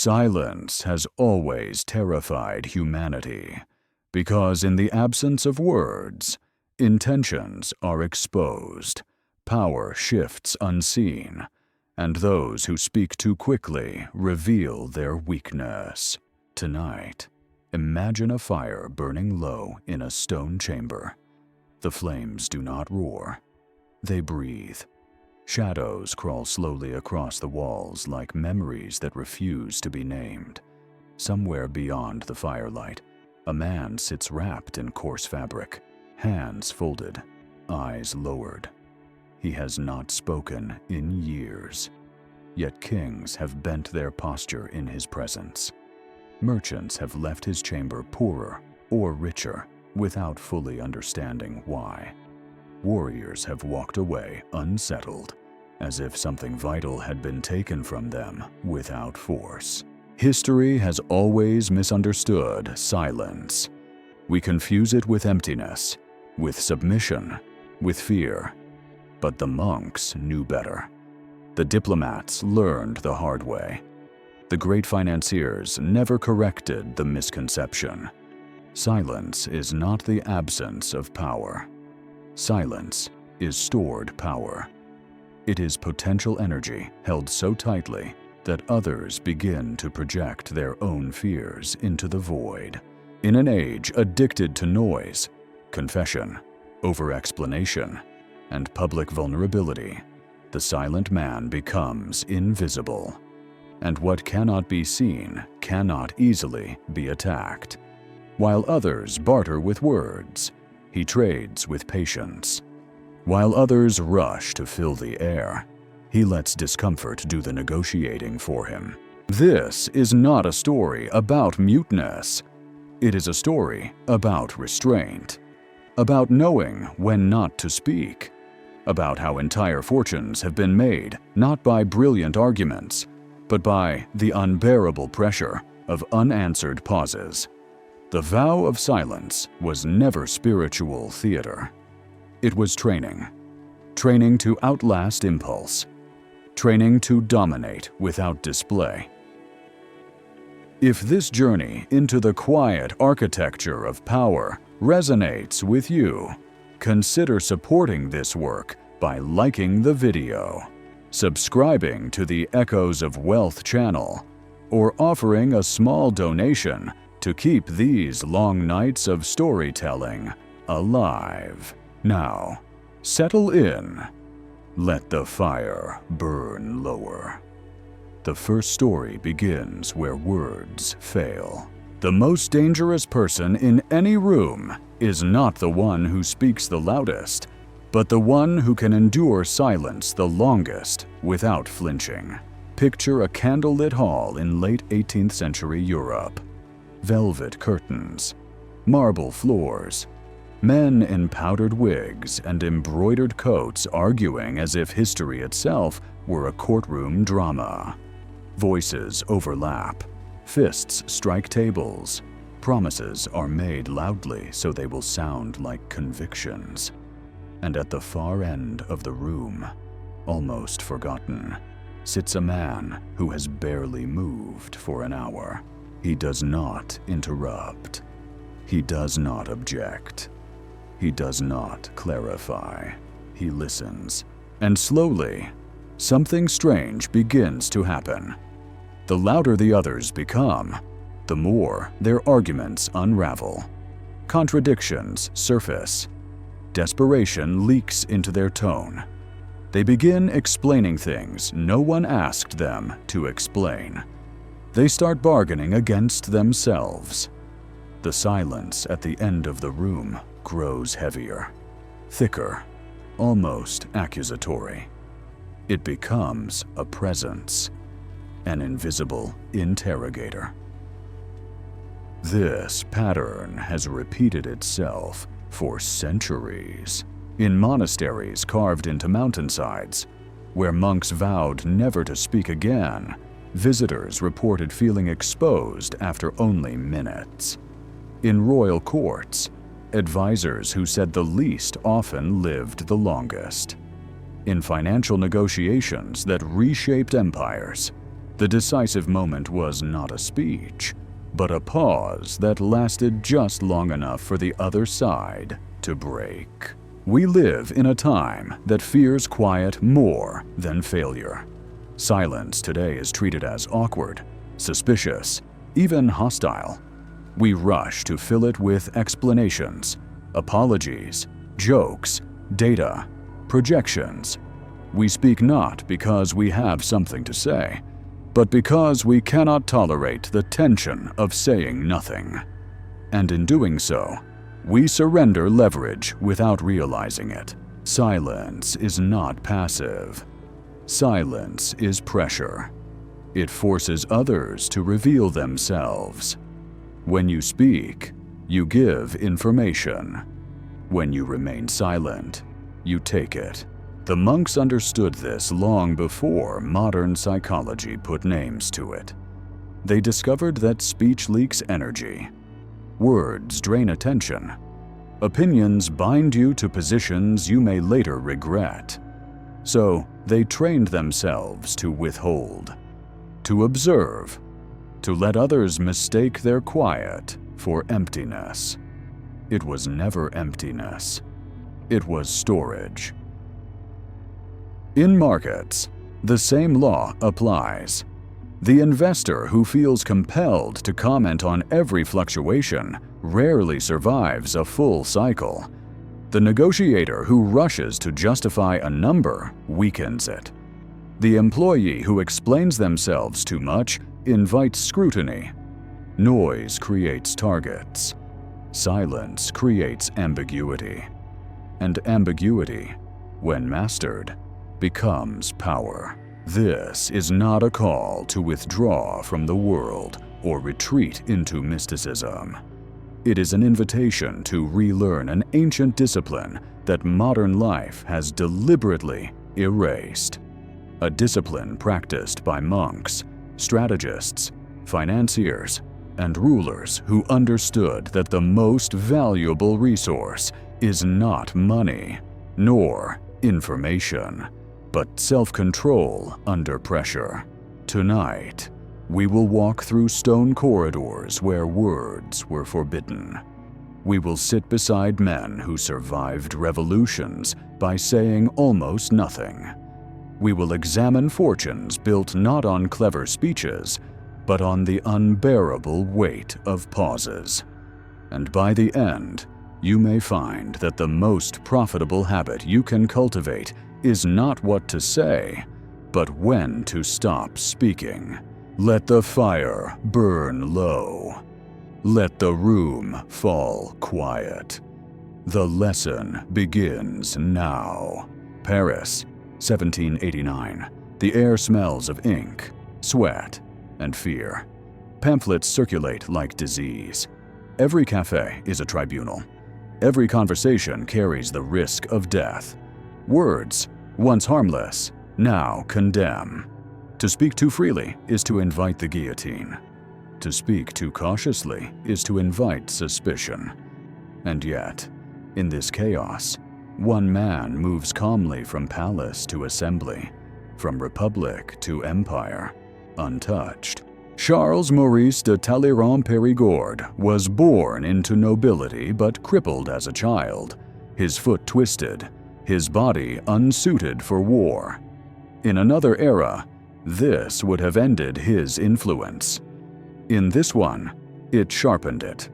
Silence has always terrified humanity, because in the absence of words, intentions are exposed, power shifts unseen, and those who speak too quickly reveal their weakness. Tonight, imagine a fire burning low in a stone chamber. The flames do not roar. They breathe. Shadows crawl slowly across the walls like memories that refuse to be named. Somewhere beyond the firelight, a man sits wrapped in coarse fabric, hands folded, eyes lowered. He has not spoken in years, yet kings have bent their posture in his presence. Merchants have left his chamber poorer or richer without fully understanding why. Warriors have walked away unsettled, as if something vital had been taken from them without force. History has always misunderstood silence. We confuse it with emptiness, with submission, with fear. But the monks knew better. The diplomats learned the hard way. The great financiers never corrected the misconception. Silence is not the absence of power. Silence is stored power. It is potential energy held so tightly that others begin to project their own fears into the void. In an age addicted to noise, confession, over-explanation, and public vulnerability, the silent man becomes invisible. And what cannot be seen cannot easily be attacked. While others barter with words, he trades with patience. While others rush to fill the air, he lets discomfort do the negotiating for him. This is not a story about muteness. It is a story about restraint, about knowing when not to speak, about how entire fortunes have been made not by brilliant arguments, but by the unbearable pressure of unanswered pauses. The vow of silence was never spiritual theater. It was training. Training to outlast impulse. Training to dominate without display. If this journey into the quiet architecture of power resonates with you, consider supporting this work by liking the video, subscribing to the Echoes of Wealth channel, or offering a small donation to keep these long nights of storytelling alive. Now, settle in. Let the fire burn lower. The first story begins where words fail. The most dangerous person in any room is not the one who speaks the loudest, but the one who can endure silence the longest without flinching. Picture a candlelit hall in late 18th century Europe. Velvet curtains, marble floors, men in powdered wigs and embroidered coats arguing as if history itself were a courtroom drama. Voices overlap, fists strike tables, promises are made loudly so they will sound like convictions. And at the far end of the room, almost forgotten, sits a man who has barely moved for an hour. He does not interrupt. He does not object. He does not clarify. He listens. And slowly, something strange begins to happen. The louder the others become, the more their arguments unravel. Contradictions surface. Desperation leaks into their tone. They begin explaining things no one asked them to explain. They start bargaining against themselves. The silence at the end of the room grows heavier, thicker, almost accusatory. It becomes a presence, an invisible interrogator. This pattern has repeated itself for centuries. In monasteries carved into mountainsides, where monks vowed never to speak again, visitors reported feeling exposed after only minutes. In royal courts, advisors who said the least often lived the longest. In financial negotiations that reshaped empires, The decisive moment was not a speech, but a pause that lasted just long enough for the other side to break. We live in a time that fears quiet more than failure. Silence today is treated as awkward, suspicious, even hostile. We rush to fill it with explanations, apologies, jokes, data, projections. We speak not because we have something to say, but because we cannot tolerate the tension of saying nothing. And in doing so, we surrender leverage without realizing it. Silence is not passive. Silence is pressure. It forces others to reveal themselves. When you speak, you give information. When you remain silent, you take it. The monks understood this long before modern psychology put names to it. They discovered that speech leaks energy. Words drain attention. Opinions bind you to positions you may later regret. So they trained themselves to withhold, to observe, to let others mistake their quiet for emptiness. It was never emptiness. It was storage. In markets, the same law applies. The investor who feels compelled to comment on every fluctuation rarely survives a full cycle. The negotiator who rushes to justify a number weakens it. The employee who explains themselves too much invites scrutiny. Noise creates targets. Silence creates ambiguity. And ambiguity, when mastered, becomes power. This is not a call to withdraw from the world or retreat into mysticism. It is an invitation to relearn an ancient discipline that modern life has deliberately erased. A discipline practiced by monks, strategists, financiers, and rulers who understood that the most valuable resource is not money, nor information, but self-control under pressure. Tonight, we will walk through stone corridors where words were forbidden. We will sit beside men who survived revolutions by saying almost nothing. We will examine fortunes built not on clever speeches, but on the unbearable weight of pauses. And by the end, you may find that the most profitable habit you can cultivate is not what to say, but when to stop speaking. Let the fire burn low. Let the room fall quiet. The lesson begins now. Paris, 1789. The air smells of ink, sweat, and fear. Pamphlets circulate like disease. Every cafe is a tribunal. Every conversation carries the risk of death. Words, once harmless, now condemn. To speak too freely is to invite the guillotine. To speak too cautiously is to invite suspicion. And yet, in this chaos, one man moves calmly from palace to assembly, from republic to empire, untouched. Charles Maurice de Talleyrand Périgord was born into nobility but crippled as a child, his foot twisted, his body unsuited for war. In another era, this would have ended his influence. In this one, it sharpened it.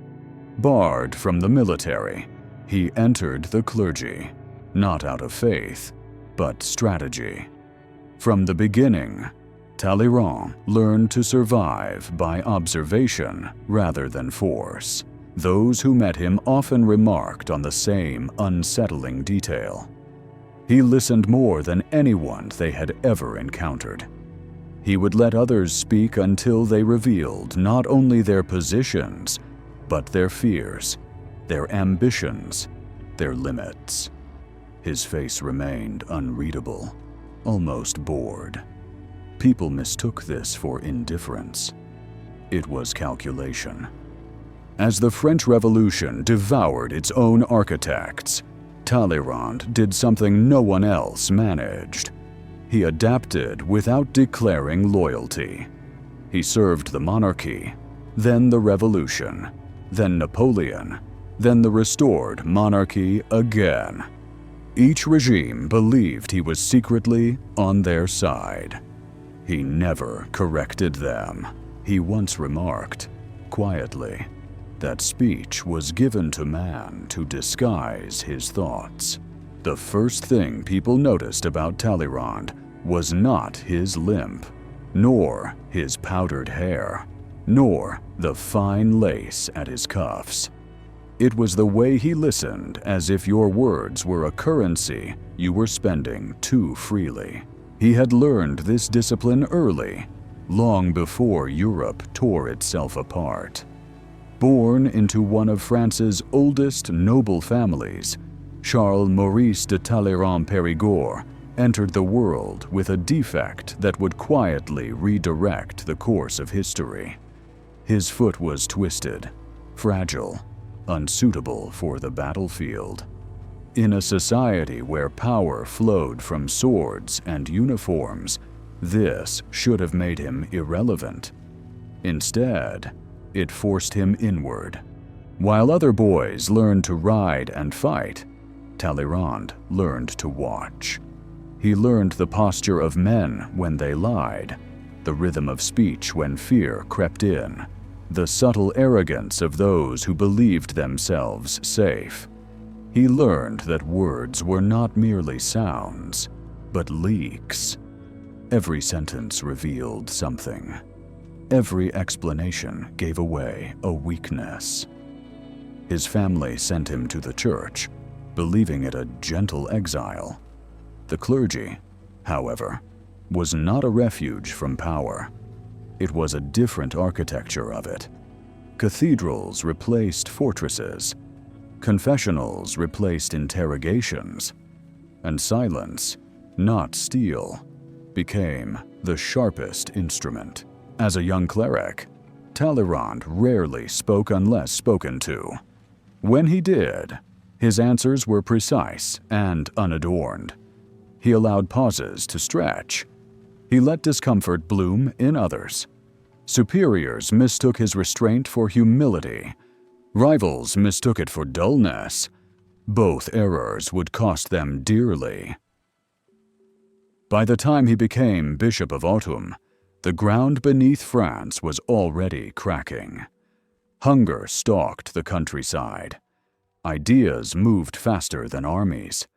Barred from the military, he entered the clergy, not out of faith, but strategy. From the beginning, Talleyrand learned to survive by observation rather than force. Those who met him often remarked on the same unsettling detail. He listened more than anyone they had ever encountered. He would let others speak until they revealed not only their positions, but their fears, their ambitions, their limits. His face remained unreadable, almost bored. People mistook this for indifference. It was calculation. As the French Revolution devoured its own architects, Talleyrand did something no one else managed. He adapted without declaring loyalty. He served the monarchy, then the revolution, then Napoleon, then the restored monarchy again. Each regime believed he was secretly on their side. He never corrected them. He once remarked, quietly, that speech was given to man to disguise his thoughts. The first thing people noticed about Talleyrand was not his limp, nor his powdered hair, nor the fine lace at his cuffs. It was the way he listened, as if your words were a currency you were spending too freely. He had learned this discipline early, long before Europe tore itself apart. Born into one of France's oldest noble families, Charles Maurice de Talleyrand-Périgord entered the world with a defect that would quietly redirect the course of history. His foot was twisted, fragile, unsuitable for the battlefield. In a society where power flowed from swords and uniforms, this should have made him irrelevant. Instead, it forced him inward. While other boys learned to ride and fight, Talleyrand learned to watch. He learned the posture of men when they lied, the rhythm of speech when fear crept in, the subtle arrogance of those who believed themselves safe. He learned that words were not merely sounds, but leaks. Every sentence revealed something. Every explanation gave away a weakness. His family sent him to the church, believing it a gentle exile. The clergy, however, was not a refuge from power. It was a different architecture of it. Cathedrals replaced fortresses. Confessionals replaced interrogations. And silence, not steel, became the sharpest instrument. As a young cleric, Talleyrand rarely spoke unless spoken to. When he did, his answers were precise and unadorned. He allowed pauses to stretch. He let discomfort bloom in others. Superiors mistook his restraint for humility. Rivals mistook it for dullness. Both errors would cost them dearly. By the time he became Bishop of Autun, the ground beneath France was already cracking. Hunger stalked the countryside. Ideas moved faster than armies.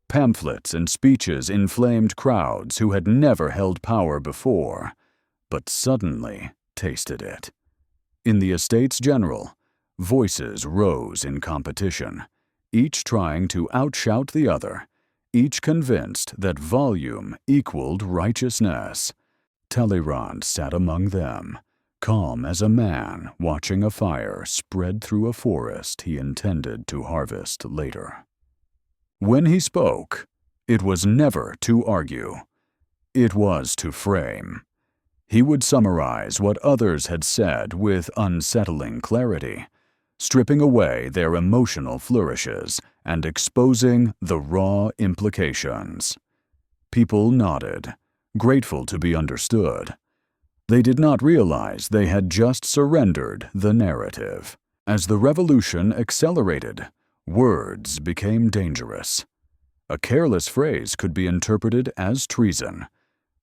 Pamphlets and speeches inflamed crowds who had never held power before, but suddenly tasted it. In the Estates General, voices rose in competition, each trying to outshout the other, each convinced that volume equaled righteousness. Talleyrand sat among them, calm as a man watching a fire spread through a forest he intended to harvest later. When he spoke, it was never to argue. It was to frame. He would summarize what others had said with unsettling clarity, stripping away their emotional flourishes and exposing the raw implications. People nodded, grateful to be understood. They did not realize they had just surrendered the narrative. As the revolution accelerated, words became dangerous. A careless phrase could be interpreted as treason.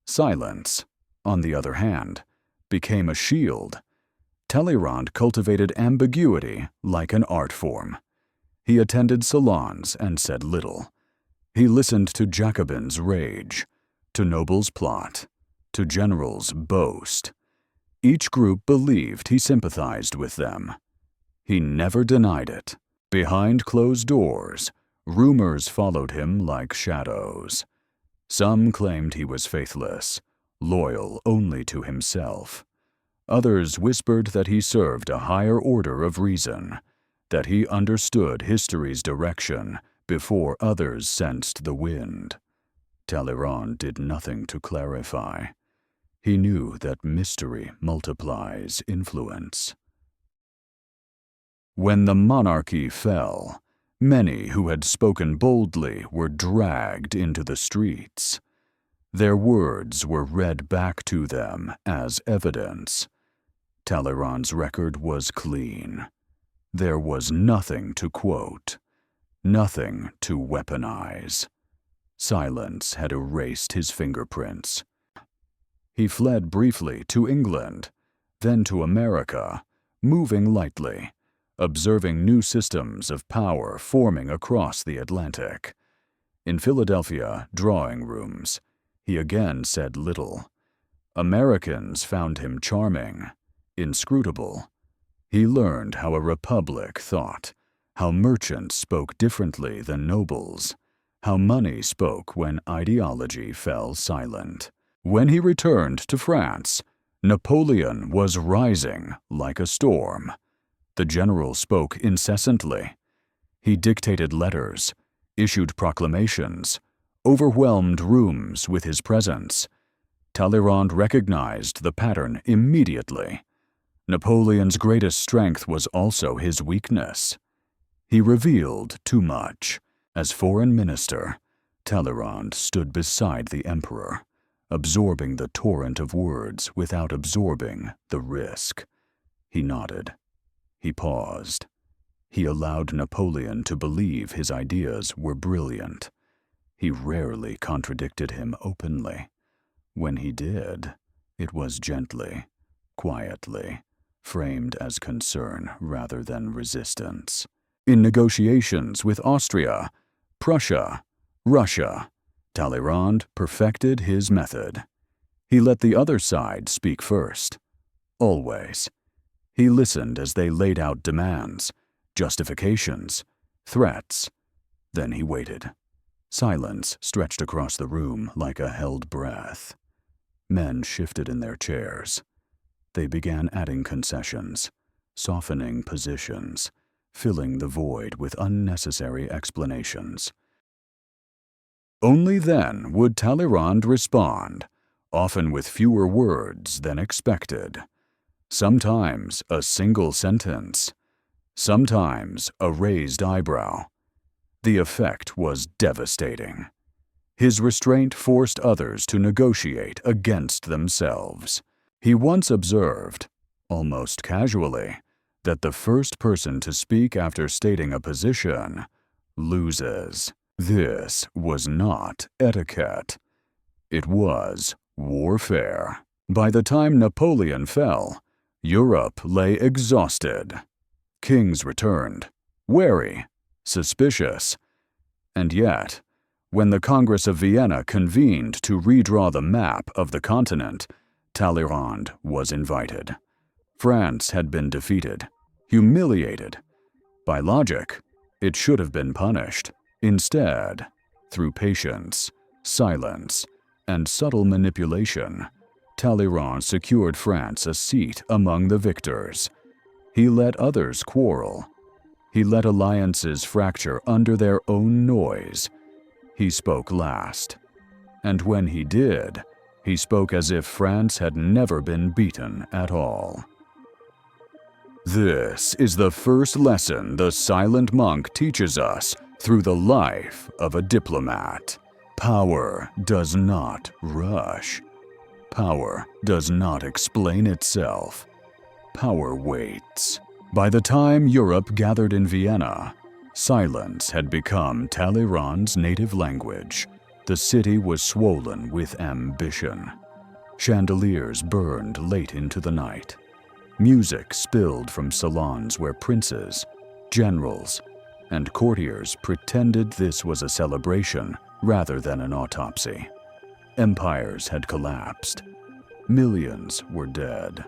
Silence, on the other hand, became a shield. Talleyrand cultivated ambiguity like an art form. He attended salons and said little. He listened to Jacobins' rage, to nobles' plot, to generals' boast. Each group believed he sympathized with them. He never denied it. Behind closed doors, rumors followed him like shadows. Some claimed he was faithless, loyal only to himself. Others whispered that he served a higher order of reason, that he understood history's direction before others sensed the wind. Talleyrand did nothing to clarify. He knew that mystery multiplies influence. When the monarchy fell, many who had spoken boldly were dragged into the streets. Their words were read back to them as evidence. Talleyrand's record was clean. There was nothing to quote, nothing to weaponize. Silence had erased his fingerprints. He fled briefly to England, then to America, moving lightly, observing new systems of power forming across the Atlantic. In Philadelphia drawing rooms, he again said little. Americans found him charming, inscrutable. He learned how a republic thought, how merchants spoke differently than nobles, how money spoke when ideology fell silent. When he returned to France, Napoleon was rising like a storm. The general spoke incessantly. He dictated letters, issued proclamations, overwhelmed rooms with his presence. Talleyrand recognized the pattern immediately. Napoleon's greatest strength was also his weakness. He revealed too much. As foreign minister, Talleyrand stood beside the emperor, absorbing the torrent of words without absorbing the risk. He nodded. He paused. He allowed Napoleon to believe his ideas were brilliant. He rarely contradicted him openly. When he did, it was gently, quietly, framed as concern rather than resistance. In negotiations with Austria, Prussia, Russia, Talleyrand perfected his method. He let the other side speak first. Always. He listened as they laid out demands, justifications, threats. Then he waited. Silence stretched across the room like a held breath. Men shifted in their chairs. They began adding concessions, softening positions, filling the void with unnecessary explanations. Only then would Talleyrand respond, often with fewer words than expected. Sometimes a single sentence, sometimes a raised eyebrow. The effect was devastating. His restraint forced others to negotiate against themselves. He once observed, almost casually, that the first person to speak after stating a position loses. This was not etiquette. It was warfare. By the time Napoleon fell, Europe lay exhausted. Kings returned, wary, suspicious. And yet, when the Congress of Vienna convened to redraw the map of the continent, Talleyrand was invited. France had been defeated, humiliated. By logic, it should have been punished. Instead, through patience, silence, and subtle manipulation, Talleyrand secured France a seat among the victors. He let others quarrel. He let alliances fracture under their own noise. He spoke last. And when he did, he spoke as if France had never been beaten at all. This is the first lesson the silent monk teaches us through the life of a diplomat. Power does not rush. Power does not explain itself. Power waits. By the time Europe gathered in Vienna, silence had become Talleyrand's native language. The city was swollen with ambition. Chandeliers burned late into the night. Music spilled from salons where princes, generals, and courtiers pretended this was a celebration rather than an autopsy. Empires had collapsed. Millions were dead.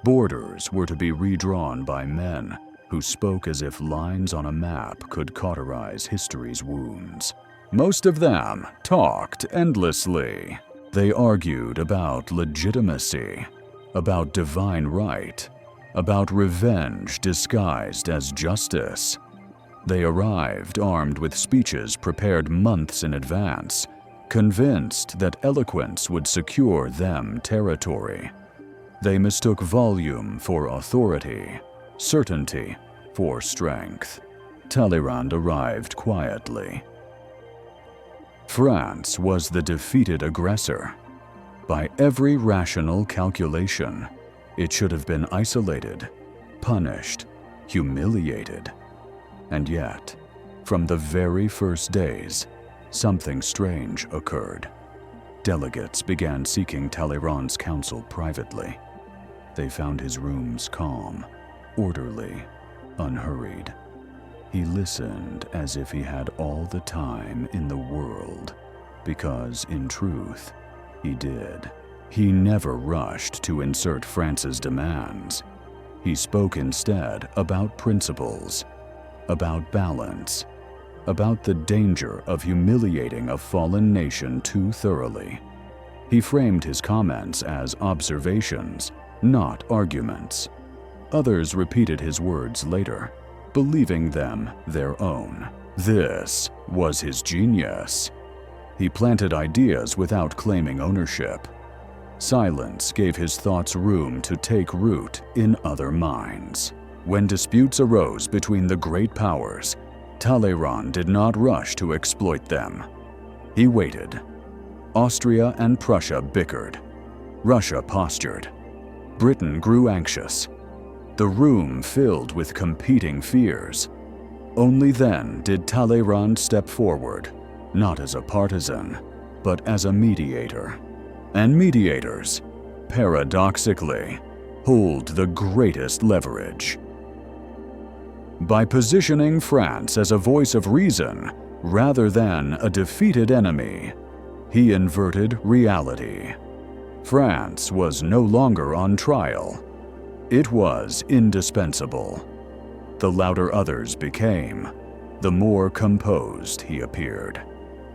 Borders were to be redrawn by men who spoke as if lines on a map could cauterize history's wounds. Most of them talked endlessly. They argued about legitimacy, about divine right, about revenge disguised as justice. They arrived armed with speeches prepared months in advance, convinced that eloquence would secure them territory. They mistook volume for authority, certainty for strength. Talleyrand arrived quietly. France was the defeated aggressor. By every rational calculation, it should have been isolated, punished, humiliated. And yet, from the very first days, something strange occurred. Delegates began seeking Talleyrand's counsel privately. They found his rooms calm, orderly, unhurried. He listened as if he had all the time in the world, because in truth, he did. He never rushed to insert France's demands. He spoke instead about principles, about balance, about the danger of humiliating a fallen nation too thoroughly. He framed his comments as observations, not arguments. Others repeated his words later, believing them their own. This was his genius. He planted ideas without claiming ownership. Silence gave his thoughts room to take root in other minds. When disputes arose between the great powers, Talleyrand did not rush to exploit them. He waited. Austria and Prussia bickered. Russia postured. Britain grew anxious. The room filled with competing fears. Only then did Talleyrand step forward, not as a partisan, but as a mediator. And mediators, paradoxically, hold the greatest leverage. By positioning France as a voice of reason rather than a defeated enemy, he inverted reality. France was no longer on trial. It was indispensable. The louder others became, the more composed he appeared.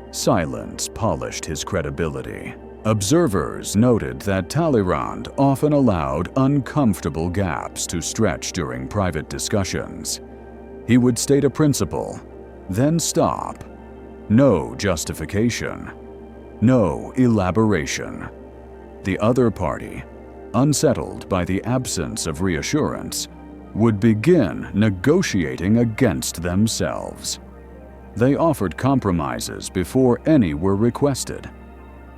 Silence polished his credibility. Observers noted that Talleyrand often allowed uncomfortable gaps to stretch during private discussions. He would state a principle, then stop. No justification. No elaboration. The other party, unsettled by the absence of reassurance, would begin negotiating against themselves. They offered compromises before any were requested.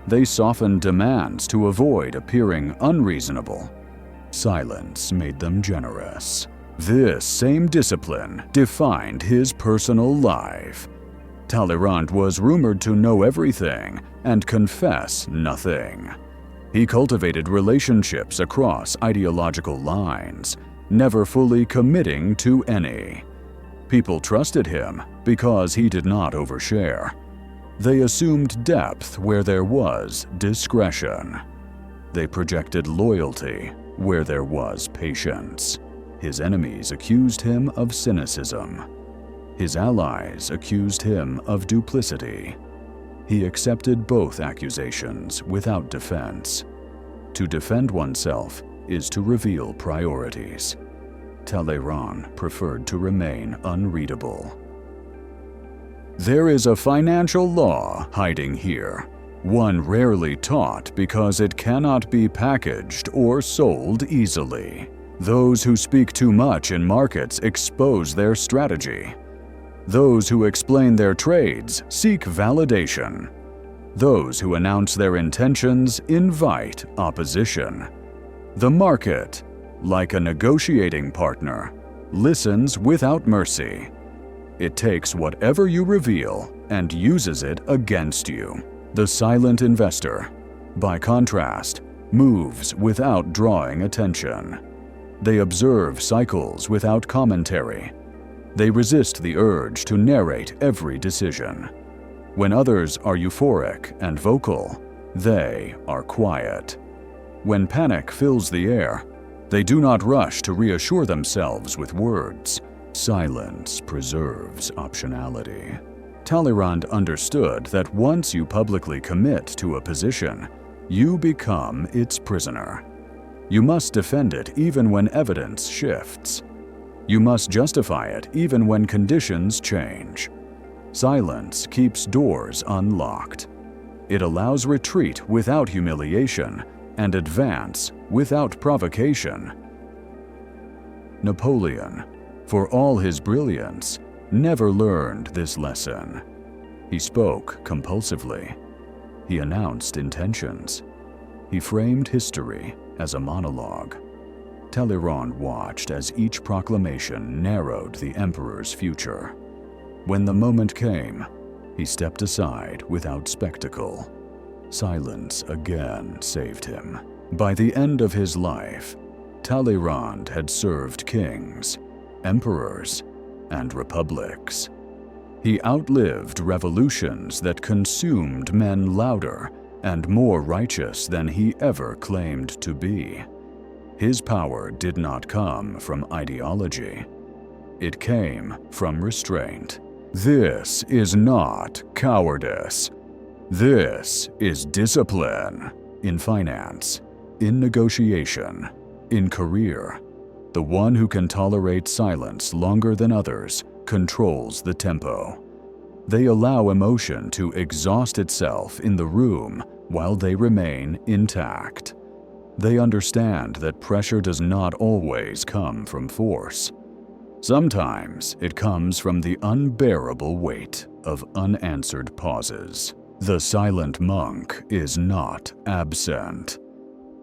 They softened demands to avoid appearing unreasonable. Silence made them generous. This same discipline defined his personal life. Talleyrand was rumored to know everything and confess nothing. He cultivated relationships across ideological lines, never fully committing to any. People trusted him because he did not overshare. They assumed depth where there was discretion. They projected loyalty where there was patience. His enemies accused him of cynicism. His allies accused him of duplicity. He accepted both accusations without defense. To defend oneself is to reveal priorities. Talleyrand preferred to remain unreadable. There is a financial law hiding here, one rarely taught because it cannot be packaged or sold easily. Those who speak too much in markets expose their strategy. Those who explain their trades seek validation. Those who announce their intentions invite opposition. The market, like a negotiating partner, listens without mercy. It takes whatever you reveal and uses it against you. The silent investor, by contrast, moves without drawing attention. They observe cycles without commentary. They resist the urge to narrate every decision. When others are euphoric and vocal, they are quiet. When panic fills the air, they do not rush to reassure themselves with words. Silence preserves optionality. Talleyrand understood that once you publicly commit to a position, you become its prisoner. You must defend it even when evidence shifts. You must justify it even when conditions change. Silence keeps doors unlocked. It allows retreat without humiliation and advance without provocation. Napoleon, for all his brilliance, never learned this lesson. He spoke compulsively. He announced intentions. He framed history as a monologue. Talleyrand watched as each proclamation narrowed the emperor's future. When the moment came, he stepped aside without spectacle. Silence again saved him. By the end of his life, Talleyrand had served kings, emperors, and republics. He outlived revolutions that consumed men louder and more righteous than he ever claimed to be. His power did not come from ideology. It came from restraint. This is not cowardice. This is discipline. In finance, in negotiation, in career, the one who can tolerate silence longer than others controls the tempo. They allow emotion to exhaust itself in the room while they remain intact. They understand that pressure does not always come from force. Sometimes it comes from the unbearable weight of unanswered pauses. The silent monk is not absent.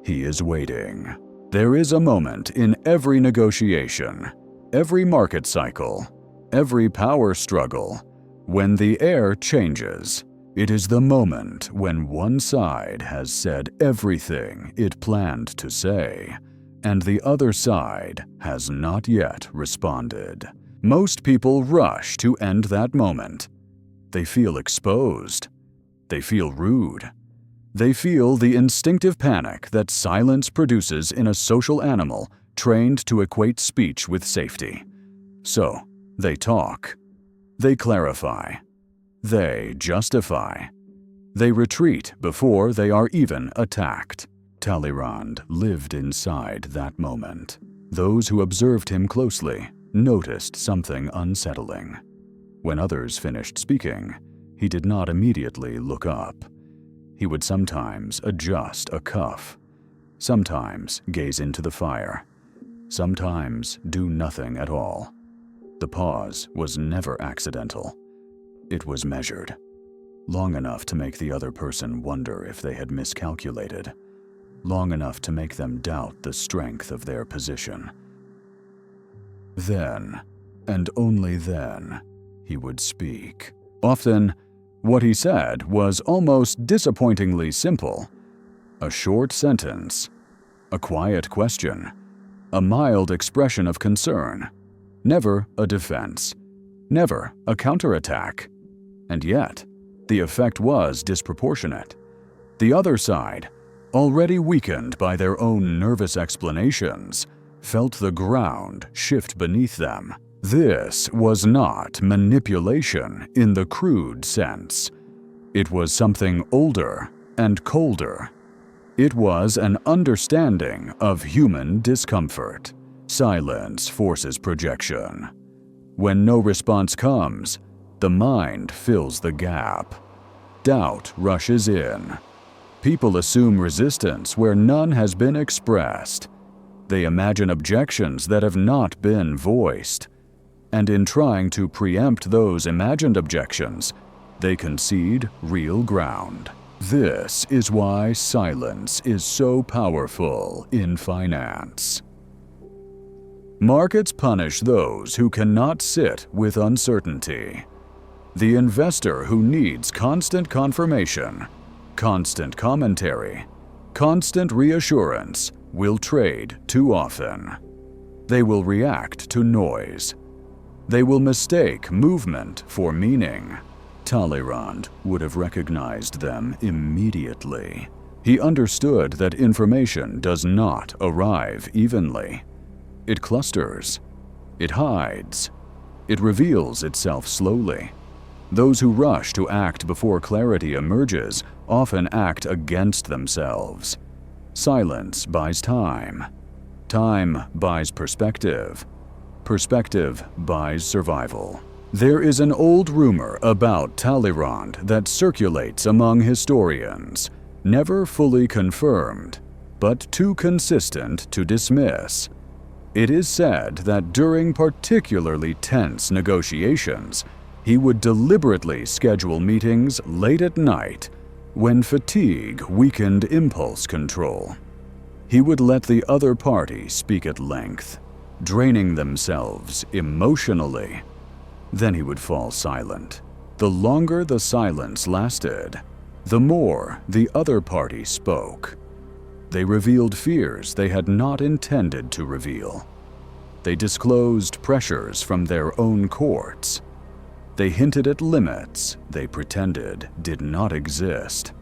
He is waiting. There is a moment in every negotiation, every market cycle, every power struggle, when the air changes. It is the moment when one side has said everything it planned to say, and the other side has not yet responded. Most people rush to end that moment. They feel exposed. They feel rude. They feel the instinctive panic that silence produces in a social animal trained to equate speech with safety. So, they talk. They clarify. They justify. They retreat before they are even attacked. Talleyrand lived inside that moment. Those who observed him closely noticed something unsettling. When others finished speaking, he did not immediately look up. He would sometimes adjust a cuff, sometimes gaze into the fire, sometimes do nothing at all. The pause was never accidental. It was measured, long enough to make the other person wonder if they had miscalculated, long enough to make them doubt the strength of their position. Then, and only then, he would speak. Often, what he said was almost disappointingly simple. A short sentence, a quiet question, a mild expression of concern, never a defense, never a counterattack. And yet, the effect was disproportionate. The other side, already weakened by their own nervous explanations, felt the ground shift beneath them. This was not manipulation in the crude sense. It was something older and colder. It was an understanding of human discomfort. Silence forces projection. When no response comes, the mind fills the gap. Doubt rushes in. People assume resistance where none has been expressed. They imagine objections that have not been voiced. And in trying to preempt those imagined objections, they concede real ground. This is why silence is so powerful in finance. Markets punish those who cannot sit with uncertainty. The investor who needs constant confirmation, constant commentary, constant reassurance will trade too often. They will react to noise. They will mistake movement for meaning. Talleyrand would have recognized them immediately. He understood that information does not arrive evenly. It clusters. It hides. It reveals itself slowly. Those who rush to act before clarity emerges often act against themselves. Silence buys time. Time buys perspective. Perspective buys survival. There is an old rumor about Talleyrand that circulates among historians, never fully confirmed, but too consistent to dismiss. It is said that during particularly tense negotiations, He would deliberately schedule meetings late at night when fatigue weakened impulse control. He would let the other party speak at length, draining themselves emotionally. Then he would fall silent. The longer the silence lasted, the more the other party spoke. They revealed fears they had not intended to reveal. They disclosed pressures from their own courts. They hinted at limits they pretended did not exist.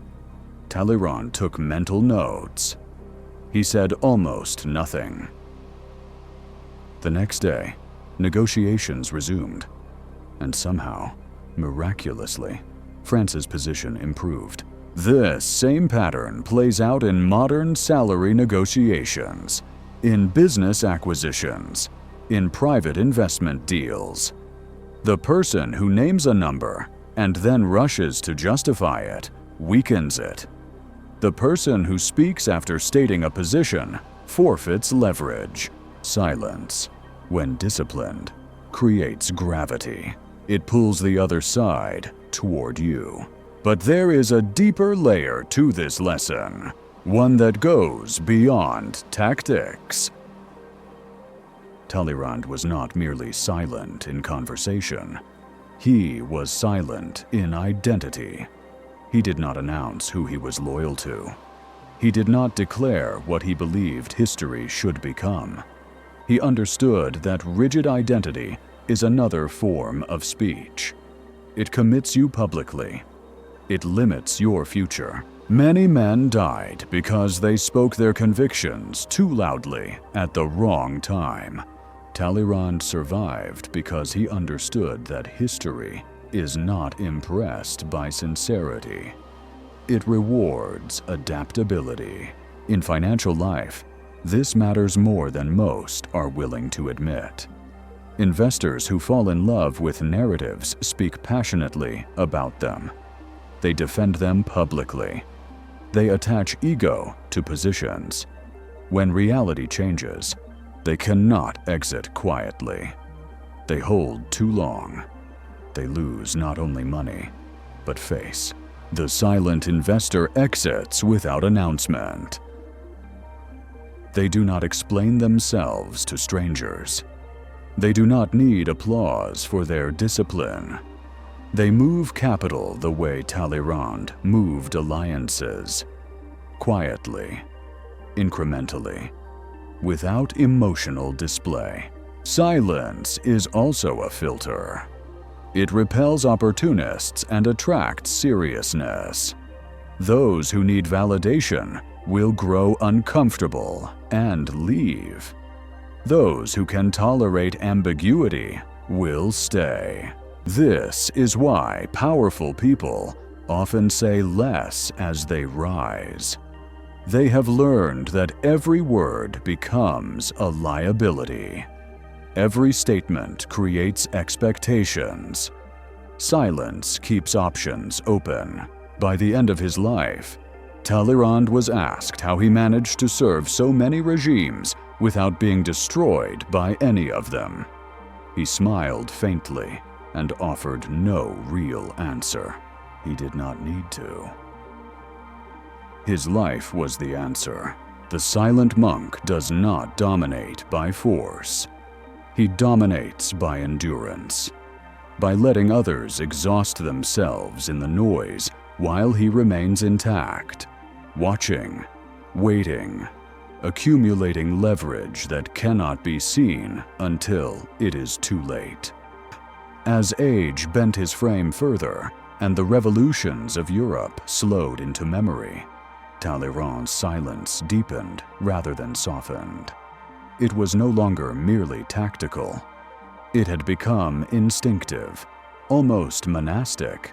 Talleyrand took mental notes. He said almost nothing. The next day, negotiations resumed, and somehow, miraculously, France's position improved. This same pattern plays out in modern salary negotiations, in business acquisitions, in private investment deals. The person who names a number and then rushes to justify it weakens it. The person who speaks after stating a position forfeits leverage. Silence, when disciplined, creates gravity. It pulls the other side toward you. But there is a deeper layer to this lesson, one that goes beyond tactics. Talleyrand was not merely silent in conversation. He was silent in identity. He did not announce who he was loyal to. He did not declare what he believed history should become. He understood that rigid identity is another form of speech. It commits you publicly. It limits your future. Many men died because they spoke their convictions too loudly at the wrong time. Talleyrand survived because he understood that history is not impressed by sincerity. It rewards adaptability. In financial life, this matters more than most are willing to admit. Investors who fall in love with narratives speak passionately about them. They defend them publicly. They attach ego to positions. When reality changes, they cannot exit quietly. They hold too long. They lose not only money, but face. The silent investor exits without announcement. They do not explain themselves to strangers. They do not need applause for their discipline. They move capital the way Talleyrand moved alliances, quietly, incrementally, without emotional display. Silence is also a filter. It repels opportunists and attracts seriousness. Those who need validation will grow uncomfortable and leave. Those who can tolerate ambiguity will stay. This is why powerful people often say less as they rise. They have learned that every word becomes a liability. Every statement creates expectations. Silence keeps options open. By the end of his life, Talleyrand was asked how he managed to serve so many regimes without being destroyed by any of them. He smiled faintly and offered no real answer. He did not need to. His life was the answer. The silent monk does not dominate by force. He dominates by endurance, by letting others exhaust themselves in the noise while he remains intact, watching, waiting, accumulating leverage that cannot be seen until it is too late. As age bent his frame further and the revolutions of Europe slowed into memory, Talleyrand's silence deepened rather than softened. It was no longer merely tactical. It had become instinctive, almost monastic.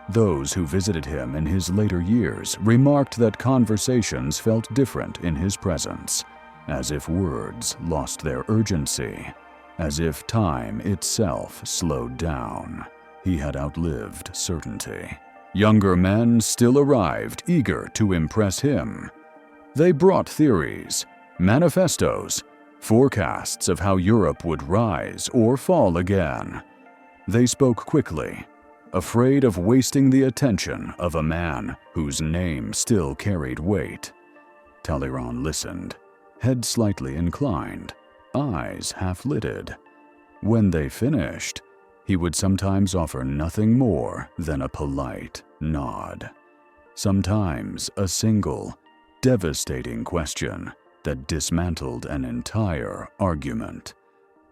Those who visited him in his later years remarked that conversations felt different in his presence, as if words lost their urgency, as if time itself slowed down. He had outlived certainty. Younger men still arrived eager to impress him. They brought theories, manifestos, forecasts of how Europe would rise or fall again. They spoke quickly, afraid of wasting the attention of a man whose name still carried weight. Talleyrand listened, head slightly inclined, eyes half-lidded. When they finished, he would sometimes offer nothing more than a polite nod. Sometimes a single, devastating question that dismantled an entire argument.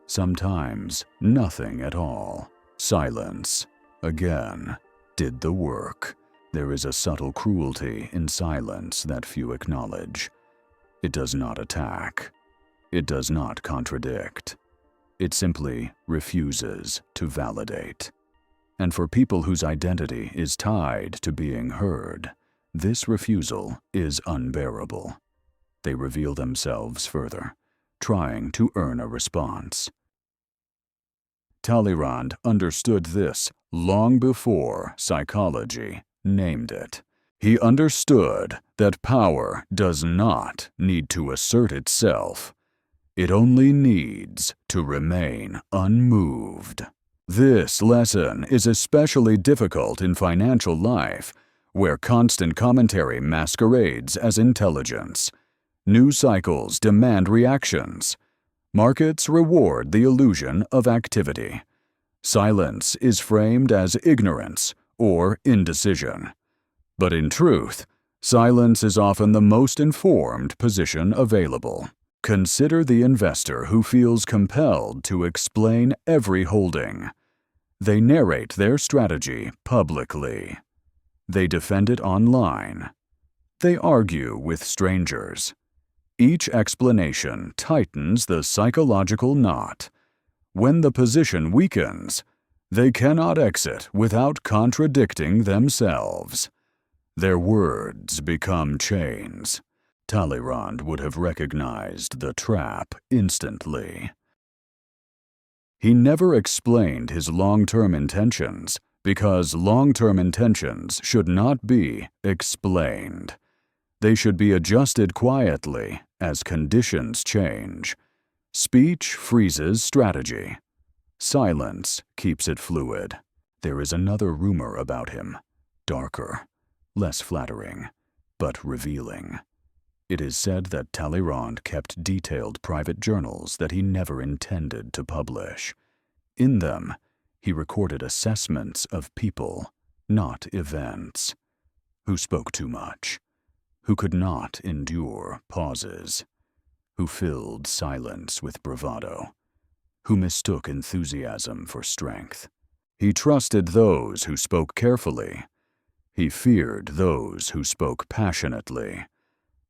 Sometimes nothing at all. Silence, again, did the work. There is a subtle cruelty in silence that few acknowledge. It does not attack. It does not contradict. It simply refuses to validate. And for people whose identity is tied to being heard, this refusal is unbearable. They reveal themselves further, trying to earn a response. Talleyrand understood this long before psychology named it. He understood that power does not need to assert itself. It only needs to remain unmoved. This lesson is especially difficult in financial life, where constant commentary masquerades as intelligence. News cycles demand reactions. Markets reward the illusion of activity. Silence is framed as ignorance or indecision. But in truth, silence is often the most informed position available. Consider the investor who feels compelled to explain every holding. They narrate their strategy publicly. They defend it online. They argue with strangers. Each explanation tightens the psychological knot. When the position weakens, they cannot exit without contradicting themselves. Their words become chains. Talleyrand would have recognized the trap instantly. He never explained his long-term intentions because long-term intentions should not be explained. They should be adjusted quietly as conditions change. Speech freezes strategy. Silence keeps it fluid. There is another rumor about him, darker, less flattering, but revealing. It is said that Talleyrand kept detailed private journals that he never intended to publish. In them, he recorded assessments of people, not events, who spoke too much, who could not endure pauses, who filled silence with bravado, who mistook enthusiasm for strength. He trusted those who spoke carefully. He feared those who spoke passionately.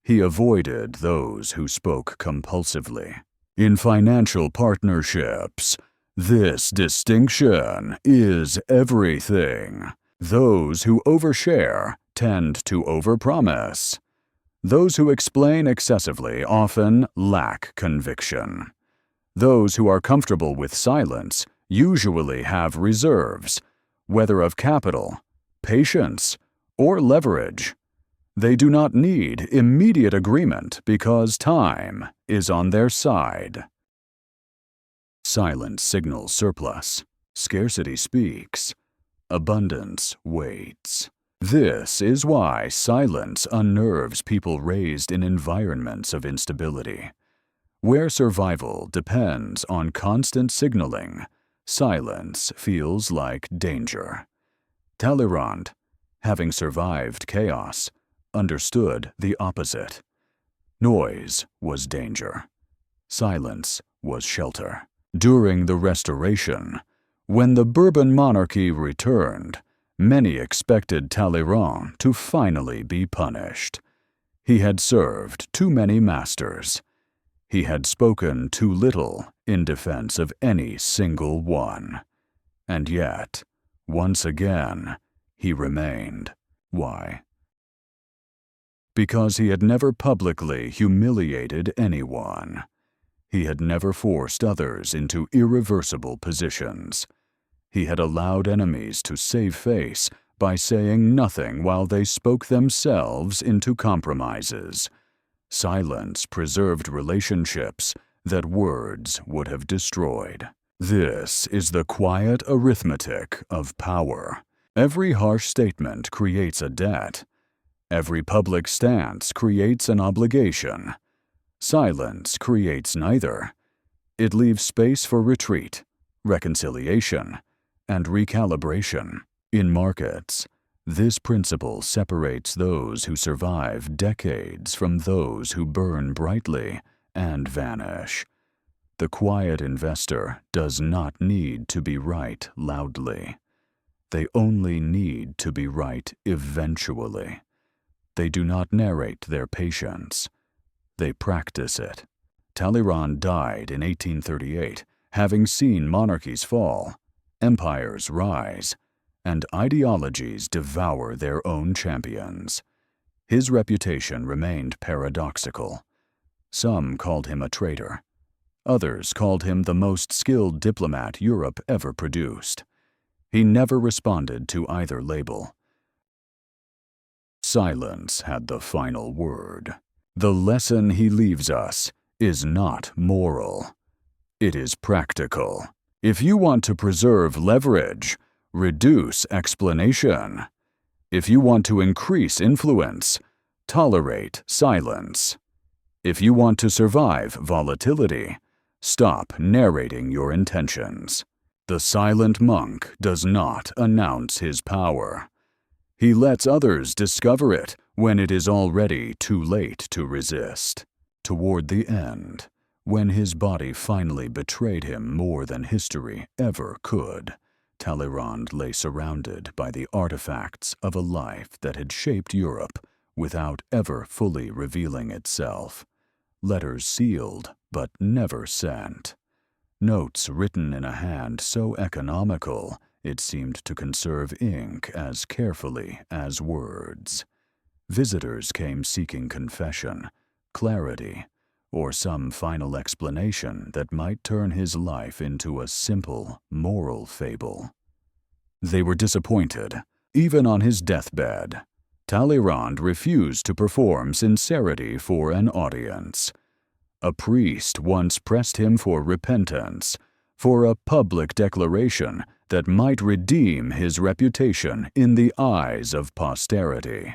He avoided those who spoke compulsively. In financial partnerships, this distinction is everything. Those who overshare tend to overpromise. Those who explain excessively often lack conviction. Those who are comfortable with silence usually have reserves, whether of capital, patience, or leverage. They do not need immediate agreement because time is on their side. Silence signals surplus. Scarcity speaks. Abundance waits. This is why silence unnerves people raised in environments of instability. Where survival depends on constant signaling, silence feels like danger. Talleyrand, having survived chaos, understood the opposite. Noise was danger. Silence was shelter. During the Restoration, when the Bourbon monarchy returned, many expected Talleyrand to finally be punished. He had served too many masters. He had spoken too little in defense of any single one. And yet, once again, he remained. Why? Because he had never publicly humiliated anyone. He had never forced others into irreversible positions. He had allowed enemies to save face by saying nothing while they spoke themselves into compromises. Silence preserved relationships that words would have destroyed. This is the quiet arithmetic of power. Every harsh statement creates a debt. Every public stance creates an obligation. Silence creates neither. It leaves space for retreat, reconciliation, and recalibration. In markets, this principle separates those who survive decades from those who burn brightly and vanish. The quiet investor does not need to be right loudly. They only need to be right eventually. They do not narrate their patience. They practice it. Talleyrand died in 1838, having seen monarchies fall, empires rise, and ideologies devour their own champions. His reputation remained paradoxical. Some called him a traitor. Others called him the most skilled diplomat Europe ever produced. He never responded to either label. Silence had the final word. The lesson he leaves us is not moral. It is practical. If you want to preserve leverage, reduce explanation. If you want to increase influence, tolerate silence. If you want to survive volatility, stop narrating your intentions. The silent monk does not announce his power. He lets others discover it when it is already too late to resist. Toward the end, when his body finally betrayed him more than history ever could, Talleyrand lay surrounded by the artifacts of a life that had shaped Europe without ever fully revealing itself. Letters sealed but never sent. Notes written in a hand so economical it seemed to conserve ink as carefully as words. Visitors came seeking confession, clarity, or some final explanation that might turn his life into a simple, moral fable. They were disappointed, even on his deathbed. Talleyrand refused to perform sincerity for an audience. A priest once pressed him for repentance, for a public declaration that might redeem his reputation in the eyes of posterity.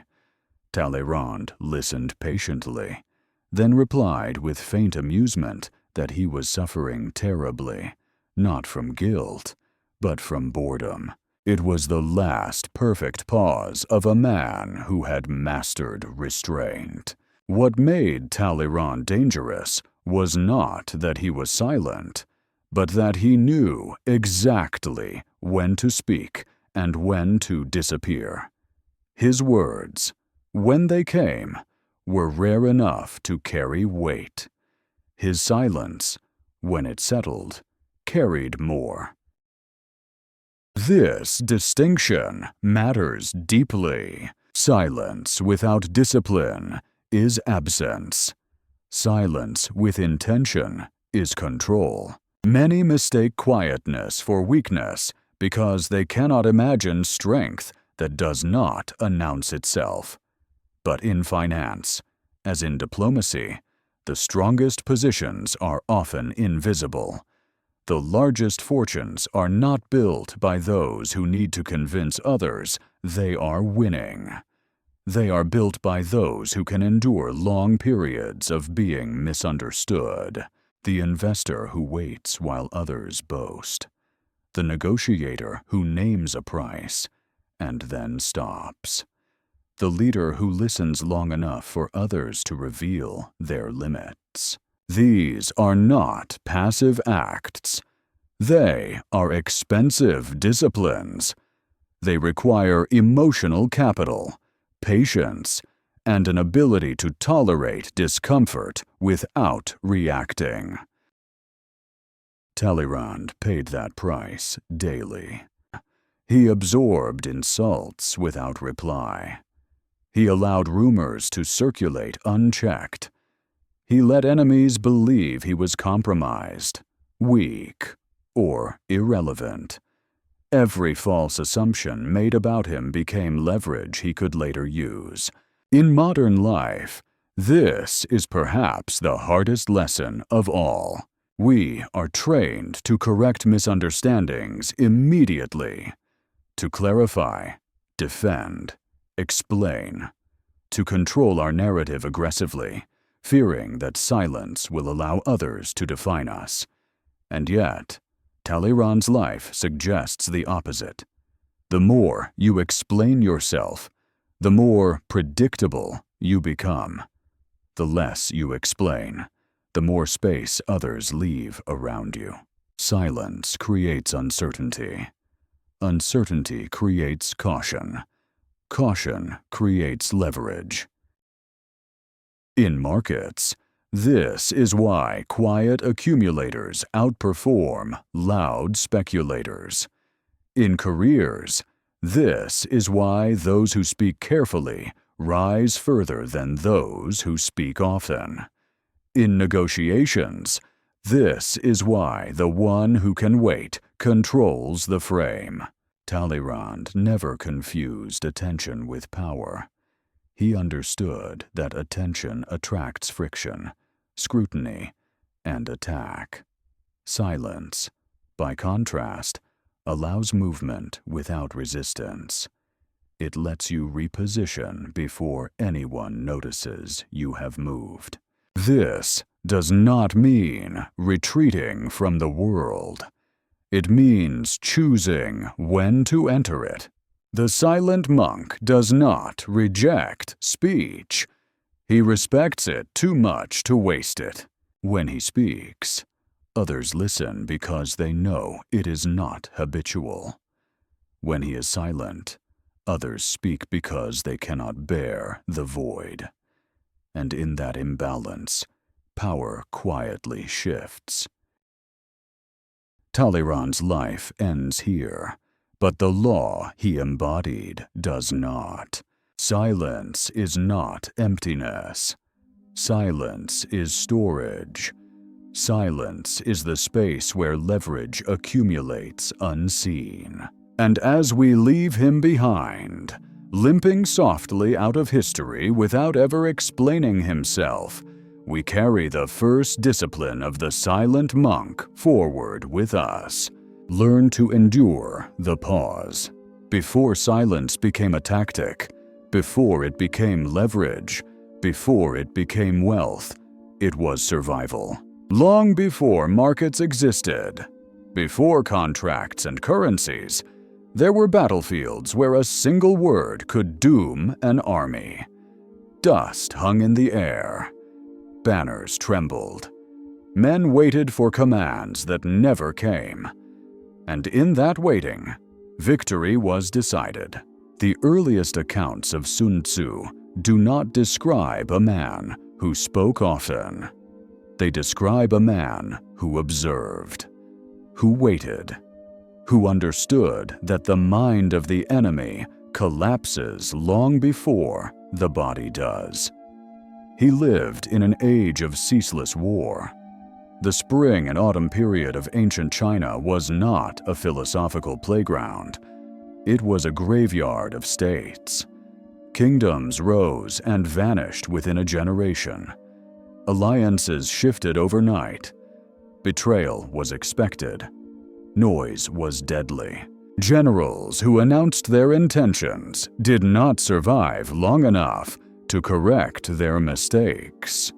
Talleyrand listened patiently, then replied with faint amusement that he was suffering terribly, not from guilt, but from boredom. It was the last perfect pause of a man who had mastered restraint. What made Talleyrand dangerous was not that he was silent, but that he knew exactly when to speak and when to disappear. His words, when they came, were rare enough to carry weight. His silence, when it settled, carried more. This distinction matters deeply. Silence without discipline is absence. Silence with intention is control. Many mistake quietness for weakness because they cannot imagine strength that does not announce itself. But in finance, as in diplomacy, the strongest positions are often invisible. The largest fortunes are not built by those who need to convince others they are winning. They are built by those who can endure long periods of being misunderstood. The investor who waits while others boast. The negotiator who names a price and then stops. The leader who listens long enough for others to reveal their limits. These are not passive acts. They are expensive disciplines. They require emotional capital, patience, and an ability to tolerate discomfort without reacting. Talleyrand paid that price daily. He absorbed insults without reply. He allowed rumors to circulate unchecked. He let enemies believe he was compromised, weak, or irrelevant. Every false assumption made about him became leverage he could later use. In modern life, this is perhaps the hardest lesson of all. We are trained to correct misunderstandings immediately, to clarify, defend, explain, to control our narrative aggressively, fearing that silence will allow others to define us. And yet, Talleyrand's life suggests the opposite. The more you explain yourself, the more predictable you become. The less you explain, the more space others leave around you. Silence creates uncertainty. Uncertainty creates caution. Caution creates leverage. In markets, this is why quiet accumulators outperform loud speculators. In careers, this is why those who speak carefully rise further than those who speak often. In negotiations, this is why the one who can wait controls the frame. Talleyrand never confused attention with power. He understood that attention attracts friction, scrutiny, and attack. Silence, by contrast, allows movement without resistance. It lets you reposition before anyone notices you have moved. This does not mean retreating from the world. It means choosing when to enter it. The silent monk does not reject speech. He respects it too much to waste it. When he speaks, others listen because they know it is not habitual. When he is silent, others speak because they cannot bear the void. And in that imbalance, power quietly shifts. Talleyrand's life ends here, but the law he embodied does not. Silence is not emptiness. Silence is storage. Silence is the space where leverage accumulates unseen. And as we leave him behind, limping softly out of history without ever explaining himself, we carry the first discipline of the silent monk forward with us. Learn to endure the pause. Before silence became a tactic, before it became leverage, before it became wealth, it was survival. Long before markets existed, before contracts and currencies, there were battlefields where a single word could doom an army. Dust hung in the air. Banners trembled. Men waited for commands that never came. And in that waiting, victory was decided. The earliest accounts of Sun Tzu do not describe a man who spoke often. They describe a man who observed, who waited, who understood that the mind of the enemy collapses long before the body does. He lived in an age of ceaseless war. The spring and autumn period of ancient China was not a philosophical playground. It was a graveyard of states. Kingdoms rose and vanished within a generation. Alliances shifted overnight. Betrayal was expected. Noise was deadly. Generals who announced their intentions did not survive long enough to correct their mistakes.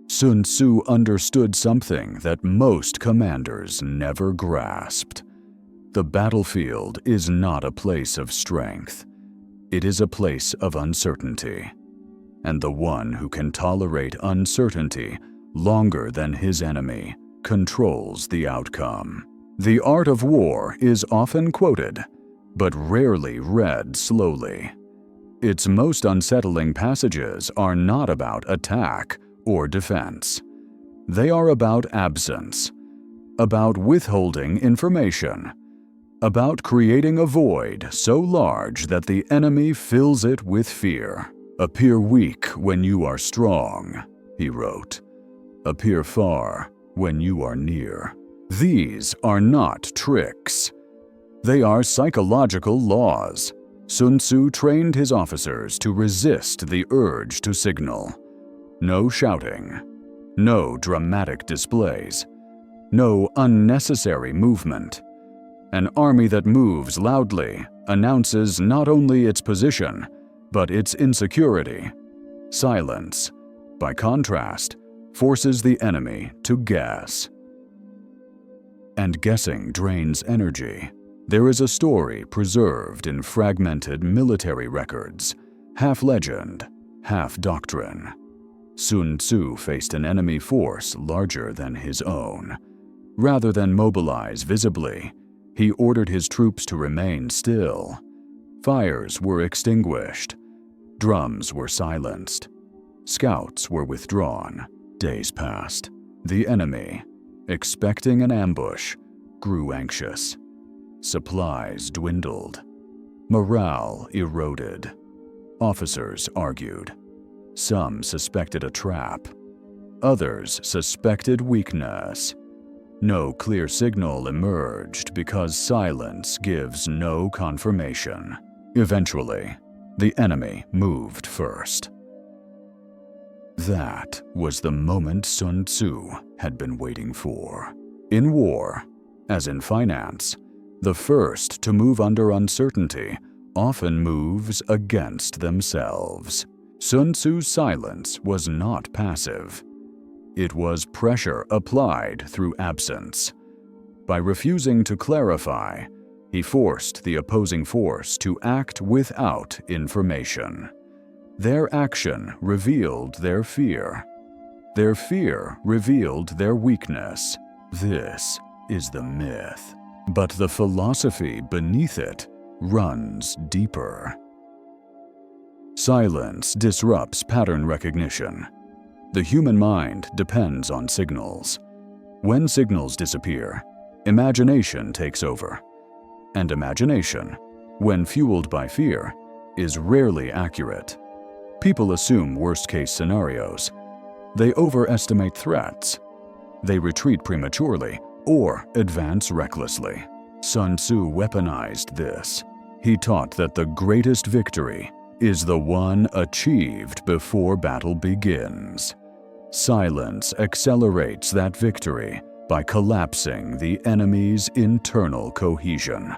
Sun Tzu understood something that most commanders never grasped. The battlefield is not a place of strength. It is a place of uncertainty. And the one who can tolerate uncertainty longer than his enemy controls the outcome. The art of war is often quoted, but rarely read slowly. Its most unsettling passages are not about attack or defense. They are about absence, about withholding information, about creating a void so large that the enemy fills it with fear. "Appear weak when you are strong," he wrote. "Appear far when you are near." These are not tricks. They are psychological laws. Sun Tzu trained his officers to resist the urge to signal. No shouting, no dramatic displays, no unnecessary movement. An army that moves loudly announces not only its position, but its insecurity. Silence, by contrast, forces the enemy to guess. And guessing drains energy. There is a story preserved in fragmented military records, half legend, half doctrine. Sun Tzu faced an enemy force larger than his own. Rather than mobilize visibly, he ordered his troops to remain still. Fires were extinguished. Drums were silenced. Scouts were withdrawn. Days passed. The enemy, expecting an ambush, grew anxious. Supplies dwindled. Morale eroded. Officers argued. Some suspected a trap. Others suspected weakness. No clear signal emerged because silence gives no confirmation. Eventually, the enemy moved first. That was the moment Sun Tzu had been waiting for. In war, as in finance, the first to move under uncertainty often moves against themselves. Sun Tzu's silence was not passive. It was pressure applied through absence. By refusing to clarify, he forced the opposing force to act without information. Their action revealed their fear. Their fear revealed their weakness. This is the myth. But the philosophy beneath it runs deeper. Silence disrupts pattern recognition. The human mind depends on signals. When signals disappear, imagination takes over. And imagination, when fueled by fear, is rarely accurate. People assume worst-case scenarios. They overestimate threats. They retreat prematurely or advance recklessly. Sun Tzu weaponized this. He taught that the greatest victory is the one achieved before battle begins. Silence accelerates that victory by collapsing the enemy's internal cohesion.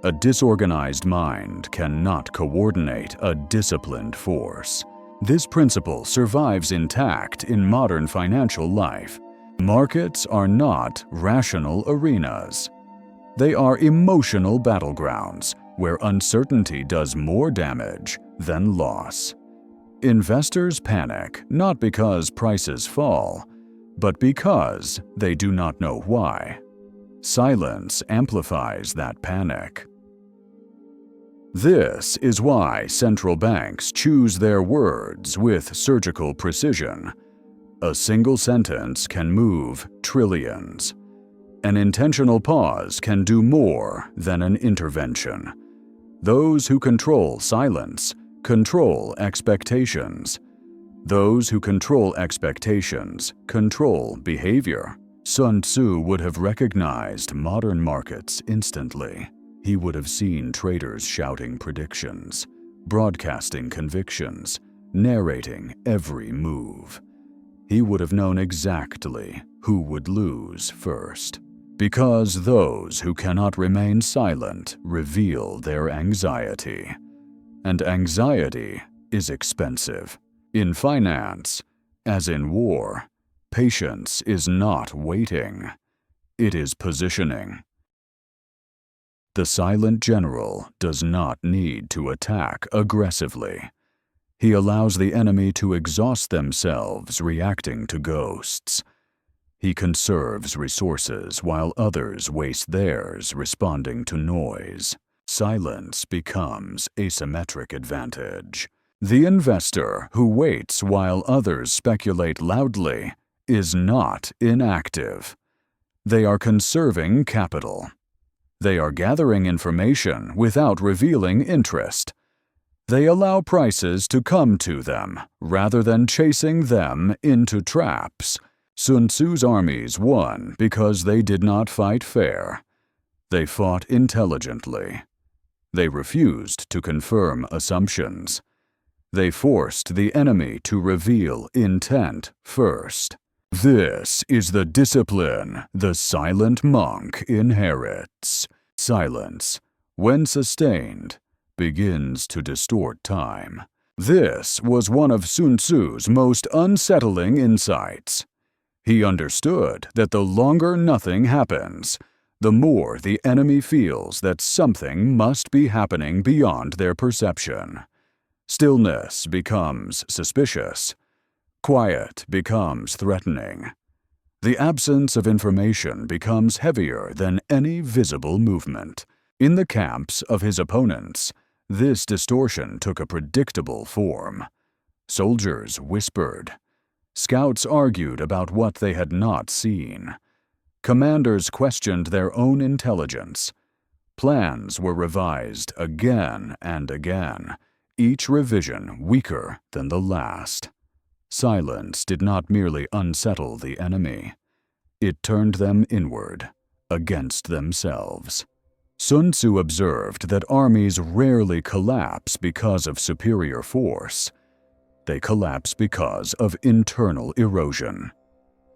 A disorganized mind cannot coordinate a disciplined force. This principle survives intact in modern financial life. Markets are not rational arenas. They are emotional battlegrounds where uncertainty does more damage than loss. Investors panic not because prices fall, but because they do not know why. Silence amplifies that panic. This is why central banks choose their words with surgical precision. A single sentence can move trillions. An intentional pause can do more than an intervention. Those who control silence control expectations. Those who control expectations control behavior. Sun Tzu would have recognized modern markets instantly. He would have seen traders shouting predictions, broadcasting convictions, narrating every move. He would have known exactly who would lose first. Because those who cannot remain silent reveal their anxiety. And anxiety is expensive. In finance, as in war, patience is not waiting. It is positioning. The silent general does not need to attack aggressively. He allows the enemy to exhaust themselves reacting to ghosts. He conserves resources while others waste theirs responding to noise. Silence becomes asymmetric advantage. The investor who waits while others speculate loudly is not inactive. They are conserving capital. They are gathering information without revealing interest. They allow prices to come to them rather than chasing them into traps. Sun Tzu's armies won because they did not fight fair. They fought intelligently. They refused to confirm assumptions. They forced the enemy to reveal intent first. This is the discipline the silent monk inherits. Silence, when sustained, begins to distort time. This was one of Sun Tzu's most unsettling insights. He understood that the longer nothing happens, the more the enemy feels that something must be happening beyond their perception. Stillness becomes suspicious. Quiet becomes threatening. The absence of information becomes heavier than any visible movement. In the camps of his opponents, this distortion took a predictable form. Soldiers whispered. Scouts argued about what they had not seen. Commanders questioned their own intelligence. Plans were revised again and again, each revision weaker than the last. Silence did not merely unsettle the enemy. It turned them inward, against themselves. Sun Tzu observed that armies rarely collapse because of superior force. They collapse because of internal erosion.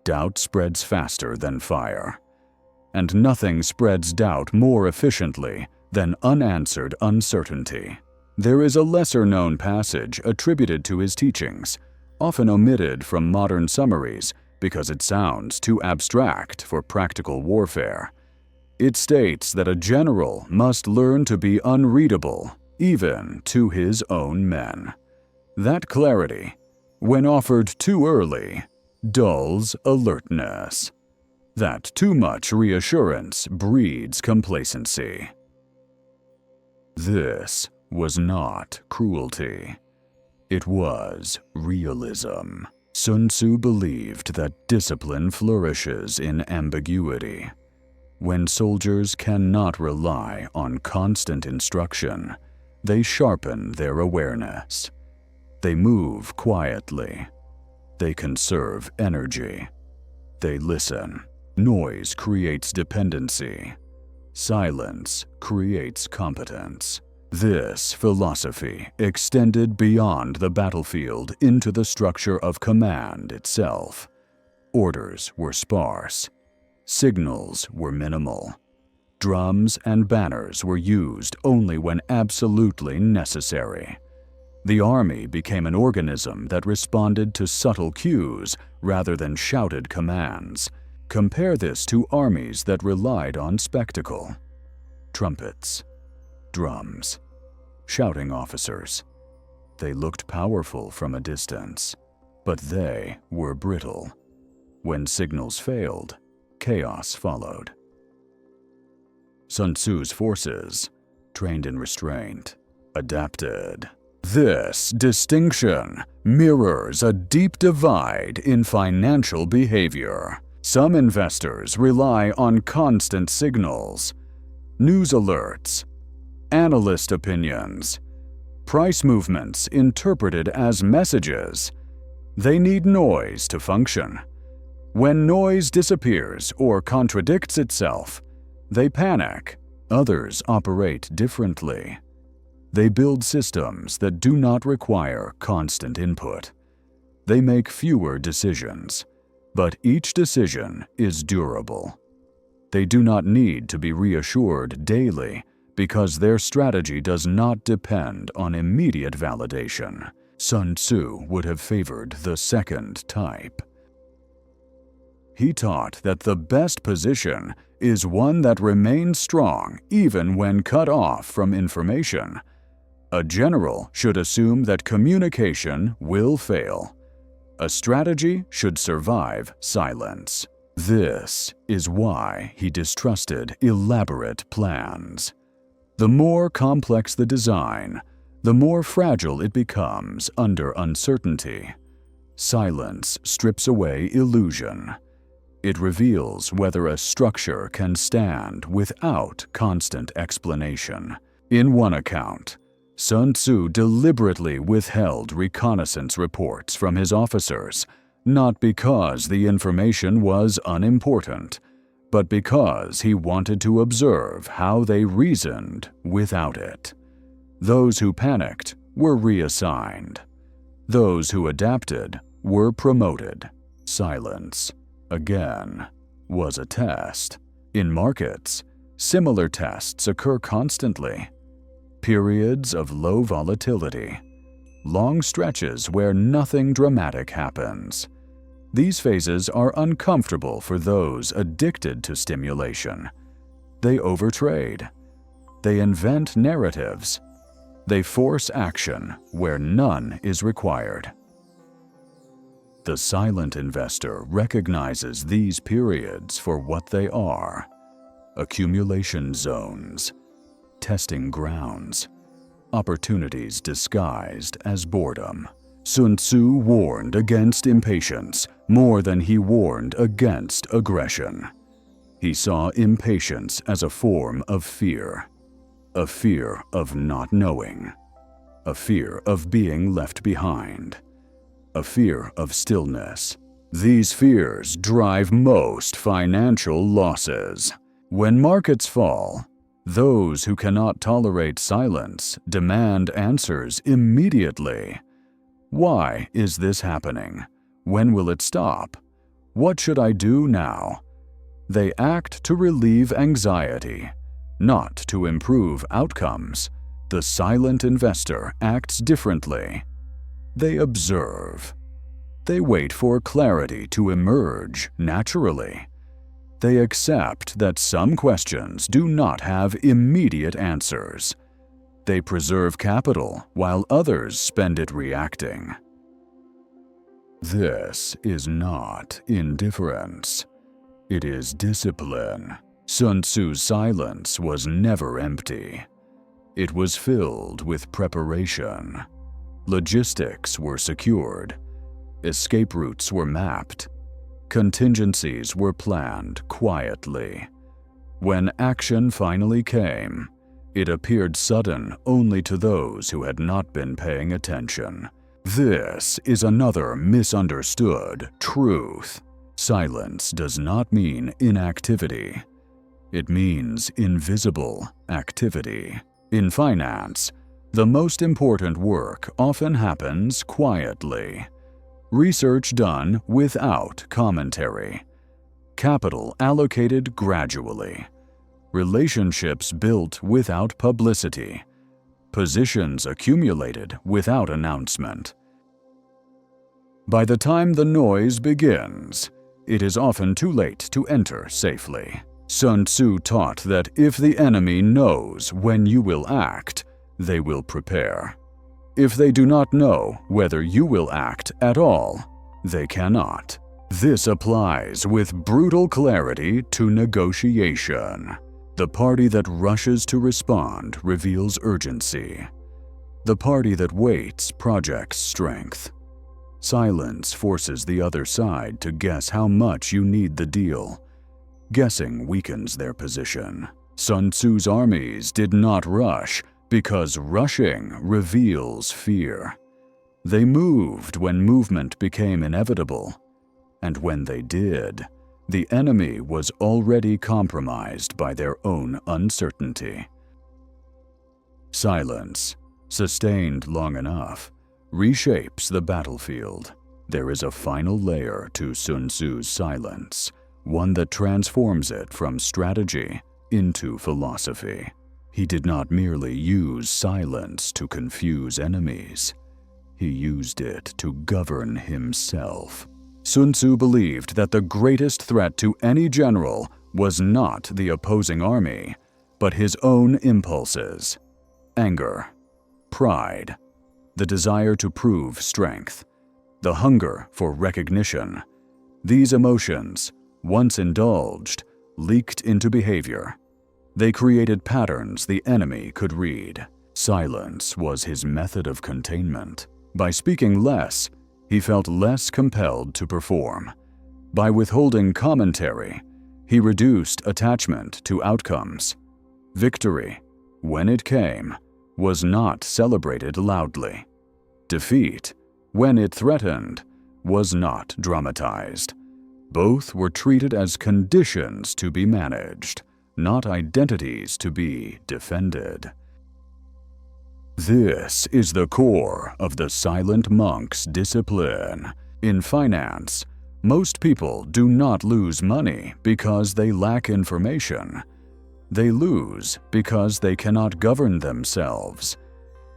Doubt spreads faster than fire. And nothing spreads doubt more efficiently than unanswered uncertainty. There is a lesser-known passage attributed to his teachings, often omitted from modern summaries because it sounds too abstract for practical warfare. It states that a general must learn to be unreadable, even to his own men. That clarity, when offered too early, dulls alertness. That too much reassurance breeds complacency. This was not cruelty. It was realism. Sun Tzu believed that discipline flourishes in ambiguity. When soldiers cannot rely on constant instruction, they sharpen their awareness. They move quietly. They conserve energy. They listen. Noise creates dependency. Silence creates competence. This philosophy extended beyond the battlefield into the structure of command itself. Orders were sparse. Signals were minimal. Drums and banners were used only when absolutely necessary. The army became an organism that responded to subtle cues rather than shouted commands. Compare this to armies that relied on spectacle. Trumpets, drums, shouting officers. They looked powerful from a distance, but they were brittle. When signals failed, chaos followed. Sun Tzu's forces, trained in restraint, adapted. This distinction mirrors a deep divide in financial behavior. Some investors rely on constant signals, news alerts, analyst opinions, price movements interpreted as messages. They need noise to function. When noise disappears or contradicts itself, they panic. Others operate differently. They build systems that do not require constant input. They make fewer decisions, but each decision is durable. They do not need to be reassured daily because their strategy does not depend on immediate validation. Sun Tzu would have favored the second type. He taught that the best position is one that remains strong even when cut off from information. A general should assume that communication will fail. A strategy should survive silence. This is why he distrusted elaborate plans. The more complex the design, the more fragile it becomes under uncertainty. Silence strips away illusion. It reveals whether a structure can stand without constant explanation. In one account, Sun Tzu deliberately withheld reconnaissance reports from his officers, not because the information was unimportant, but because he wanted to observe how they reasoned without it. Those who panicked were reassigned. Those who adapted were promoted. Silence, again, was a test. In markets, similar tests occur constantly. Periods of low volatility, long stretches where nothing dramatic happens. These phases are uncomfortable for those addicted to stimulation. They overtrade. They invent narratives. They force action where none is required. The silent investor recognizes these periods for what they are: accumulation zones, testing grounds, opportunities disguised as boredom. Sun Tzu warned against impatience more than he warned against aggression. He saw impatience as a form of fear, a fear of not knowing, a fear of being left behind, a fear of stillness. These fears drive most financial losses. When markets fall, those who cannot tolerate silence demand answers immediately. Why is this happening? When will it stop? What should I do now? They act to relieve anxiety, not to improve outcomes. The silent investor acts differently. They observe. They wait for clarity to emerge naturally. They accept that some questions do not have immediate answers. They preserve capital while others spend it reacting. This is not indifference. It is discipline. Sun Tzu's silence was never empty. It was filled with preparation. Logistics were secured. Escape routes were mapped. Contingencies were planned quietly. When action finally came, it appeared sudden only to those who had not been paying attention. This is another misunderstood truth. Silence does not mean inactivity. It means invisible activity. In finance, the most important work often happens quietly. Research done without commentary. Capital allocated gradually. Relationships built without publicity. Positions accumulated without announcement. By the time the noise begins, it is often too late to enter safely. Sun Tzu taught that if the enemy knows when you will act, they will prepare. If they do not know whether you will act at all, they cannot. This applies with brutal clarity to negotiation. The party that rushes to respond reveals urgency. The party that waits projects strength. Silence forces the other side to guess how much you need the deal. Guessing weakens their position. Sun Tzu's armies did not rush because rushing reveals fear. They moved when movement became inevitable, and when they did, the enemy was already compromised by their own uncertainty. Silence, sustained long enough, reshapes the battlefield. There is a final layer to Sun Tzu's silence, one that transforms it from strategy into philosophy. He did not merely use silence to confuse enemies. He used it to govern himself. Sun Tzu believed that the greatest threat to any general was not the opposing army, but his own impulses. Anger, pride, the desire to prove strength, the hunger for recognition. These emotions, once indulged, leaked into behavior. They created patterns the enemy could read. Silence was his method of containment. By speaking less, he felt less compelled to perform. By withholding commentary, he reduced attachment to outcomes. Victory, when it came, was not celebrated loudly. Defeat, when it threatened, was not dramatized. Both were treated as conditions to be managed, not identities to be defended. This is the core of the silent monk's discipline. In finance, Most people do not lose money because they lack information. They lose because they cannot govern themselves.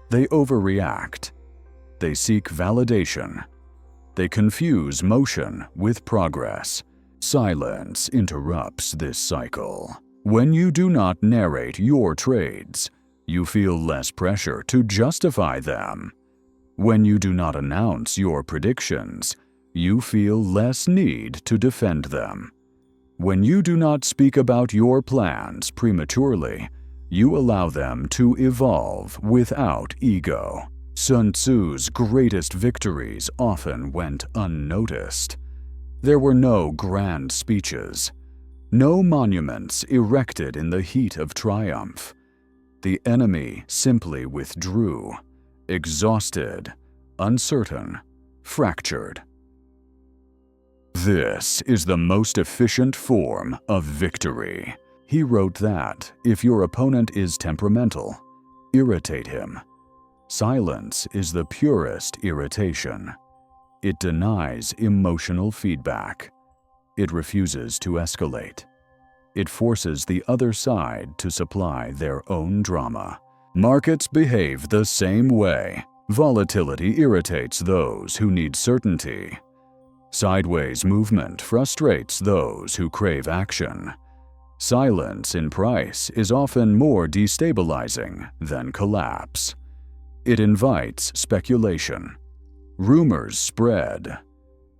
They overreact. They seek validation. They confuse motion with progress. Silence interrupts this cycle. When you do not narrate your trades, you feel less pressure to justify them. When you do not announce your predictions, you feel less need to defend them. When you do not speak about your plans prematurely, you allow them to evolve without ego. Sun Tzu's greatest victories often went unnoticed. There were no grand speeches, no monuments erected in the heat of triumph. The enemy simply withdrew, exhausted, uncertain, fractured. This is the most efficient form of victory. He wrote that if your opponent is temperamental, irritate him. Silence is the purest irritation. It denies emotional feedback. It refuses to escalate. It forces the other side to supply their own drama. Markets behave the same way. Volatility irritates those who need certainty. Sideways movement frustrates those who crave action. Silence in price is often more destabilizing than collapse. It invites speculation. Rumors spread.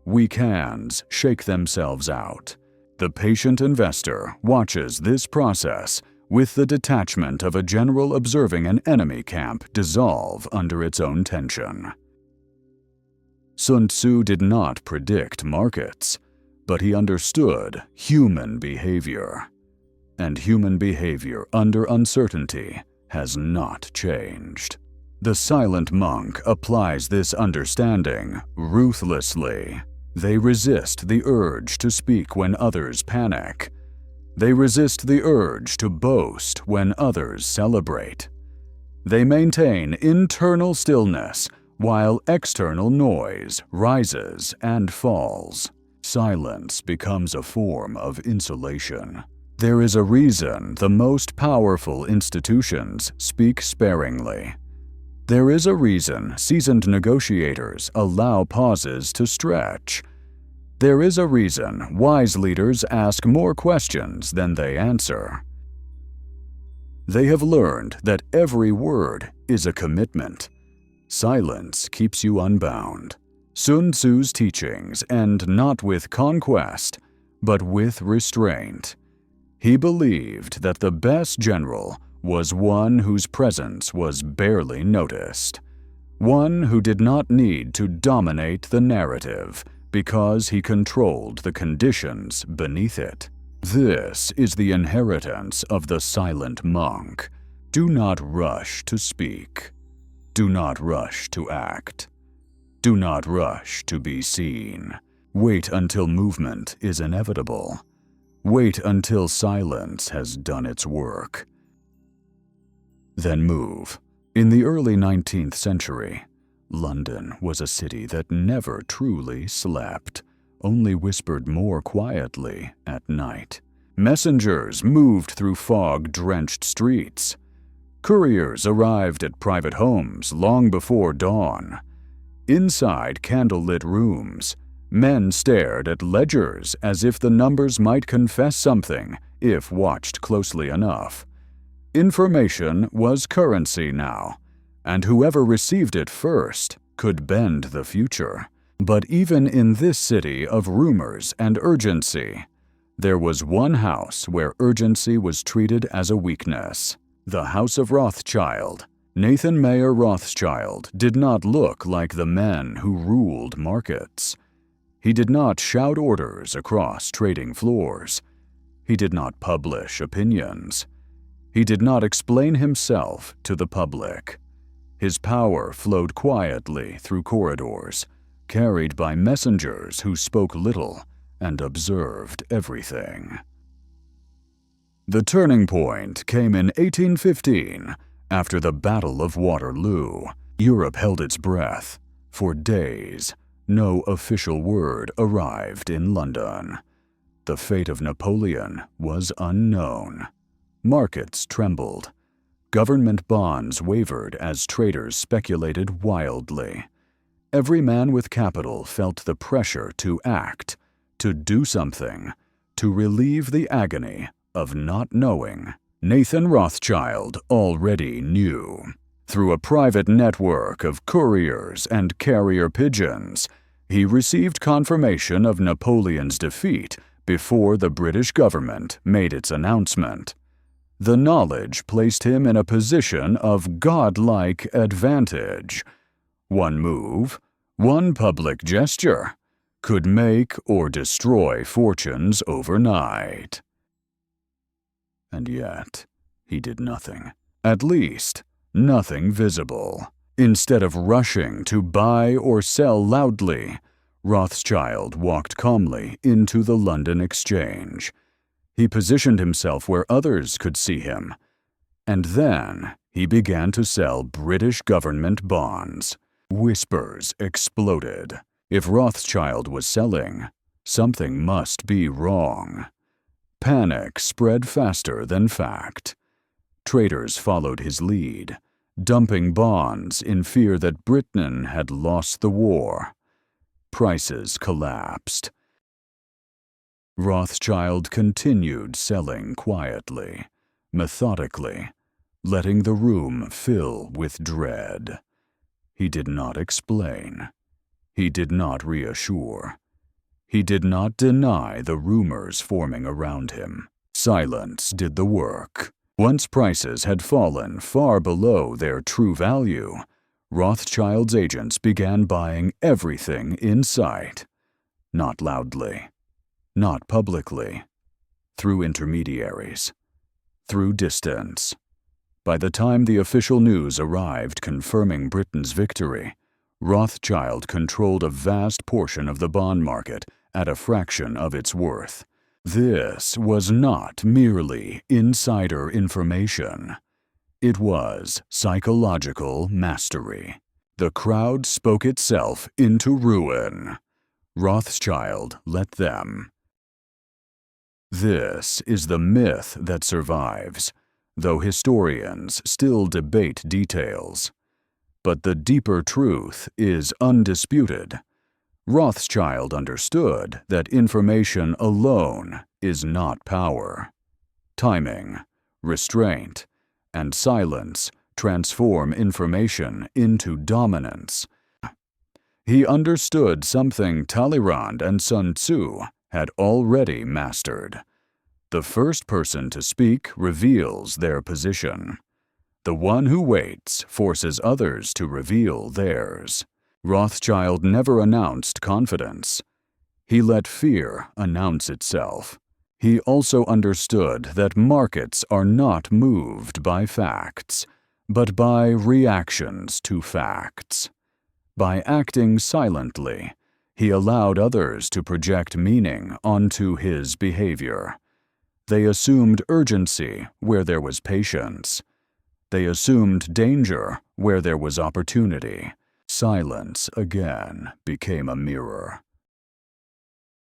Weak hands shake themselves out. The patient investor watches this process with the detachment of a general observing an enemy camp dissolve under its own tension. Sun Tzu did not predict markets, but he understood human behavior. And human behavior under uncertainty has not changed. The silent monk applies this understanding ruthlessly. They resist the urge to speak when others panic. They resist the urge to boast when others celebrate. They maintain internal stillness while external noise rises and falls. Silence becomes a form of insulation. There is a reason the most powerful institutions speak sparingly. There is a reason seasoned negotiators allow pauses to stretch. There is a reason wise leaders ask more questions than they answer. They have learned that every word is a commitment. Silence keeps you unbound. Sun Tzu's teachings end not with conquest, but with restraint. He believed that the best general was one whose presence was barely noticed, one who did not need to dominate the narrative because he controlled the conditions beneath it. This is the inheritance of the silent monk. Do not rush to speak. Do not rush to act. Do not rush to be seen. Wait until movement is inevitable. Wait until silence has done its work. Then move. In the early 19th century, London was a city that never truly slept, only whispered more quietly at night. Messengers moved through fog-drenched streets. Couriers arrived at private homes long before dawn. Inside candlelit rooms, men stared at ledgers as if the numbers might confess something if watched closely enough. Information was currency now, and whoever received it first could bend the future. But even in this city of rumors and urgency, there was one house where urgency was treated as a weakness. The House of Rothschild. Nathan Mayer Rothschild did not look like the men who ruled markets. He did not shout orders across trading floors. He did not publish opinions. He did not explain himself to the public. His power flowed quietly through corridors, carried by messengers who spoke little and observed everything. The turning point came in 1815, after the Battle of Waterloo. Europe held its breath. For days, No official word arrived in London. The fate of Napoleon was unknown. Markets trembled. Government bonds wavered as traders speculated wildly. Every man with capital felt the pressure to act, to do something, to relieve the agony of not knowing. Nathan Rothschild already knew. Through a private network of couriers and carrier pigeons, he received confirmation of Napoleon's defeat before the British government made its announcement. The knowledge placed him in a position of godlike advantage. One move, one public gesture, could make or destroy fortunes overnight. And yet, he did nothing. At least, nothing visible. Instead of rushing to buy or sell loudly, Rothschild walked calmly into the London Exchange. He positioned himself where others could see him. And then he began to sell British government bonds. Whispers exploded. If Rothschild was selling, something must be wrong. Panic spread faster than fact. Traders followed his lead, dumping bonds in fear that Britain had lost the war. Prices collapsed. Rothschild continued selling quietly, methodically, letting the room fill with dread. He did not explain. He did not reassure. He did not deny the rumors forming around him. Silence did the work. Once prices had fallen far below their true value, Rothschild's agents began buying everything in sight. Not loudly, not publicly, through intermediaries, through distance. By the time the official news arrived confirming Britain's victory, Rothschild controlled a vast portion of the bond market at a fraction of its worth. This was not merely insider information. It was psychological mastery. The crowd spoke itself into ruin. Rothschild let them. This is the myth that survives, though historians still debate details. But the deeper truth is undisputed. Rothschild understood that information alone is not power. Timing, restraint, and silence transform information into dominance. He understood something Talleyrand and Sun Tzu had already mastered. The first person to speak reveals their position. The one who waits forces others to reveal theirs. Rothschild never announced confidence. He let fear announce itself. He also understood that markets are not moved by facts, but by reactions to facts. By acting silently, he allowed others to project meaning onto his behavior. They assumed urgency where there was patience. They assumed danger where there was opportunity. Silence again became a mirror.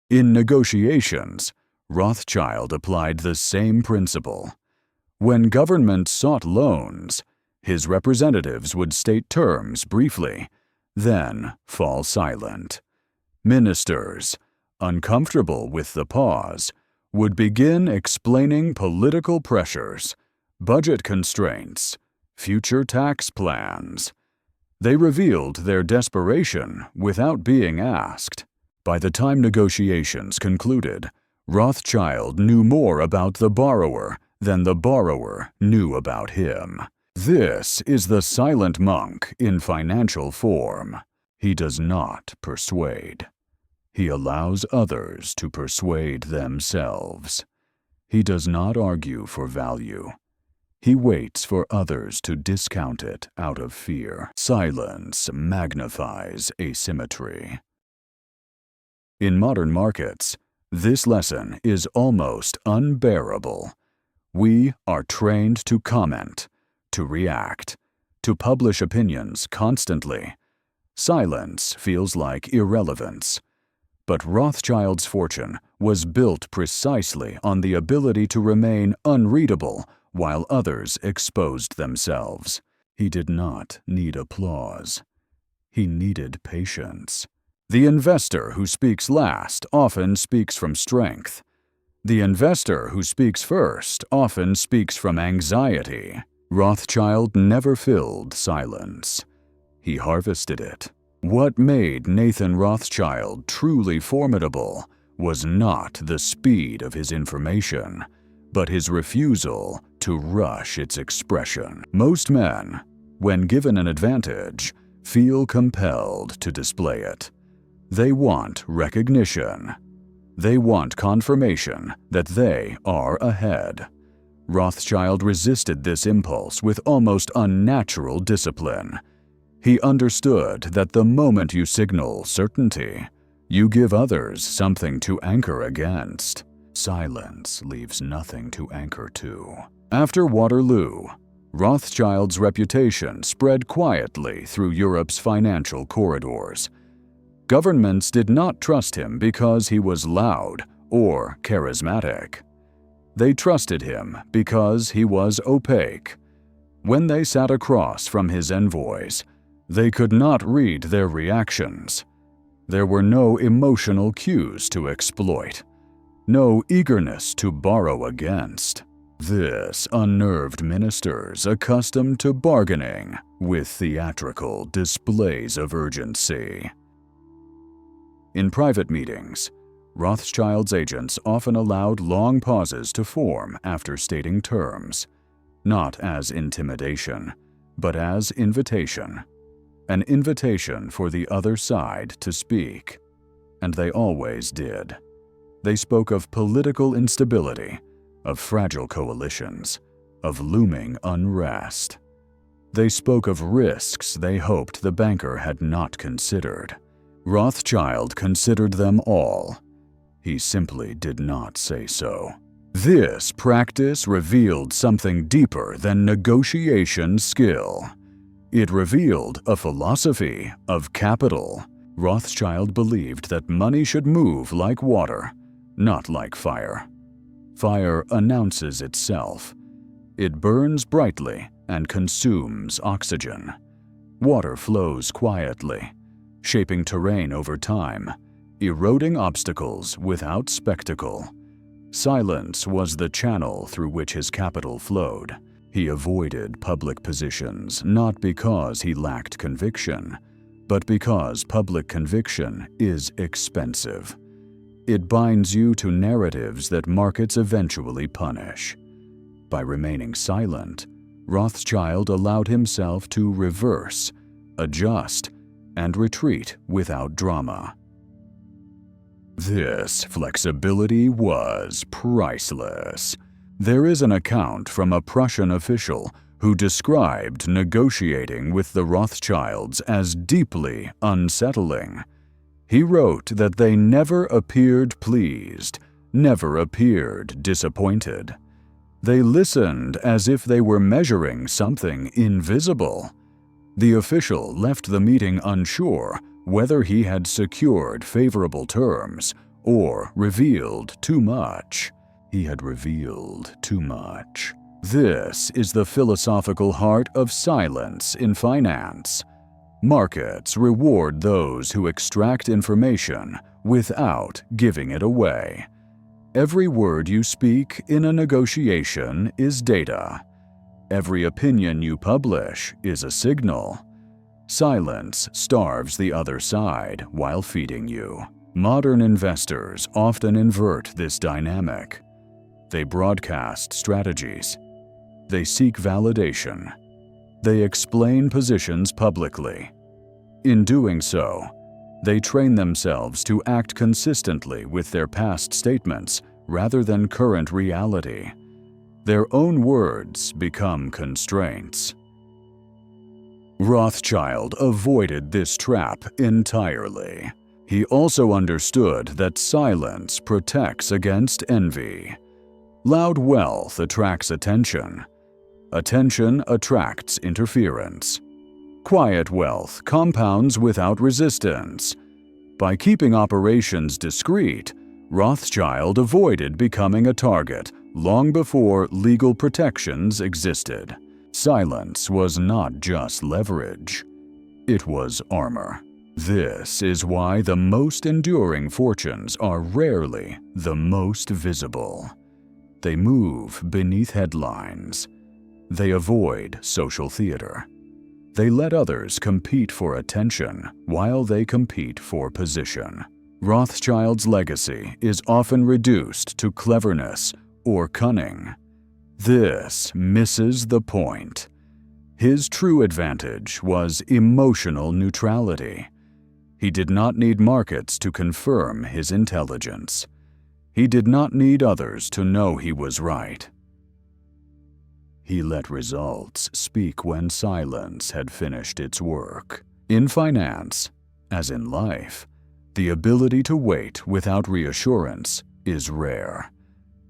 In negotiations, Rothschild applied the same principle. When governments sought loans, his representatives would state terms briefly, then fall silent. Ministers, uncomfortable with the pause, would begin explaining political pressures, budget constraints, future tax plans. They revealed their desperation without being asked. By the time negotiations concluded, Rothschild knew more about the borrower than the borrower knew about him. This is the silent monk in financial form. He does not persuade. He allows others to persuade themselves. He does not argue for value. He waits for others to discount it out of fear. Silence magnifies asymmetry. In modern markets, this lesson is almost unbearable. We are trained to comment, to react, to publish opinions constantly. Silence feels like irrelevance. But Rothschild's fortune was built precisely on the ability to remain unreadable while others exposed themselves. He did not need applause. He needed patience. The investor who speaks last often speaks from strength. The investor who speaks first often speaks from anxiety. Rothschild never filled silence. He harvested it. What made Nathan Rothschild truly formidable was not the speed of his information, but his refusal to rush its expression. Most men, when given an advantage, feel compelled to display it. They want recognition. They want confirmation that they are ahead. Rothschild resisted this impulse with almost unnatural discipline. He understood that the moment you signal certainty, you give others something to anchor against. Silence leaves nothing to anchor to. After Waterloo, Rothschild's reputation spread quietly through Europe's financial corridors. Governments did not trust him because he was loud or charismatic. They trusted him because he was opaque. When they sat across from his envoys, they could not read their reactions. There were no emotional cues to exploit, no eagerness to borrow against. This unnerved ministers accustomed to bargaining with theatrical displays of urgency. In private meetings, Rothschild's agents often allowed long pauses to form after stating terms, not as intimidation, but as invitation. An invitation for the other side to speak. And they always did. They spoke of political instability, of fragile coalitions, of looming unrest. They spoke of risks they hoped the banker had not considered. Rothschild considered them all. He simply did not say so. This practice revealed something deeper than negotiation skill. It revealed a philosophy of capital. Rothschild believed that money should move like water, not like fire. Fire announces itself. It burns brightly and consumes oxygen. Water flows quietly, shaping terrain over time, eroding obstacles without spectacle. Silence was the channel through which his capital flowed. He avoided public positions not because he lacked conviction, but because public conviction is expensive. It binds you to narratives that markets eventually punish. By remaining silent, Rothschild allowed himself to reverse, adjust, and retreat without drama. This flexibility was priceless. There is an account from a Prussian official who described negotiating with the Rothschilds as deeply unsettling. He wrote that they never appeared pleased, never appeared disappointed. They listened as if they were measuring something invisible. The official left the meeting unsure whether he had secured favorable terms or revealed too much. He had revealed too much. This is the philosophical heart of silence in finance. Markets reward those who extract information without giving it away. Every word you speak in a negotiation is data. Every opinion you publish is a signal. Silence starves the other side while feeding you. Modern investors often invert this dynamic. They broadcast strategies. They seek validation. They explain positions publicly. In doing so, they train themselves to act consistently with their past statements rather than current reality. Their own words become constraints. Rothschild avoided this trap entirely. He also understood that silence protects against envy. Loud wealth attracts attention. Attention attracts interference. Quiet wealth compounds without resistance. By keeping operations discreet, Rothschild avoided becoming a target long before legal protections existed. Silence was not just leverage. It was armor. This is why the most enduring fortunes are rarely the most visible. They move beneath headlines. They avoid social theater. They let others compete for attention while they compete for position. Rothschild's legacy is often reduced to cleverness or cunning. This misses the point. His true advantage was emotional neutrality. He did not need markets to confirm his intelligence. He did not need others to know he was right. He let results speak when silence had finished its work. In finance, as in life, the ability to wait without reassurance is rare.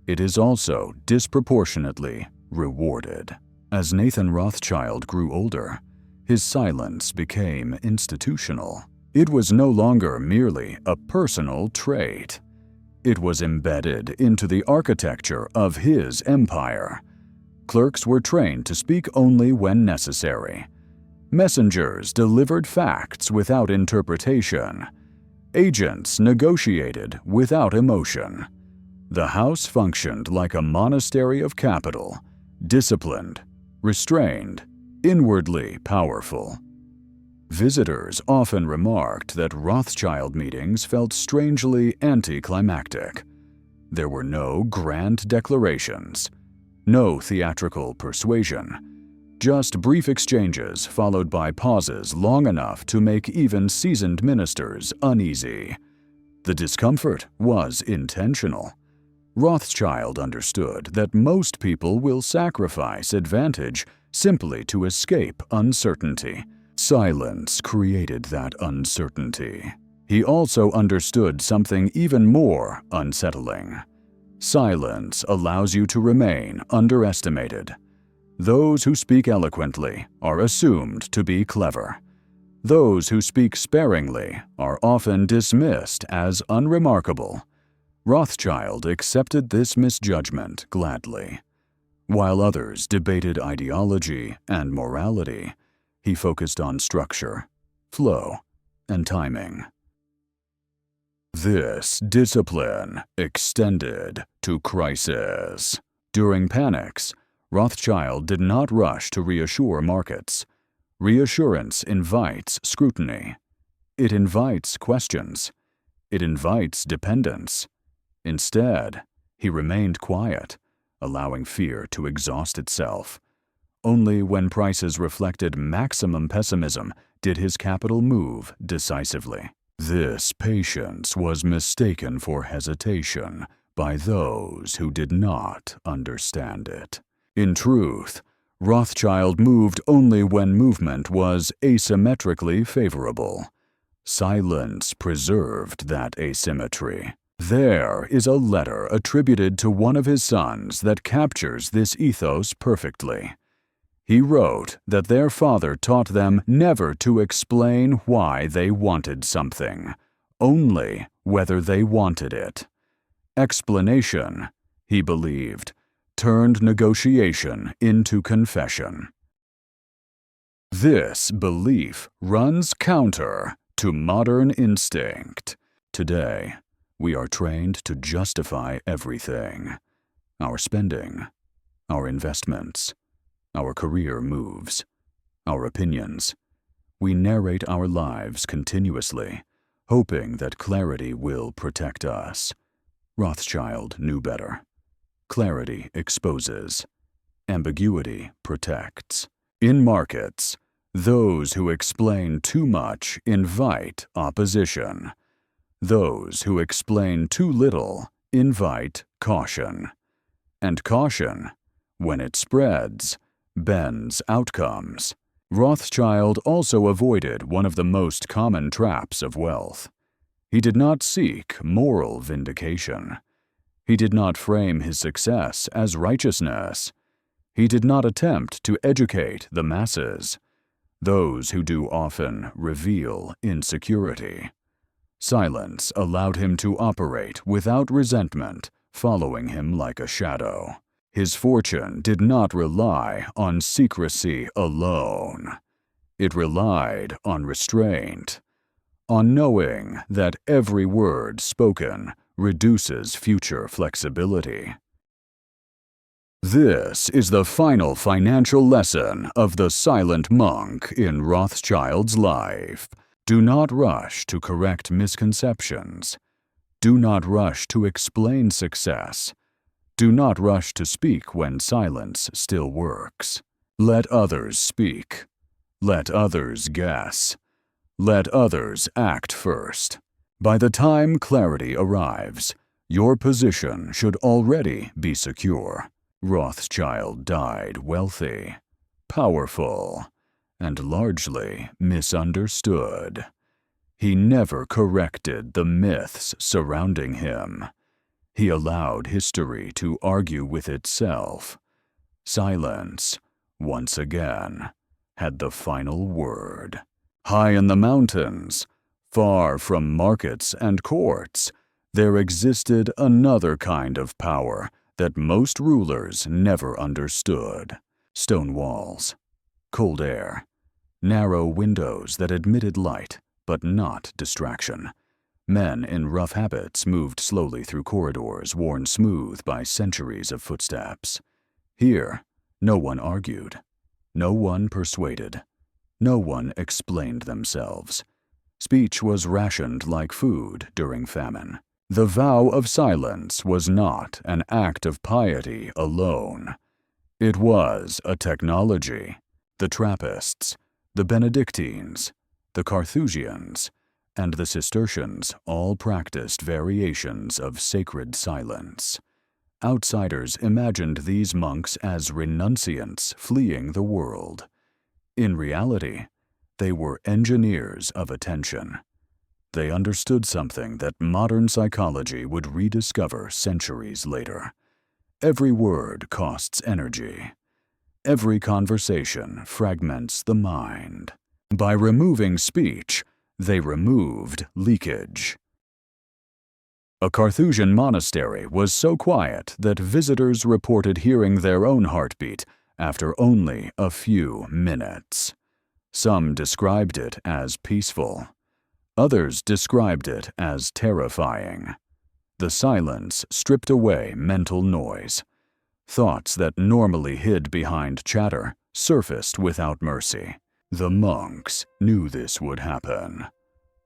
It is also disproportionately rewarded. As Nathan Rothschild grew older, his silence became institutional. It was no longer merely a personal trait. It was embedded into the architecture of his empire. Clerks were trained to speak only when necessary. Messengers delivered facts without interpretation. Agents negotiated without emotion. The house functioned like a monastery of capital, disciplined, restrained, inwardly powerful. Visitors often remarked that Rothschild meetings felt strangely anticlimactic. There were no grand declarations, no theatrical persuasion, just brief exchanges followed by pauses long enough to make even seasoned ministers uneasy. The discomfort was intentional. Rothschild understood that most people will sacrifice advantage simply to escape uncertainty. Silence created that uncertainty. He also understood something even more unsettling. Silence allows you to remain underestimated. Those who speak eloquently are assumed to be clever. Those who speak sparingly are often dismissed as unremarkable. Rothschild accepted this misjudgment gladly. While others debated ideology and morality, he focused on structure, flow, and timing. This discipline extended to crisis. During panics, Rothschild did not rush to reassure markets. Reassurance invites scrutiny. It invites questions. It invites dependence. Instead, he remained quiet, allowing fear to exhaust itself. Only when prices reflected maximum pessimism did his capital move decisively. This patience was mistaken for hesitation by those who did not understand it. In truth, Rothschild moved only when movement was asymmetrically favorable. Silence preserved that asymmetry. There is a letter attributed to one of his sons that captures this ethos perfectly. He wrote that their father taught them never to explain why they wanted something, only whether they wanted it. Explanation, he believed, turned negotiation into confession. This belief runs counter to modern instinct. Today, we are trained to justify everything: our spending, our investments, our career moves, our opinions. We narrate our lives continuously, hoping that clarity will protect us. Rothschild knew better. Clarity exposes. Ambiguity protects. In markets, those who explain too much invite opposition. Those who explain too little invite caution. And caution, when it spreads, bends outcomes. Rothschild also avoided one of the most common traps of wealth. He did not seek moral vindication. He did not frame his success as righteousness. He did not attempt to educate the masses. Those who do often reveal insecurity. Silence allowed him to operate without resentment, following him like a shadow. His fortune did not rely on secrecy alone. It relied on restraint, on knowing that every word spoken reduces future flexibility. This is the final financial lesson of the silent monk in Rothschild's life. Do not rush to correct misconceptions. Do not rush to explain success. Do not rush to speak when silence still works. Let others speak. Let others guess. Let others act first. By the time clarity arrives, your position should already be secure. Rothschild died wealthy, powerful, and largely misunderstood. He never corrected the myths surrounding him. He allowed history to argue with itself. Silence, once again, had the final word. High in the mountains, far from markets and courts, there existed another kind of power that most rulers never understood. Stone walls, cold air, narrow windows that admitted light but not distraction. Men in rough habits moved slowly through corridors worn smooth by centuries of footsteps. Here, no one argued, no one persuaded, no one explained themselves. Speech was rationed like food during famine. The vow of silence was not an act of piety alone. It was a technology. The Trappists, the Benedictines, the Carthusians, and the Cistercians all practiced variations of sacred silence. Outsiders imagined these monks as renunciants fleeing the world. In reality, they were engineers of attention. They understood something that modern psychology would rediscover centuries later. Every word costs energy. Every conversation fragments the mind. By removing speech, they removed leakage. A Carthusian monastery was so quiet that visitors reported hearing their own heartbeat after only a few minutes. Some described it as peaceful. Others described it as terrifying. The silence stripped away mental noise. Thoughts that normally hid behind chatter surfaced without mercy. The monks knew this would happen.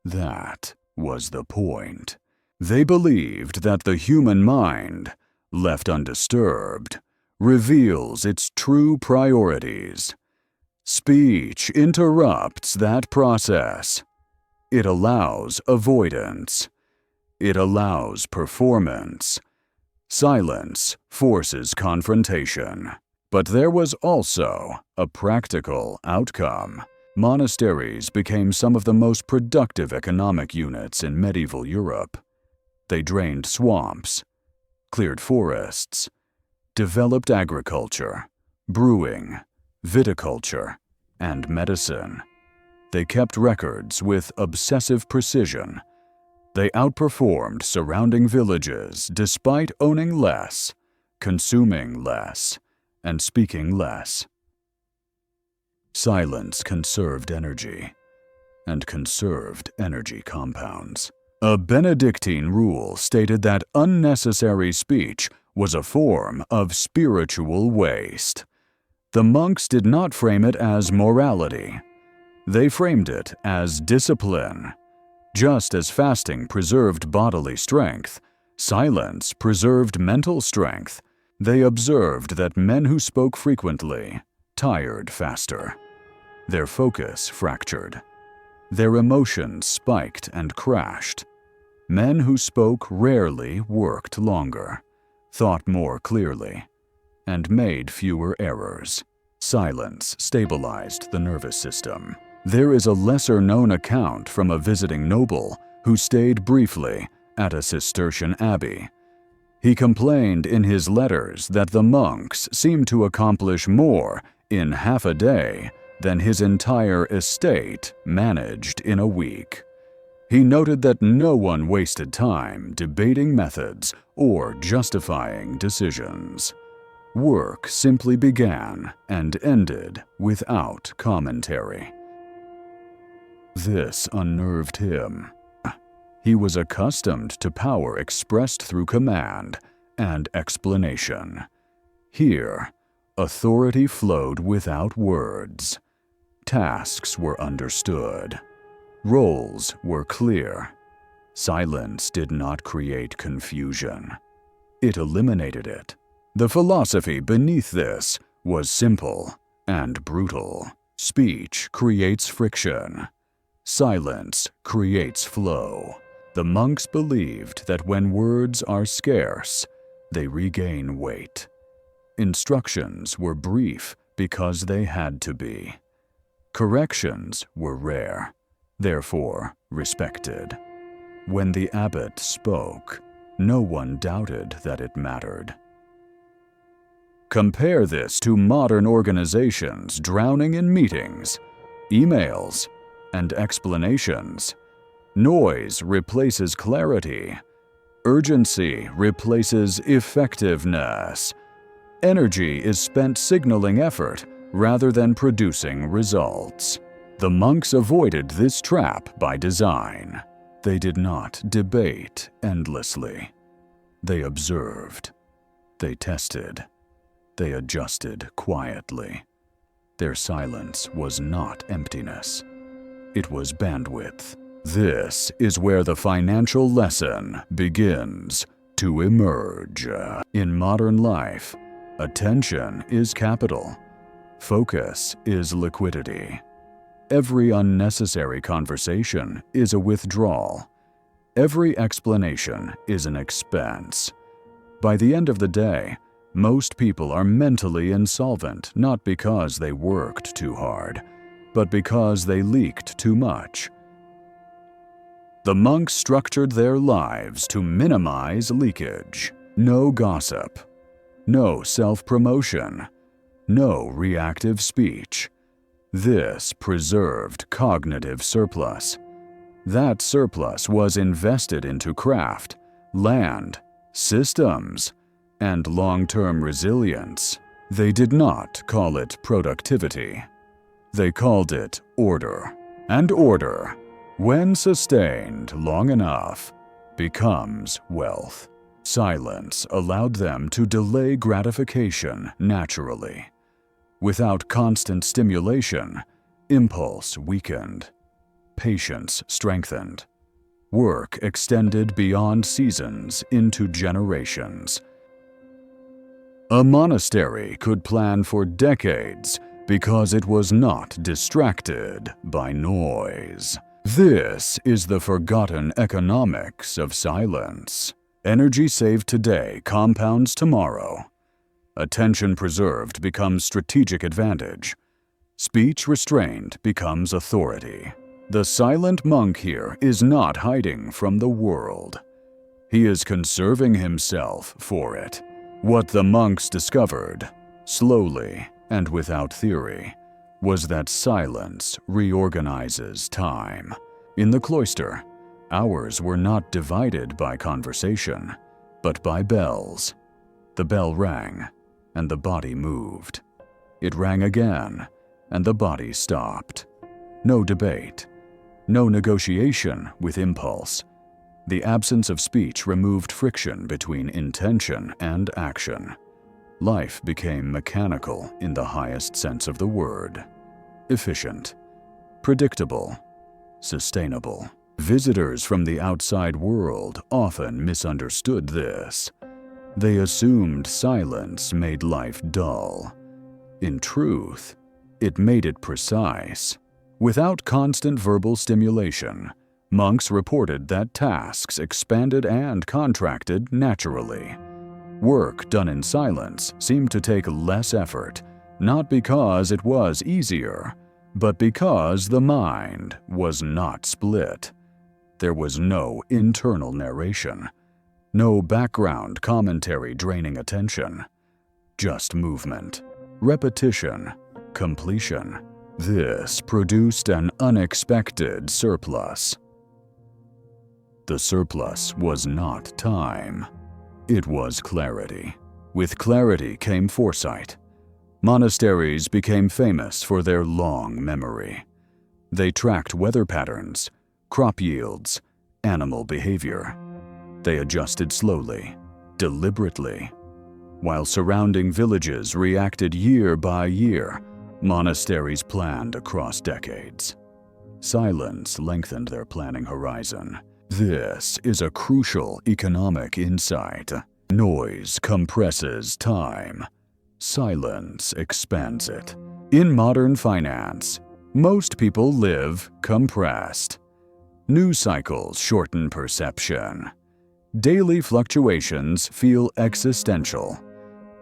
That was the point. They believed that the human mind, left undisturbed, reveals its true priorities. Speech interrupts that process. It allows avoidance. It allows performance. Silence forces confrontation. But there was also a practical outcome. Monasteries became some of the most productive economic units in medieval Europe. They drained swamps, cleared forests, developed agriculture, brewing, viticulture, and medicine. They kept records with obsessive precision. They outperformed surrounding villages despite owning less, consuming less, and speaking less. Silence conserved energy, and conserved energy compounds. A Benedictine rule stated that unnecessary speech was a form of spiritual waste. The monks did not frame it as morality. They framed it as discipline. Just as fasting preserved bodily strength, silence preserved mental strength. They observed that men who spoke frequently tired faster. Their focus fractured. Their emotions spiked and crashed. Men who spoke rarely worked longer, thought more clearly, and made fewer errors. Silence stabilized the nervous system. There is a lesser-known account from a visiting noble who stayed briefly at a Cistercian abbey. He complained in his letters that the monks seemed to accomplish more in half a day than his entire estate managed in a week. He noted that no one wasted time debating methods or justifying decisions. Work simply began and ended without commentary. This unnerved him. He was accustomed to power expressed through command and explanation. Here, authority flowed without words. Tasks were understood. Roles were clear. Silence did not create confusion. It eliminated it. The philosophy beneath this was simple and brutal. Speech creates friction. Silence creates flow. The monks believed that when words are scarce, they regain weight. Instructions were brief because they had to be. Corrections were rare, therefore respected. When the abbot spoke, no one doubted that it mattered. Compare this to modern organizations drowning in meetings, emails, and explanations. Noise replaces clarity. Urgency replaces effectiveness. Energy is spent signaling effort rather than producing results. The monks avoided this trap by design. They did not debate endlessly. They observed. They tested. They adjusted quietly. Their silence was not emptiness. It was bandwidth. This is where the financial lesson begins to emerge. In modern life, attention is capital. Focus is liquidity. Every unnecessary conversation is a withdrawal. Every explanation is an expense. By the end of the day, most people are mentally insolvent not because they worked too hard, but because they leaked too much. The monks structured their lives to minimize leakage. No gossip. No self-promotion. No reactive speech. This preserved cognitive surplus. That surplus was invested into craft, land, systems, and long-term resilience. They did not call it productivity. They called it order. And order, when sustained long enough, becomes wealth. Silence allowed them to delay gratification naturally. Without constant stimulation, impulse weakened. Patience strengthened. Work extended beyond seasons into generations. A monastery could plan for decades because it was not distracted by noise. This is the forgotten economics of silence. Energy saved today compounds tomorrow. Attention preserved becomes strategic advantage. Speech restrained becomes authority. The silent monk here is not hiding from the world. He is conserving himself for it. What the monks discovered, slowly and without theory, was that silence reorganizes time. In the cloister, hours were not divided by conversation, but by bells. The bell rang, and the body moved. It rang again, and the body stopped. No debate. No negotiation with impulse. The absence of speech removed friction between intention and action. Life became mechanical in the highest sense of the word. Efficient. Predictable. Sustainable. Visitors from the outside world often misunderstood this. They assumed silence made life dull. In truth, it made it precise. Without constant verbal stimulation, monks reported that tasks expanded and contracted naturally. Work done in silence seemed to take less effort, not because it was easier, but because the mind was not split. There was no internal narration, no background commentary draining attention, just movement, repetition, completion, This produced an unexpected surplus. The surplus was not time. It was clarity. With clarity came foresight. Monasteries became famous for their long memory. They tracked weather patterns, crop yields, animal behavior. They adjusted slowly, deliberately. While surrounding villages reacted year by year, monasteries planned across decades. Silence lengthened their planning horizon. This is a crucial economic insight. Noise compresses time. Silence expands it. In modern finance, most people live compressed. News cycles shorten perception. Daily fluctuations feel existential.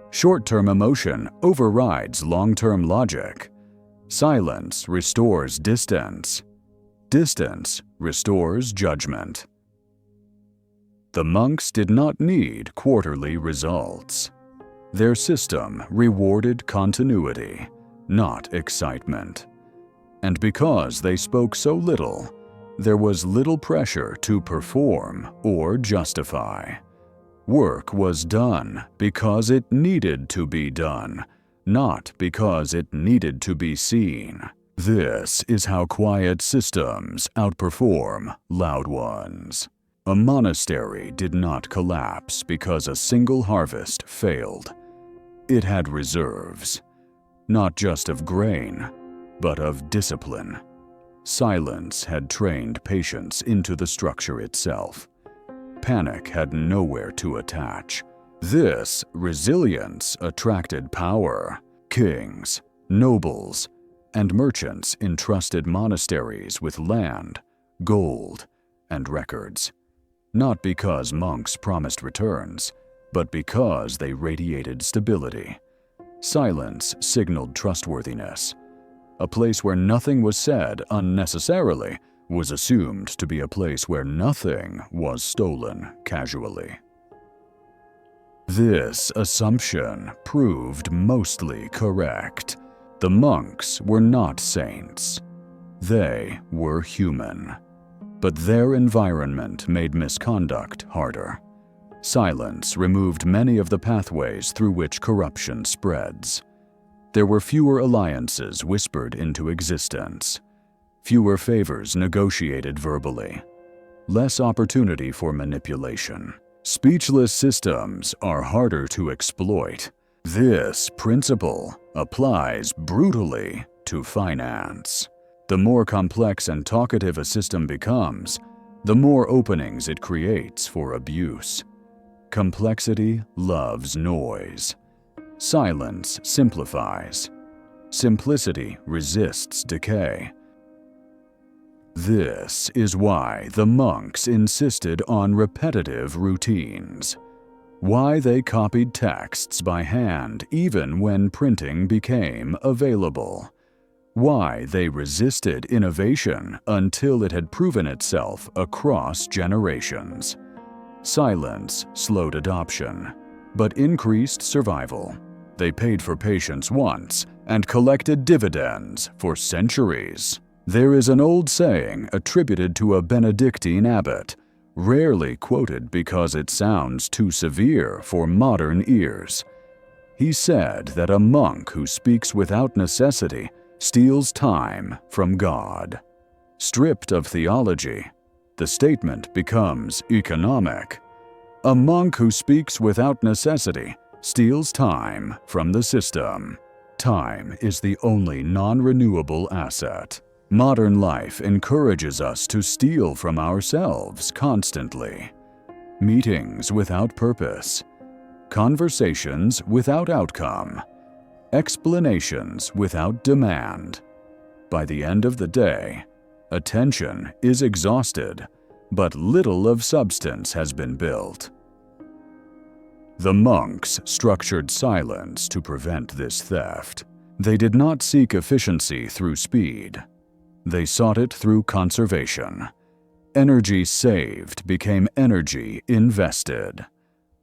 Short-term emotion overrides long-term logic. Silence restores distance. Distance restores judgment. The monks did not need quarterly results. Their system rewarded continuity, not excitement. And because they spoke so little, there was little pressure to perform or justify. Work was done because it needed to be done, not because it needed to be seen. This is how quiet systems outperform loud ones. A monastery did not collapse because a single harvest failed. It had reserves, not just of grain, but of discipline. Silence had trained patience into the structure itself. Panic had nowhere to attach. This resilience attracted power. Kings, nobles, and merchants entrusted monasteries with land, gold, and records. Not because monks promised returns, but because they radiated stability. Silence signaled trustworthiness. A place where nothing was said unnecessarily was assumed to be a place where nothing was stolen casually. This assumption proved mostly correct. The monks were not saints. They were human. But their environment made misconduct harder. Silence removed many of the pathways through which corruption spreads. There were fewer alliances whispered into existence, fewer favors negotiated verbally, less opportunity for manipulation. Speechless systems are harder to exploit. This principle applies brutally to finance. The more complex and talkative a system becomes, the more openings it creates for abuse. Complexity loves noise. Silence simplifies. Simplicity resists decay. This is why the monks insisted on repetitive routines. Why they copied texts by hand even when printing became available. Why they resisted innovation until it had proven itself across generations. Silence slowed adoption, but increased survival. They paid for patience once and collected dividends for centuries. There is an old saying attributed to a Benedictine abbot, rarely quoted because it sounds too severe for modern ears. He said that a monk who speaks without necessity steals time from God. Stripped of theology, the statement becomes economic. A monk who speaks without necessity steals time from the system. Time is the only non-renewable asset. Modern life encourages us to steal from ourselves constantly. Meetings without purpose, conversations without outcome, explanations without demand. By the end of the day, attention is exhausted, but little of substance has been built. The monks structured silence to prevent this theft. They did not seek efficiency through speed. They sought it through conservation. Energy saved became energy invested.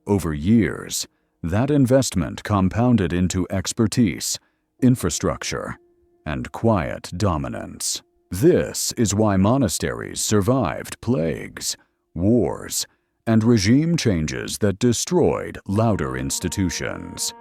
Over years, that investment compounded into expertise, infrastructure, and quiet dominance. This is why monasteries survived plagues, wars, and regime changes that destroyed louder institutions.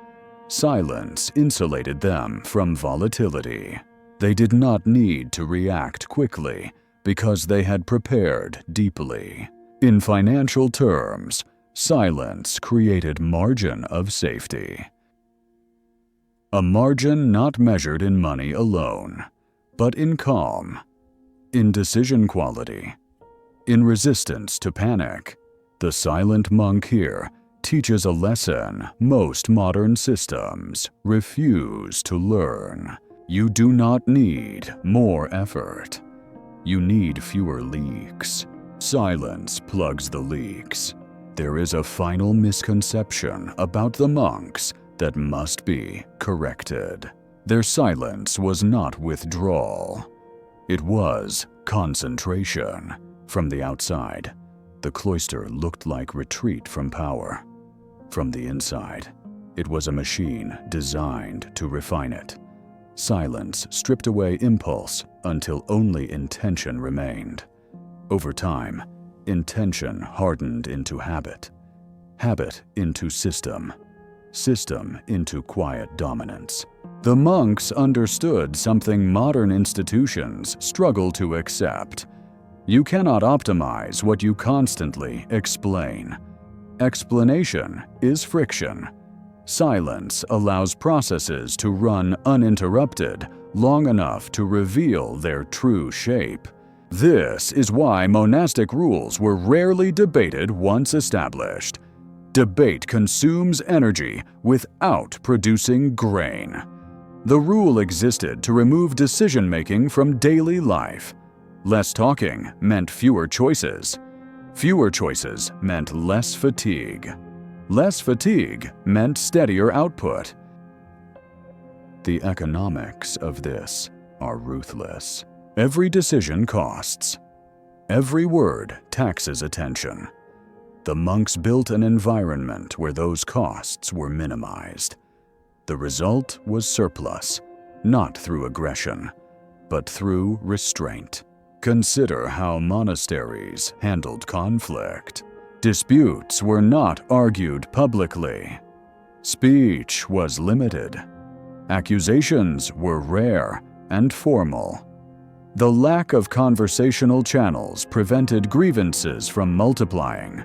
Silence insulated them from volatility. They did not need to react quickly because they had prepared deeply. In financial terms, silence created margin of safety. A margin not measured in money alone, but in calm, in decision quality, in resistance to panic. The silent monk here teaches a lesson most modern systems refuse to learn. You do not need more effort. You need fewer leaks. Silence plugs the leaks. There is a final misconception about the monks that must be corrected. Their silence was not withdrawal. It was concentration. From the outside, the cloister looked like retreat from power. From the inside, it was a machine designed to refine it. Silence stripped away impulse until only intention remained. Over time, intention hardened into habit, habit into system, system into quiet dominance. The monks understood something modern institutions struggle to accept. You cannot optimize what you constantly explain. Explanation is friction. Silence allows processes to run uninterrupted long enough to reveal their true shape. This is why monastic rules were rarely debated once established. Debate consumes energy without producing grain. The rule existed to remove decision-making from daily life. Less talking meant fewer choices. Fewer choices meant less fatigue. Less fatigue meant steadier output. The economics of this are ruthless. Every decision costs. Every word taxes attention. The monks built an environment where those costs were minimized. The result was surplus, not through aggression, but through restraint. Consider how monasteries handled conflict. Disputes were not argued publicly. Speech was limited. Accusations were rare and formal. The lack of conversational channels prevented grievances from multiplying.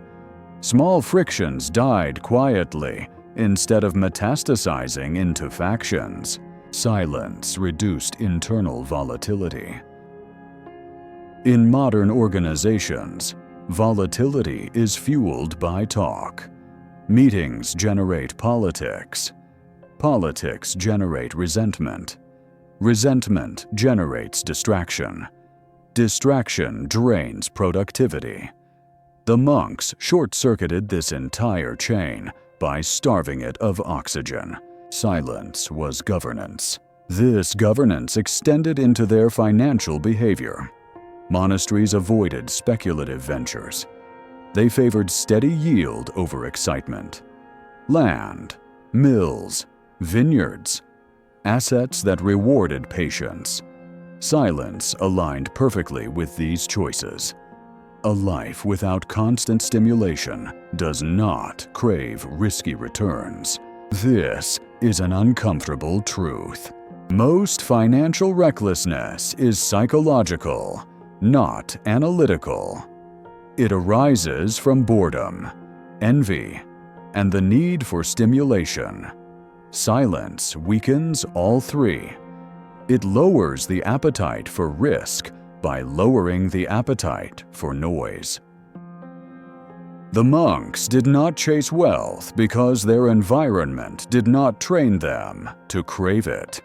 Small frictions died quietly instead of metastasizing into factions. Silence reduced internal volatility. In modern organizations, volatility is fueled by talk. Meetings generate politics. Politics generate resentment. Resentment generates distraction. Distraction drains productivity. The monks short-circuited this entire chain by starving it of oxygen. Silence was governance. This governance extended into their financial behavior. Monasteries avoided speculative ventures. They favored steady yield over excitement. Land, mills, vineyards, assets that rewarded patience. Silence aligned perfectly with these choices. A life without constant stimulation does not crave risky returns. This is an uncomfortable truth. Most financial recklessness is psychological, not analytical. It arises from boredom, envy, and the need for stimulation. Silence weakens all three. It lowers the appetite for risk by lowering the appetite for noise. The monks did not chase wealth because their environment did not train them to crave it.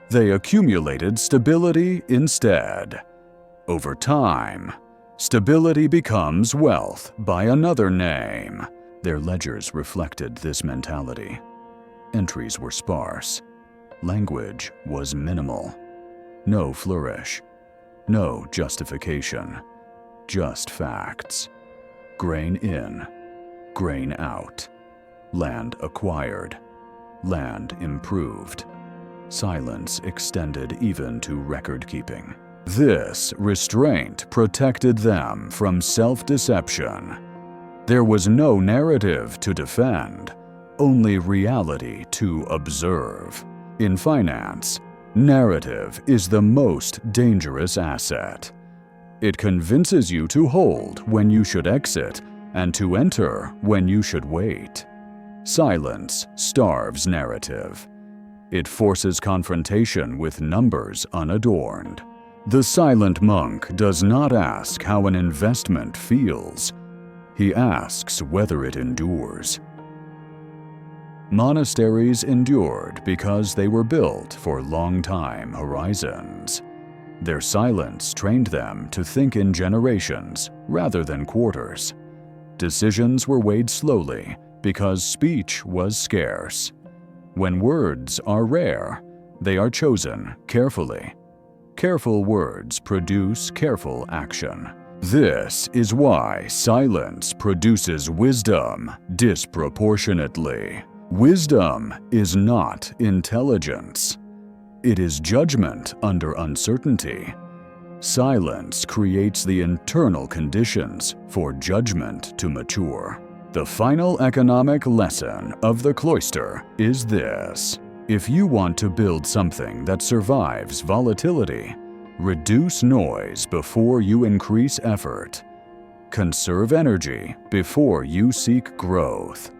They accumulated stability instead. Over time, stability becomes wealth by another name. Their ledgers reflected this mentality. Entries were sparse. Language was minimal. No flourish. No justification. Just facts. Grain in, grain out. Land acquired. Land improved. Silence extended even to record-keeping. This restraint protected them from self-deception. There was no narrative to defend, only reality to observe. In finance, narrative is the most dangerous asset. It convinces you to hold when you should exit and to enter when you should wait. Silence starves narrative. It forces confrontation with numbers unadorned. The silent monk does not ask how an investment feels. He asks whether it endures. Monasteries endured because they were built for long-time horizons. Their silence trained them to think in generations rather than quarters. Decisions were weighed slowly because speech was scarce. When words are rare, they are chosen carefully. Careful words produce careful action. This is why silence produces wisdom disproportionately. Wisdom is not intelligence. It is judgment under uncertainty. Silence creates the internal conditions for judgment to mature. The final economic lesson of the cloister is this: if you want to build something that survives volatility, reduce noise before you increase effort. Conserve energy before you seek growth.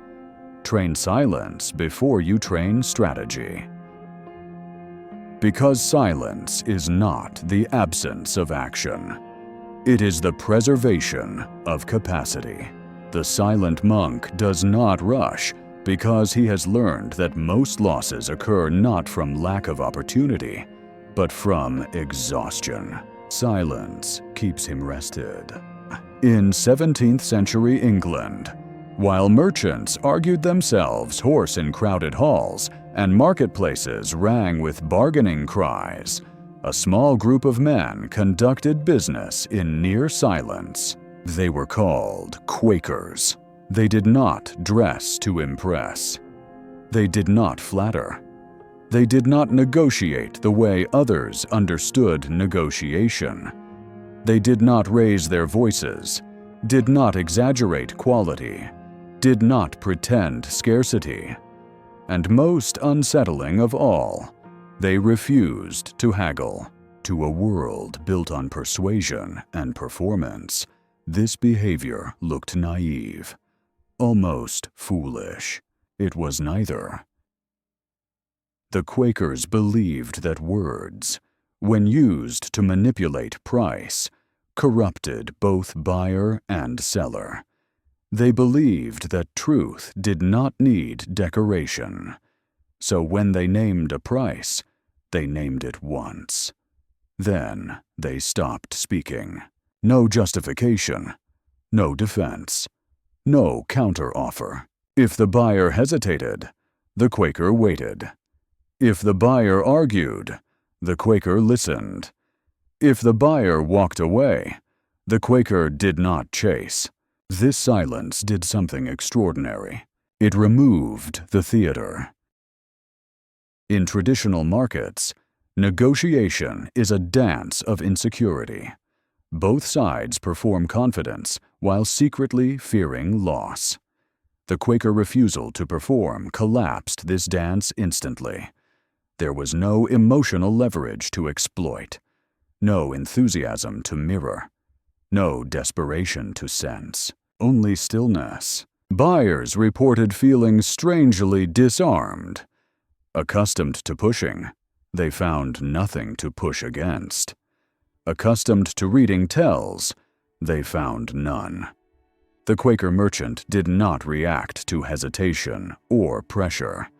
Train silence before you train strategy. Because silence is not the absence of action. It is the preservation of capacity. The silent monk does not rush because he has learned that most losses occur not from lack of opportunity, but from exhaustion. Silence keeps him rested. In 17th century England, while merchants argued themselves hoarse in crowded halls and marketplaces rang with bargaining cries, a small group of men conducted business in near silence. They were called Quakers. They did not dress to impress. They did not flatter. They did not negotiate the way others understood negotiation. They did not raise their voices, did not exaggerate quality, did not pretend scarcity. And most unsettling of all, they refused to haggle. To a world built on persuasion and performance, this behavior looked naive, almost foolish. It was neither. The Quakers believed that words, when used to manipulate price, corrupted both buyer and seller. They believed that truth did not need decoration. So when they named a price, they named it once. Then they stopped speaking. No justification, no defense, no counter-offer. If the buyer hesitated, the Quaker waited. If the buyer argued, the Quaker listened. If the buyer walked away, the Quaker did not chase. This silence did something extraordinary. It removed the theater. In traditional markets, negotiation is a dance of insecurity. Both sides perform confidence while secretly fearing loss. The Quaker refusal to perform collapsed this dance instantly. There was no emotional leverage to exploit, no enthusiasm to mirror, no desperation to sense, only stillness. Buyers reported feeling strangely disarmed. Accustomed to pushing, they found nothing to push against. Accustomed to reading tells, they found none. The Quaker merchant did not react to hesitation or pressure.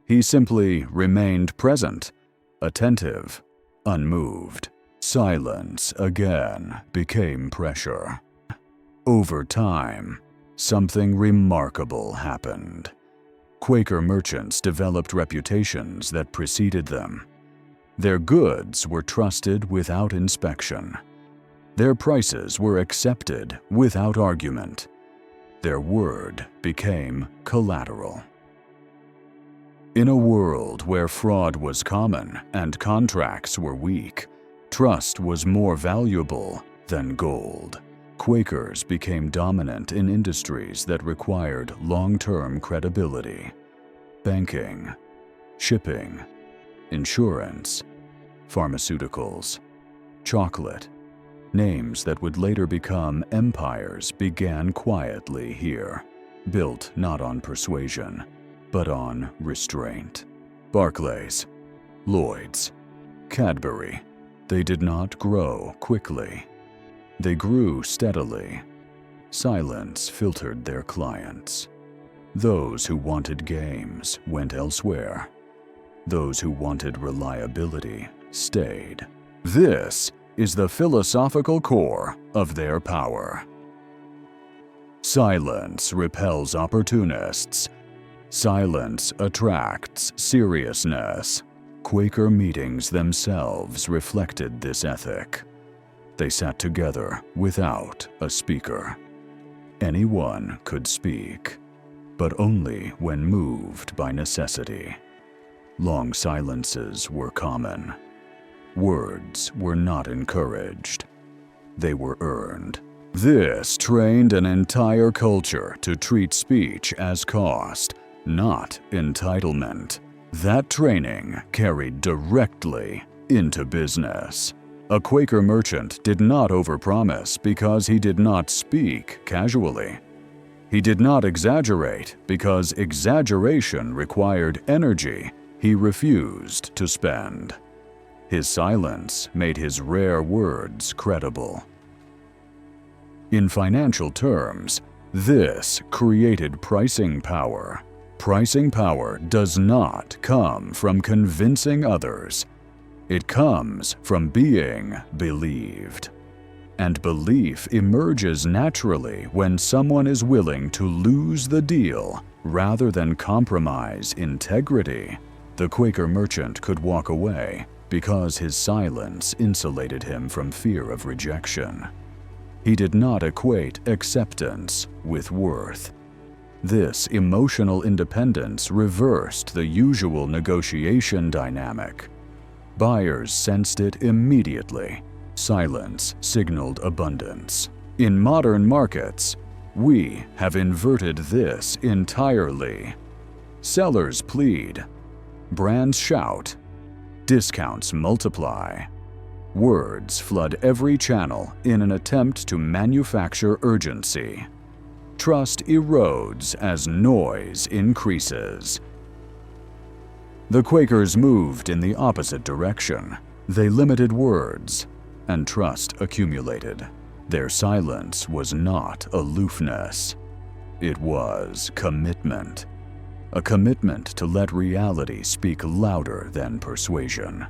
He simply remained present, attentive, unmoved. Silence again became pressure. Over time, something remarkable happened. Quaker merchants developed reputations that preceded them. Their goods were trusted without inspection. Their prices were accepted without argument. Their word became collateral. In a world where fraud was common and contracts were weak, trust was more valuable than gold. Quakers became dominant in industries that required long-term credibility: banking, shipping, insurance, pharmaceuticals, chocolate. Names that would later become empires began quietly here, built not on persuasion, but on restraint. Barclays, Lloyd's, Cadbury. They did not grow quickly. They grew steadily. Silence filtered their clients. Those who wanted games went elsewhere. Those who wanted reliability stayed. This is the philosophical core of their power. Silence repels opportunists. Silence attracts seriousness. Quaker meetings themselves reflected this ethic. They sat together without a speaker. Anyone could speak, but only when moved by necessity. Long silences were common. Words were not encouraged. They were earned. This trained an entire culture to treat speech as cost, not entitlement. That training carried directly into business. A Quaker merchant did not overpromise because he did not speak casually. He did not exaggerate because exaggeration required energy he refused to spend. His silence made his rare words credible. In financial terms, this created pricing power. Pricing power does not come from convincing others. It comes from being believed. And belief emerges naturally when someone is willing to lose the deal rather than compromise integrity. The Quaker merchant could walk away because his silence insulated him from fear of rejection. He did not equate acceptance with worth. This emotional independence reversed the usual negotiation dynamic. Buyers sensed it immediately. Silence signaled abundance. In modern markets, we have inverted this entirely. Sellers plead. Brands shout. Discounts multiply. Words flood every channel in an attempt to manufacture urgency. Trust erodes as noise increases. The Quakers moved in the opposite direction. They limited words, and trust accumulated. Their silence was not aloofness. It was commitment. A commitment to let reality speak louder than persuasion.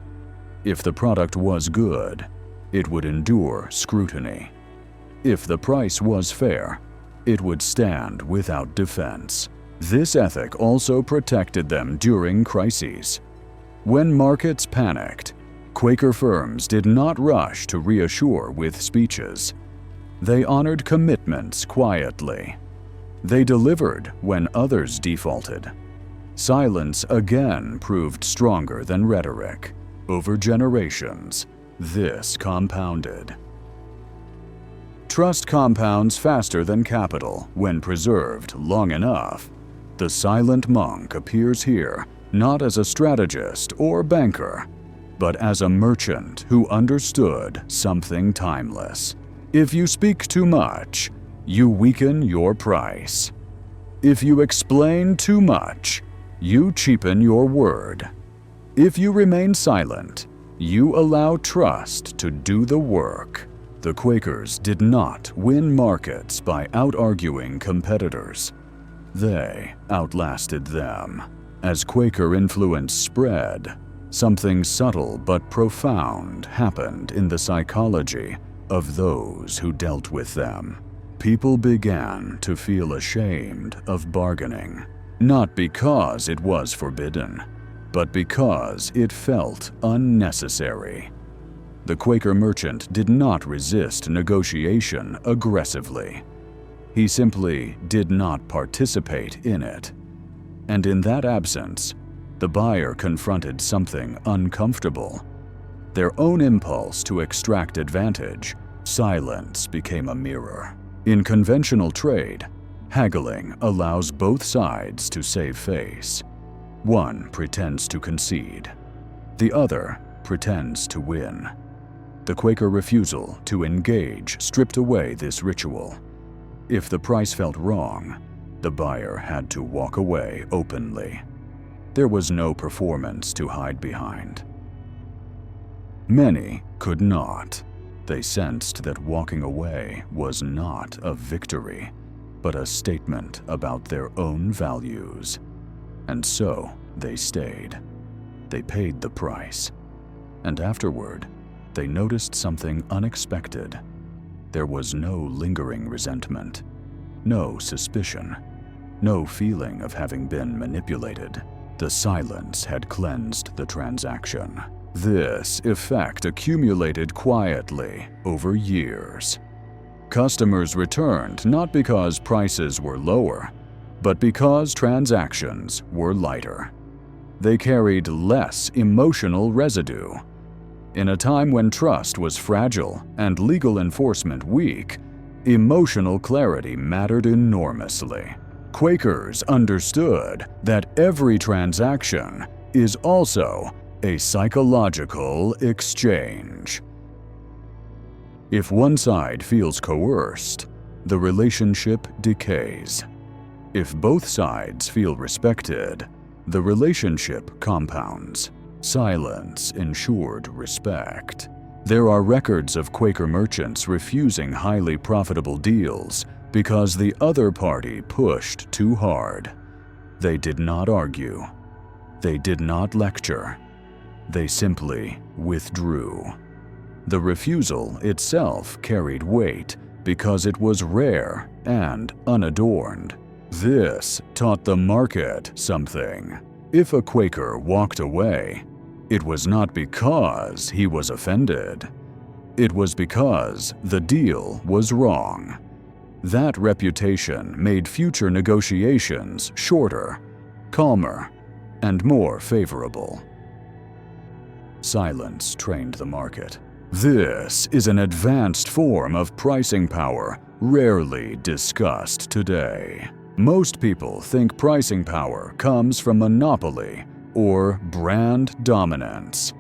If the product was good, it would endure scrutiny. If the price was fair, it would stand without defense. This ethic also protected them during crises. When markets panicked, Quaker firms did not rush to reassure with speeches. They honored commitments quietly. They delivered when others defaulted. Silence again proved stronger than rhetoric. Over generations, this compounded. Trust compounds faster than capital when preserved long enough. The silent monk appears here not as a strategist or banker, but as a merchant who understood something timeless. If you speak too much, you weaken your price. If you explain too much, you cheapen your word. If you remain silent, you allow trust to do the work. The Quakers did not win markets by out-arguing competitors. They outlasted them. As Quaker influence spread, something subtle but profound happened in the psychology of those who dealt with them. People began to feel ashamed of bargaining, not because it was forbidden, but because it felt unnecessary. The Quaker merchant did not resist negotiation aggressively. He simply did not participate in it. And in that absence, The buyer confronted something uncomfortable. Their own impulse to extract advantage. Silence became a mirror. In conventional trade, haggling allows both sides to save face. One pretends to concede. The other pretends to win. The Quaker refusal to engage stripped away this ritual. If the price felt wrong, the buyer had to walk away openly. There was no performance to hide behind. Many could not. They sensed that walking away was not a victory, but a statement about their own values. And so they stayed. They paid the price. And afterward, they noticed something unexpected. There was no lingering resentment, no suspicion, no feeling of having been manipulated. The silence had cleansed the transaction. This effect accumulated quietly over years. Customers returned not because prices were lower, but because transactions were lighter. They carried less emotional residue. In a time when trust was fragile and legal enforcement weak, emotional clarity mattered enormously. Quakers understood that every transaction is also a psychological exchange. If one side feels coerced, the relationship decays. If both sides feel respected, the relationship compounds. Silence ensured respect. There are records of Quaker merchants refusing highly profitable deals because the other party pushed too hard. They did not argue. They did not lecture. They simply withdrew. The refusal itself carried weight because it was rare and unadorned. This taught the market something. If a Quaker walked away, it was not because he was offended. It was because the deal was wrong. That reputation made future negotiations shorter, calmer, and more favorable. Silence trained the market. This is an advanced form of pricing power rarely discussed today. Most people think pricing power comes from monopoly or brand dominance.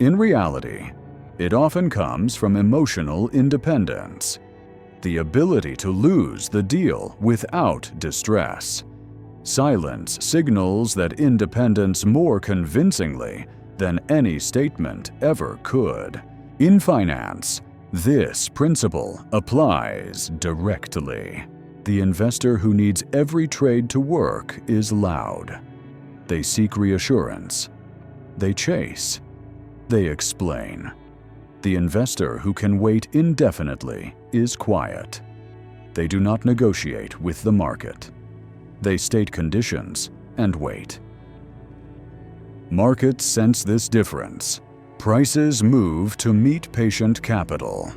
In reality, it often comes from emotional independence, the ability to lose the deal without distress. Silence signals that independence more convincingly than any statement ever could. In finance, this principle applies directly. The investor who needs every trade to work is loud. They seek reassurance. They chase. They explain. The investor who can wait indefinitely is quiet. They do not negotiate with the market. They state conditions and wait. Markets sense this difference. Prices move to meet patient capital.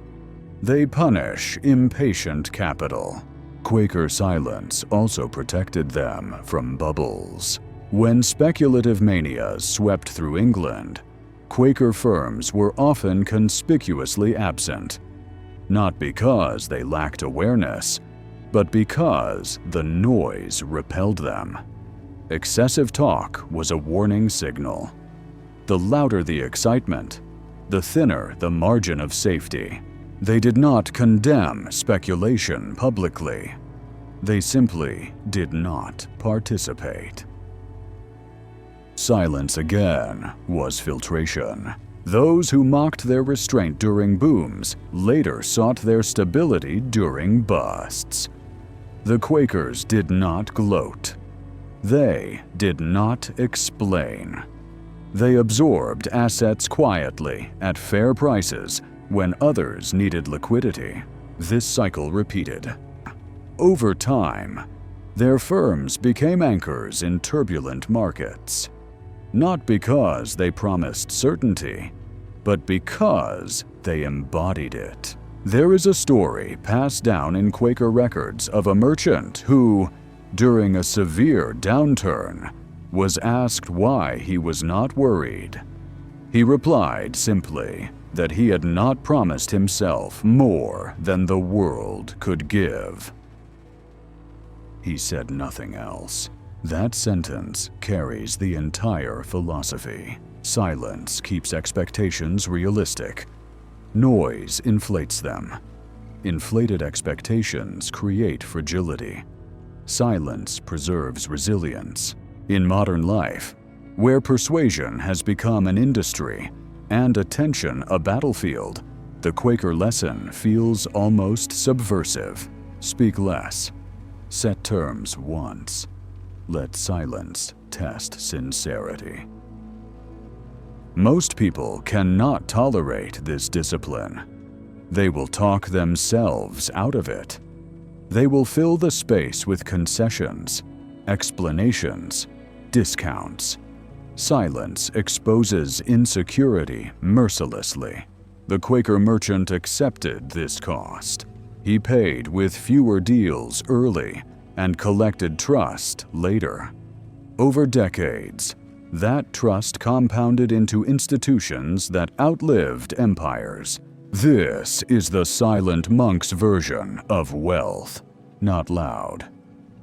They punish impatient capital. Quaker silence also protected them from bubbles. When speculative manias swept through England, Quaker firms were often conspicuously absent, not because they lacked awareness, but because the noise repelled them. Excessive talk was a warning signal. The louder the excitement, the thinner the margin of safety. They did not condemn speculation publicly. They simply did not participate. Silence again was filtration. Those who mocked their restraint during booms later sought their stability during busts. The Quakers did not gloat. They did not explain. They absorbed assets quietly at fair prices when others needed liquidity. This cycle repeated. Over time, their firms became anchors in turbulent markets. Not because they promised certainty, but because they embodied it. There is a story passed down in Quaker records of a merchant who, during a severe downturn, was asked why he was not worried. He replied simply that he had not promised himself more than the world could give. He said nothing else. That sentence carries the entire philosophy. Silence keeps expectations realistic. Noise inflates them. Inflated expectations create fragility. Silence preserves resilience. In modern life, where persuasion has become an industry and attention a battlefield, the Quaker lesson feels almost subversive. Speak less. Set terms once. Let silence test sincerity. Most people cannot tolerate this discipline. They will talk themselves out of it. They will fill the space with concessions, explanations, discounts. Silence exposes insecurity mercilessly. The Quaker merchant accepted this cost. He paid with fewer deals early and collected trust later. Over decades, that trust compounded into institutions that outlived empires. This is the silent monk's version of wealth. Not loud,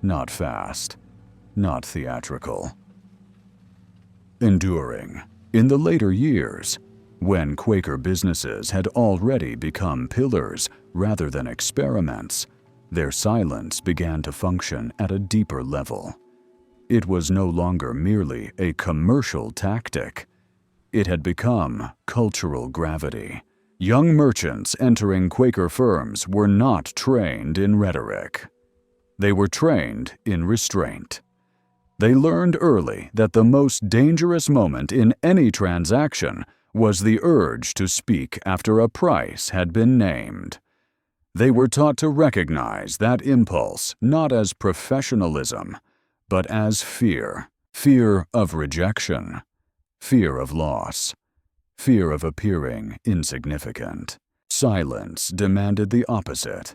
not fast, not theatrical. Enduring. In the later years, when Quaker businesses had already become pillars rather than experiments, their silence began to function at a deeper level. It was no longer merely a commercial tactic. It had become cultural gravity. Young merchants entering Quaker firms were not trained in rhetoric. They were trained in restraint. They learned early that the most dangerous moment in any transaction was the urge to speak after a price had been named. They were taught to recognize that impulse not as professionalism, but as fear. Fear of rejection, fear of loss, fear of appearing insignificant. Silence demanded the opposite.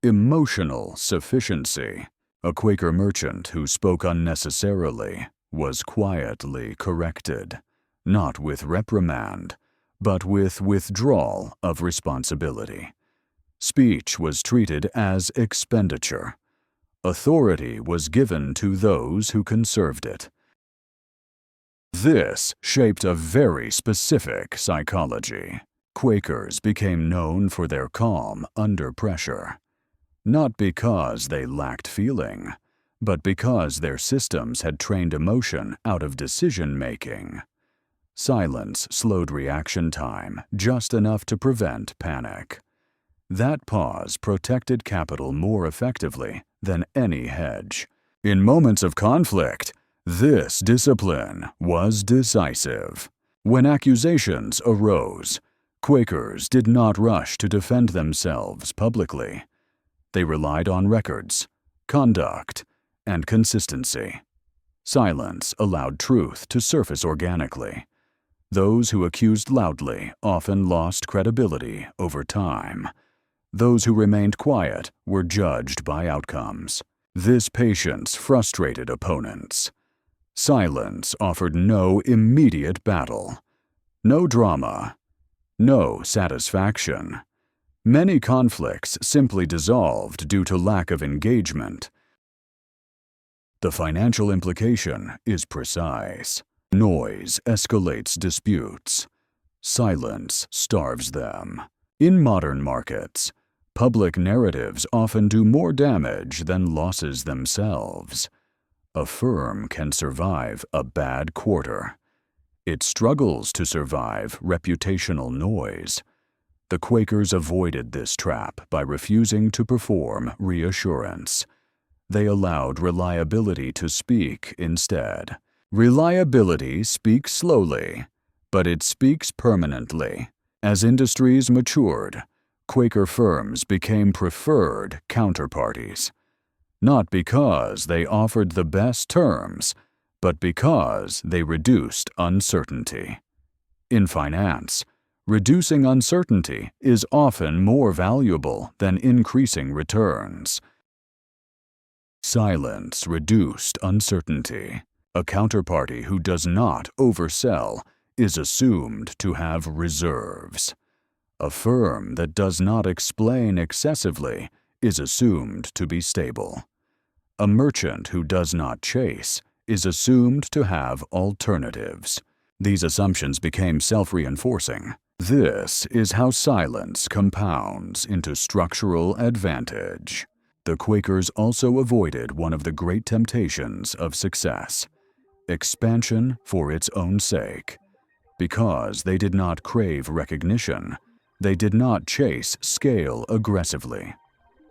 Emotional sufficiency. A Quaker merchant who spoke unnecessarily was quietly corrected, not with reprimand, but with withdrawal of responsibility. Speech was treated as expenditure. Authority was given to those who conserved it. This shaped a very specific psychology. Quakers became known for their calm under pressure. Not because they lacked feeling, but because their systems had trained emotion out of decision-making. Silence slowed reaction time just enough to prevent panic. That pause protected capital more effectively than any hedge. In moments of conflict, this discipline was decisive. When accusations arose, Quakers did not rush to defend themselves publicly. They relied on records, conduct, and consistency. Silence allowed truth to surface organically. Those who accused loudly often lost credibility over time. Those who remained quiet were judged by outcomes. This patience frustrated opponents. Silence offered no immediate battle, no drama, no satisfaction. Many conflicts simply dissolved due to lack of engagement. The financial implication is precise. Noise escalates disputes. Silence starves them. In modern markets, public narratives often do more damage than losses themselves. A firm can survive a bad quarter. It struggles to survive reputational noise. The Quakers avoided this trap by refusing to perform reassurance. They allowed reliability to speak instead. Reliability speaks slowly, but it speaks permanently. As industries matured, Quaker firms became preferred counterparties. Not because they offered the best terms, but because they reduced uncertainty. In finance, reducing uncertainty is often more valuable than increasing returns. Silence reduced uncertainty. A counterparty who does not oversell is assumed to have reserves. A firm that does not explain excessively is assumed to be stable. A merchant who does not chase is assumed to have alternatives. These assumptions became self-reinforcing. This is how silence compounds into structural advantage. The Quakers also avoided one of the great temptations of success: expansion for its own sake. Because they did not crave recognition, they did not chase scale aggressively.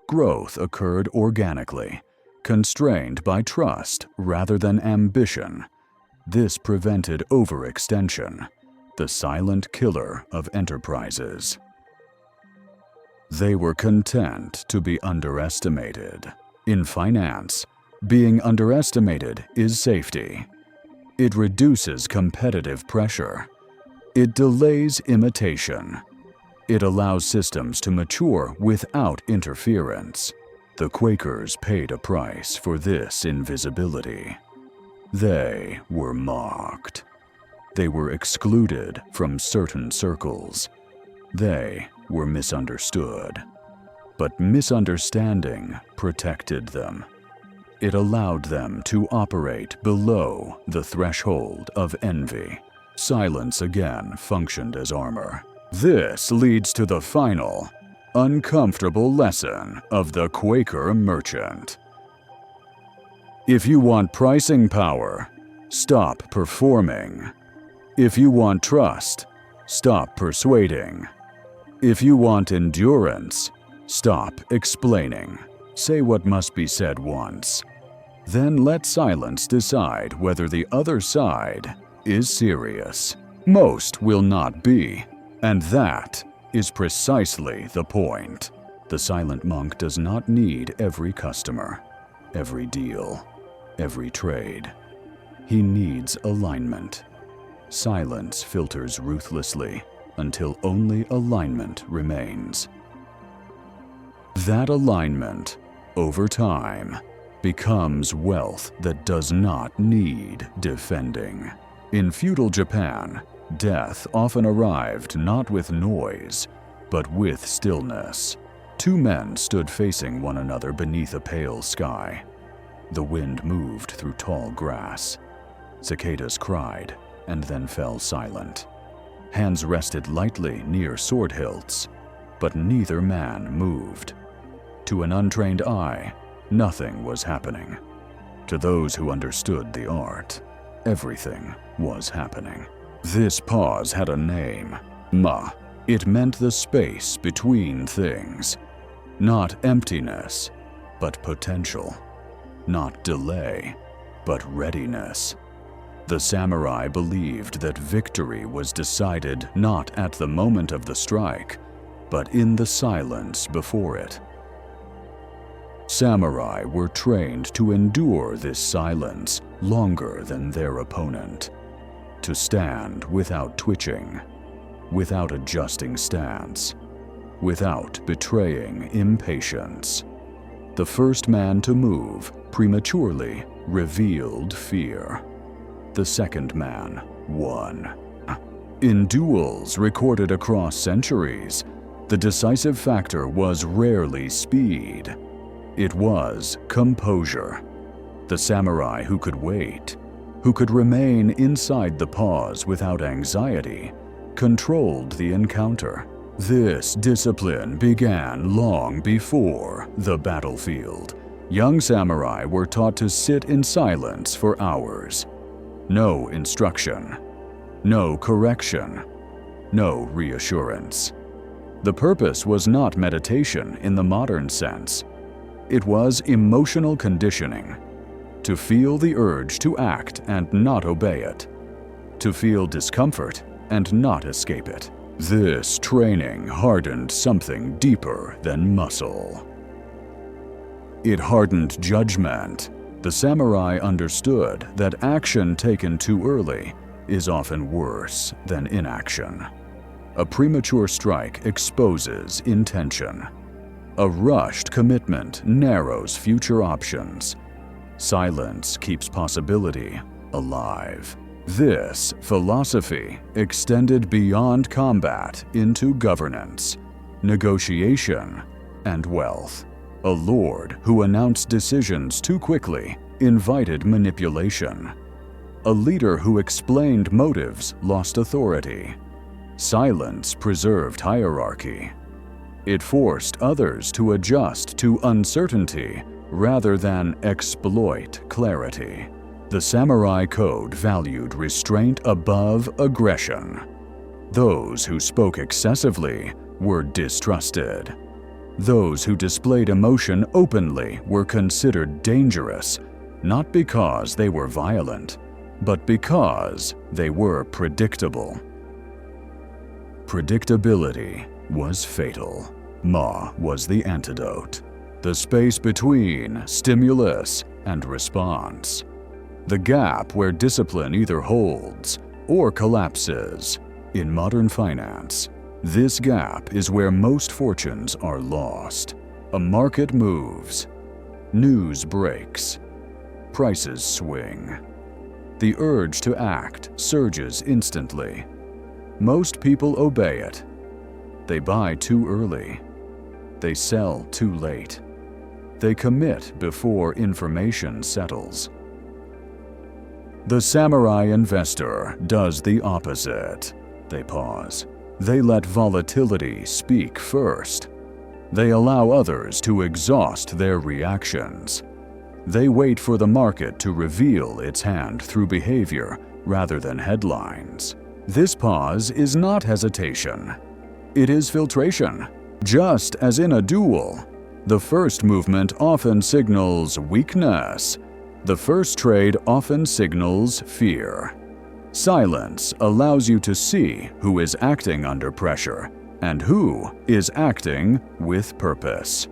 Growth occurred organically, constrained by trust rather than ambition. This prevented overextension, the silent killer of enterprises. They were content to be underestimated. In finance, being underestimated is safety. It reduces competitive pressure. It delays imitation. It allows systems to mature without interference. The Quakers paid a price for this invisibility. They were mocked. They were excluded from certain circles. They were misunderstood. But misunderstanding protected them. It allowed them to operate below the threshold of envy. Silence again functioned as armor. This leads to the final, uncomfortable lesson of the Quaker merchant. If you want pricing power, stop performing. If you want trust, stop persuading. If you want endurance, stop explaining. Say what must be said once. Then let silence decide whether the other side is serious. Most will not be, and that is precisely the point. The silent monk does not need every customer, every deal, every trade. He needs alignment. Silence filters ruthlessly until only alignment remains. That alignment, over time, becomes wealth that does not need defending. In feudal Japan, death often arrived not with noise, but with stillness. Two men stood facing one another beneath a pale sky. The wind moved through tall grass. Cicadas cried and then fell silent. Hands rested lightly near sword hilts, but neither man moved. To an untrained eye, nothing was happening. To those who understood the art, everything was happening. This pause had a name, Ma. It meant the space between things. Not emptiness, but potential. Not delay, but readiness. The samurai believed that victory was decided not at the moment of the strike, but in the silence before it. Samurai were trained to endure this silence longer than their opponent, to stand without twitching, without adjusting stance, without betraying impatience. The first man to move prematurely revealed fear. The second man won. In duels recorded across centuries, the decisive factor was rarely speed. It was composure. The samurai who could wait, who could remain inside the pause without anxiety, controlled the encounter. This discipline began long before the battlefield. Young samurai were taught to sit in silence for hours. No instruction, no correction, no reassurance. The purpose was not meditation in the modern sense. It was emotional conditioning, to feel the urge to act and not obey it, to feel discomfort and not escape it. This training hardened something deeper than muscle. It hardened judgment. The samurai understood that action taken too early is often worse than inaction. A premature strike exposes intention. A rushed commitment narrows future options. Silence keeps possibility alive. This philosophy extended beyond combat into governance, negotiation, and wealth. A lord who announced decisions too quickly invited manipulation. A leader who explained motives lost authority. Silence preserved hierarchy. It forced others to adjust to uncertainty rather than exploit clarity. The samurai code valued restraint above aggression. Those who spoke excessively were distrusted. Those who displayed emotion openly were considered dangerous, not because they were violent, but because they were predictable. Predictability was fatal. Ma was the antidote. The space between stimulus and response. The gap where discipline either holds or collapses. In modern finance, this gap is where most fortunes are lost. A market moves. News breaks. Prices swing. The urge to act surges instantly. Most people obey it. They buy too early. They sell too late. They commit before information settles. The samurai investor does the opposite. They pause. They let volatility speak first. They allow others to exhaust their reactions. They wait for the market to reveal its hand through behavior rather than headlines. This pause is not hesitation. It is filtration. Just as in a duel, the first movement often signals weakness. The first trade often signals fear. Silence allows you to see who is acting under pressure and who is acting with purpose.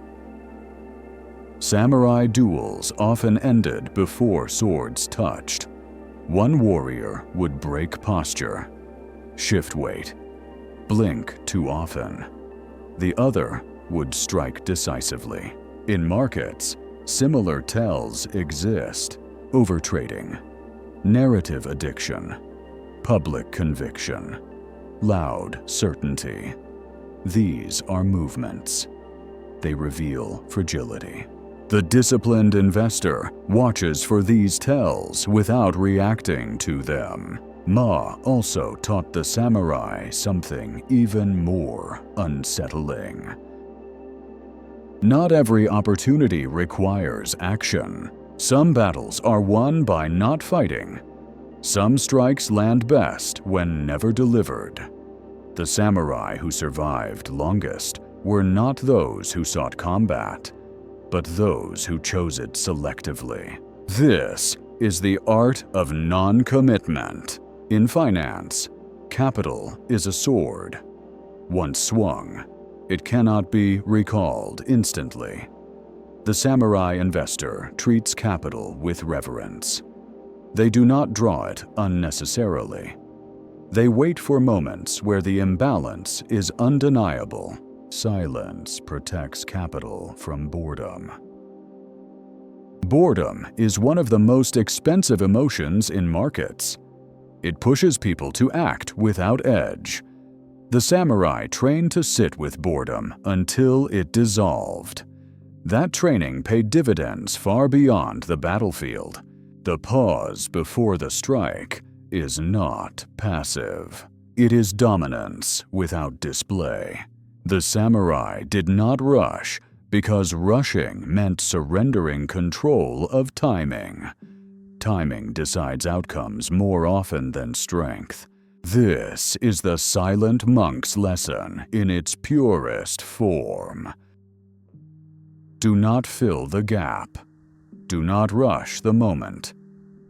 Samurai duels often ended before swords touched. One warrior would break posture, shift weight, blink too often. The other would strike decisively. In markets, similar tells exist: overtrading, narrative addiction, public conviction, loud certainty. These are movements. They reveal fragility. The disciplined investor watches for these tells without reacting to them. Ma also taught the samurai something even more unsettling. Not every opportunity requires action. Some battles are won by not fighting. Some strikes land best when never delivered. The samurai who survived longest were not those who sought combat, but those who chose it selectively. This is the art of non-commitment. In finance, capital is a sword. Once swung, it cannot be recalled instantly. The samurai investor treats capital with reverence. They do not draw it unnecessarily. They wait for moments where the imbalance is undeniable. Silence protects capital from boredom. Boredom is one of the most expensive emotions in markets. It pushes people to act without edge. The samurai trained to sit with boredom until it dissolved. That training paid dividends far beyond the battlefield. The pause before the strike is not passive. It is dominance without display. The samurai did not rush because rushing meant surrendering control of timing. Timing decides outcomes more often than strength. This is the silent monk's lesson in its purest form. Do not fill the gap. Do not rush the moment.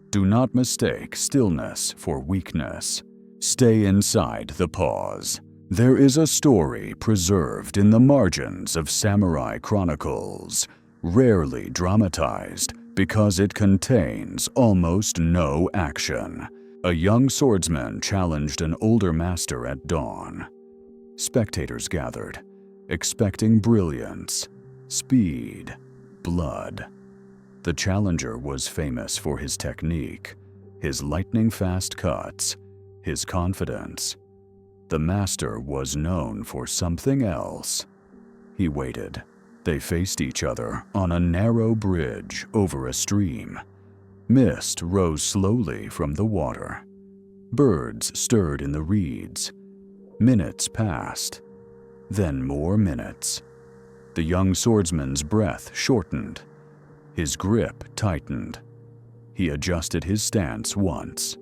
Do not mistake stillness for weakness. Stay inside the pause. There is a story preserved in the margins of samurai chronicles, rarely dramatized because it contains almost no action. A young swordsman challenged an older master at dawn. Spectators gathered, expecting brilliance, speed, blood. The challenger was famous for his technique. his lightning-fast cuts, his confidence. The master was known for something else. He waited. They faced each other on a narrow bridge over a stream. Mist rose slowly from the water. Birds stirred in the reeds. Minutes passed. Then more minutes. The young swordsman's breath shortened. His grip tightened. He adjusted his stance once,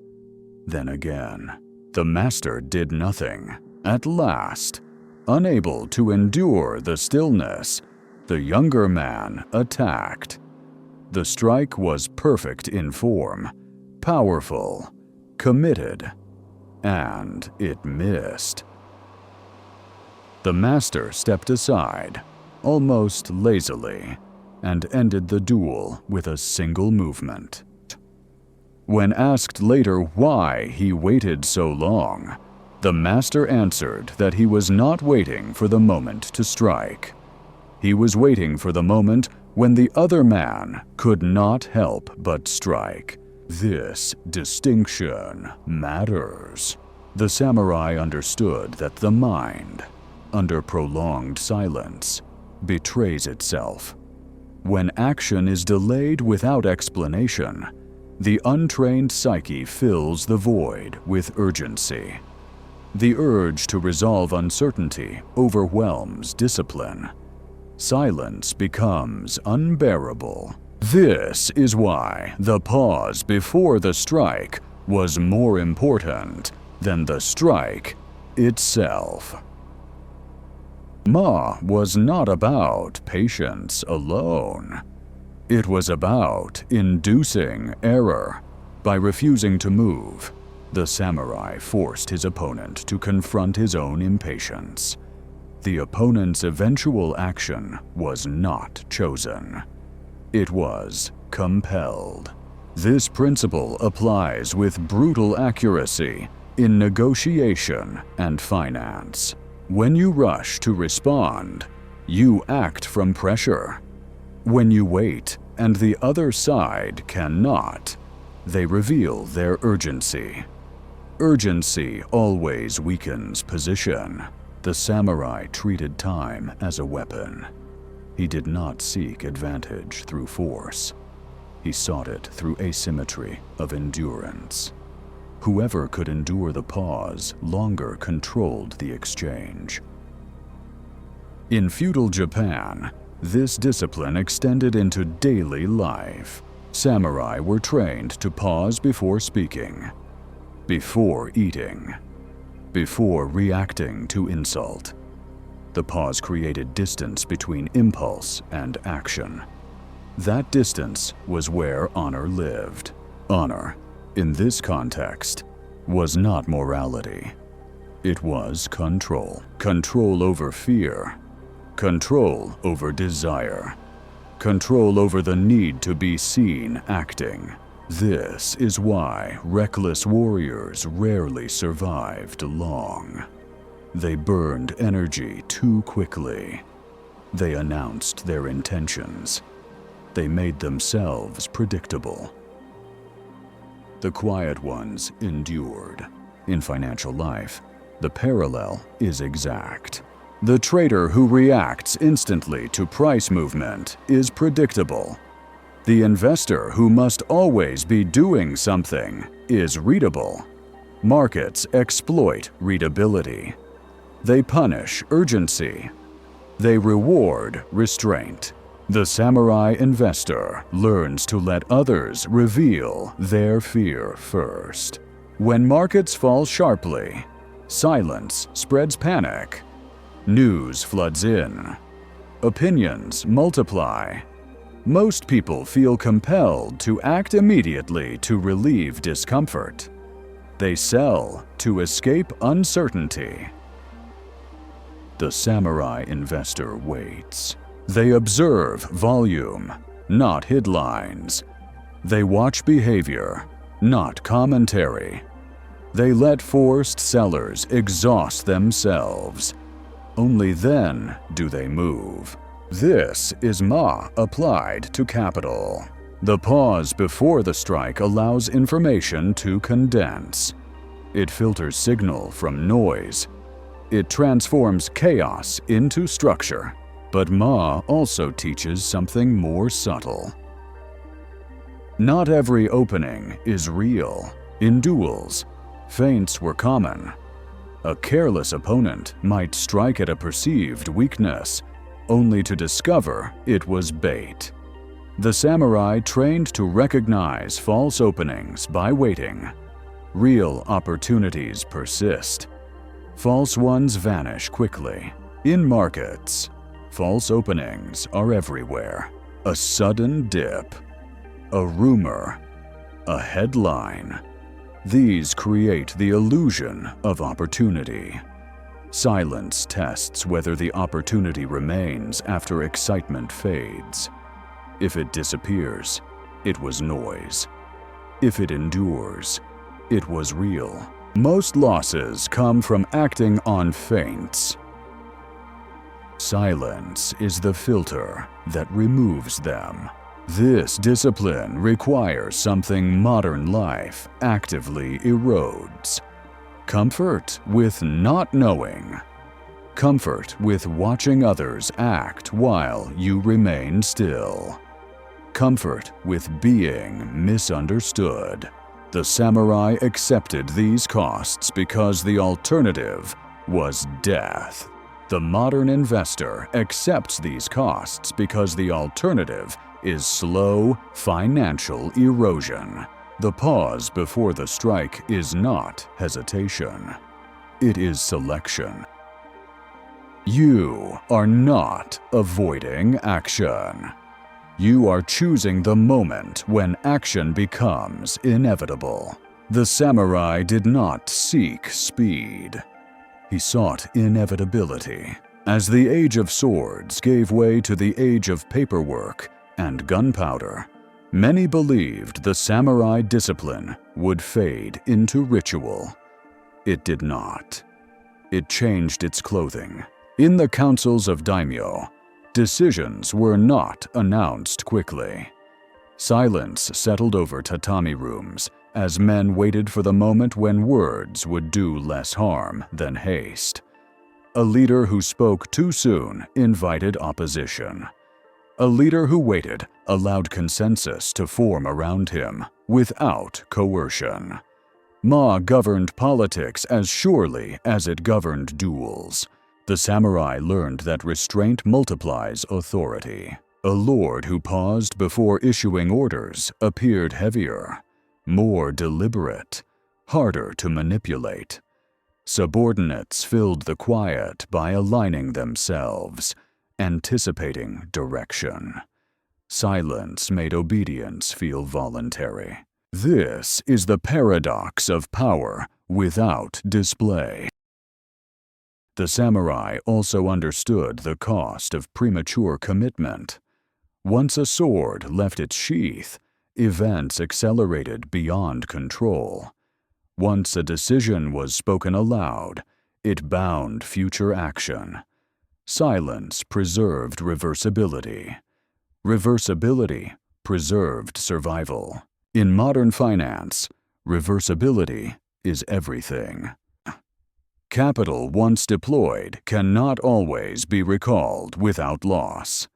then again. The master did nothing. At last, unable to endure the stillness, the younger man attacked. The strike was perfect in form, powerful, committed, and it missed. The master stepped aside, almost lazily, and ended the duel with a single movement. When asked later why he waited so long, the master answered that he was not waiting for the moment to strike. He was waiting for the moment when the other man could not help but strike. This distinction matters. The samurai understood that the mind, under prolonged silence, betrays itself. When action is delayed without explanation, the untrained psyche fills the void with urgency. The urge to resolve uncertainty overwhelms discipline. Silence becomes unbearable. This is why the pause before the strike was more important than the strike itself. Ma was not about patience alone. It was about inducing error. By refusing to move, the samurai forced his opponent to confront his own impatience. The opponent's eventual action was not chosen. It was compelled. This principle applies with brutal accuracy in negotiation and finance. When you rush to respond, you act from pressure. When you wait and the other side cannot, they reveal their urgency. Urgency always weakens position. The samurai treated time as a weapon. He did not seek advantage through force. He sought it through asymmetry of endurance. Whoever could endure the pause longer controlled the exchange. In feudal Japan, this discipline extended into daily life. Samurai were trained to pause before speaking, before eating, before reacting to insult. The pause created distance between impulse and action. That distance was where honor lived. Honor, in this context, was not morality. It was control. Control over fear. Control over desire. Control over the need to be seen acting. This is why reckless warriors rarely survived long. They burned energy too quickly. They announced their intentions. They made themselves predictable. The quiet ones endured. In financial life, the parallel is exact. The trader who reacts instantly to price movement is predictable. The investor who must always be doing something is readable. Markets exploit readability. They punish urgency. They reward restraint. The samurai investor learns to let others reveal their fear first. When markets fall sharply, silence spreads panic. News floods in. Opinions multiply. Most people feel compelled to act immediately to relieve discomfort. They sell to escape uncertainty. The samurai investor waits. They observe volume, not headlines. They watch behavior, not commentary. They let forced sellers exhaust themselves. Only then do they move. This is Ma applied to capital. The pause before the strike allows information to condense. It filters signal from noise. It transforms chaos into structure. But Ma also teaches something more subtle. Not every opening is real. In duels, feints were common. A careless opponent might strike at a perceived weakness, only to discover it was bait. The samurai trained to recognize false openings by waiting. Real opportunities persist. False ones vanish quickly. In markets, false openings are everywhere. A sudden dip, a rumor, a headline. These create the illusion of opportunity. Silence tests whether the opportunity remains after excitement fades. If it disappears, it was noise. If it endures, it was real. Most losses come from acting on feints. Silence is the filter that removes them. This discipline requires something modern life actively erodes. Comfort with not knowing. Comfort with watching others act while you remain still. Comfort with being misunderstood. The samurai accepted these costs because the alternative was death. The modern investor accepts these costs because the alternative is slow financial erosion. The pause before the strike is not hesitation. It is selection. You are not avoiding action. You are choosing the moment when action becomes inevitable. The samurai did not seek speed. He sought inevitability. As the age of swords gave way to the age of paperwork and gunpowder, many believed the samurai discipline would fade into ritual. It did not. It changed its clothing. In the councils of daimyo, decisions were not announced quickly. Silence settled over tatami rooms as men waited for the moment when words would do less harm than haste. A leader who spoke too soon invited opposition. A leader who waited allowed consensus to form around him without coercion. Ma governed politics as surely as it governed duels. The samurai learned that restraint multiplies authority. A lord who paused before issuing orders appeared heavier, more deliberate, harder to manipulate. Subordinates filled the quiet by aligning themselves, anticipating direction. Silence made obedience feel voluntary. This is the paradox of power without display. The samurai also understood the cost of premature commitment. Once a sword left its sheath, events accelerated beyond control. Once a decision was spoken aloud, it bound future action. Silence preserved reversibility. Reversibility preserved survival. In modern finance, reversibility is everything. Capital once deployed cannot always be recalled without loss.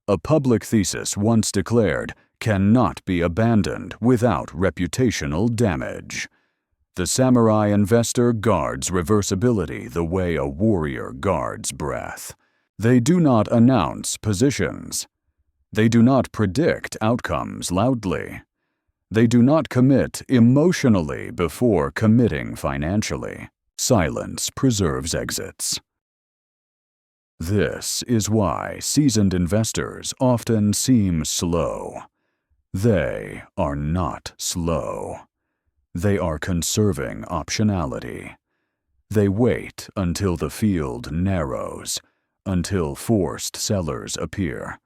A public thesis once declared cannot be abandoned without reputational damage. The samurai investor guards reversibility the way a warrior guards breath. They do not announce positions. They do not predict outcomes loudly. They do not commit emotionally before committing financially. Silence preserves exits. This is why seasoned investors often seem slow. They are not slow. They are conserving optionality. They wait until the field narrows, until forced sellers appear,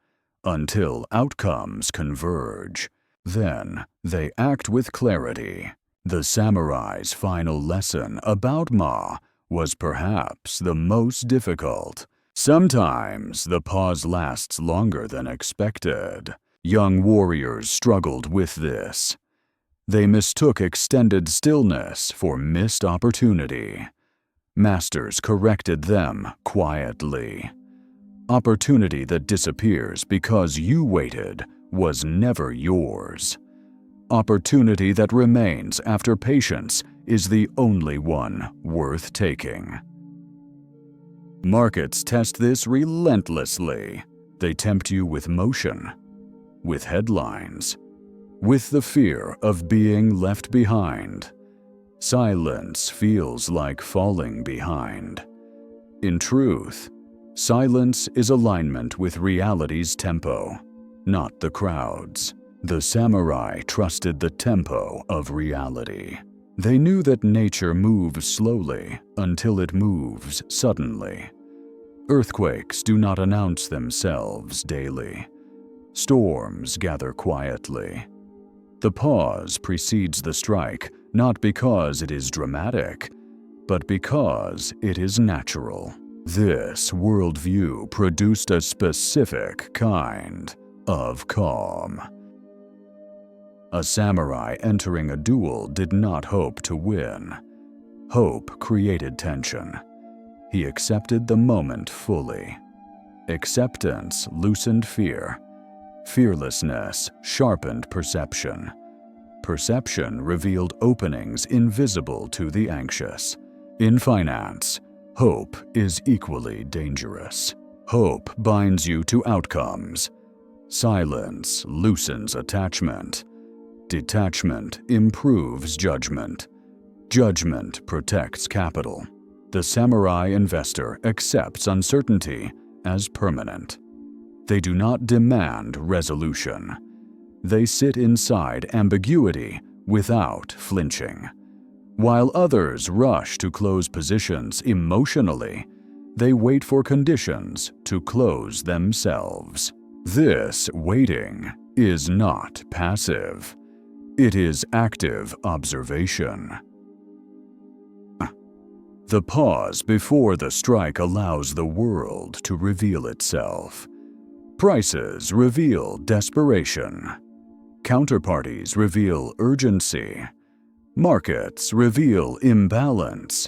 until outcomes converge. Then they act with clarity. The samurai's final lesson about Ma was perhaps the most difficult. Sometimes the pause lasts longer than expected. Young warriors struggled with this. They mistook extended stillness for missed opportunity. Masters corrected them quietly. Opportunity that disappears because you waited was never yours. Opportunity that remains after patience is the only one worth taking. Markets test this relentlessly. They tempt you with motion, with headlines, with the fear of being left behind. Silence feels like falling behind. In truth, silence is alignment with reality's tempo, not the crowd's. The samurai trusted the tempo of reality. They knew that nature moves slowly until it moves suddenly. Earthquakes do not announce themselves daily. Storms gather quietly. The pause precedes the strike, not because it is dramatic, but because it is natural. This worldview produced a specific kind of calm. A samurai entering a duel did not hope to win. Hope created tension. He accepted the moment fully. Acceptance loosened fear. Fearlessness sharpened perception. Perception revealed openings invisible to the anxious. In finance, hope is equally dangerous. Hope binds you to outcomes. Silence loosens attachment. Detachment improves judgment. Judgment protects capital. The samurai investor accepts uncertainty as permanent. They do not demand resolution. They sit inside ambiguity without flinching. While others rush to close positions emotionally, they wait for conditions to close themselves. This waiting is not passive. It is active observation. The pause before the strike allows the world to reveal itself. Prices reveal desperation. Counterparties reveal urgency. Markets reveal imbalance.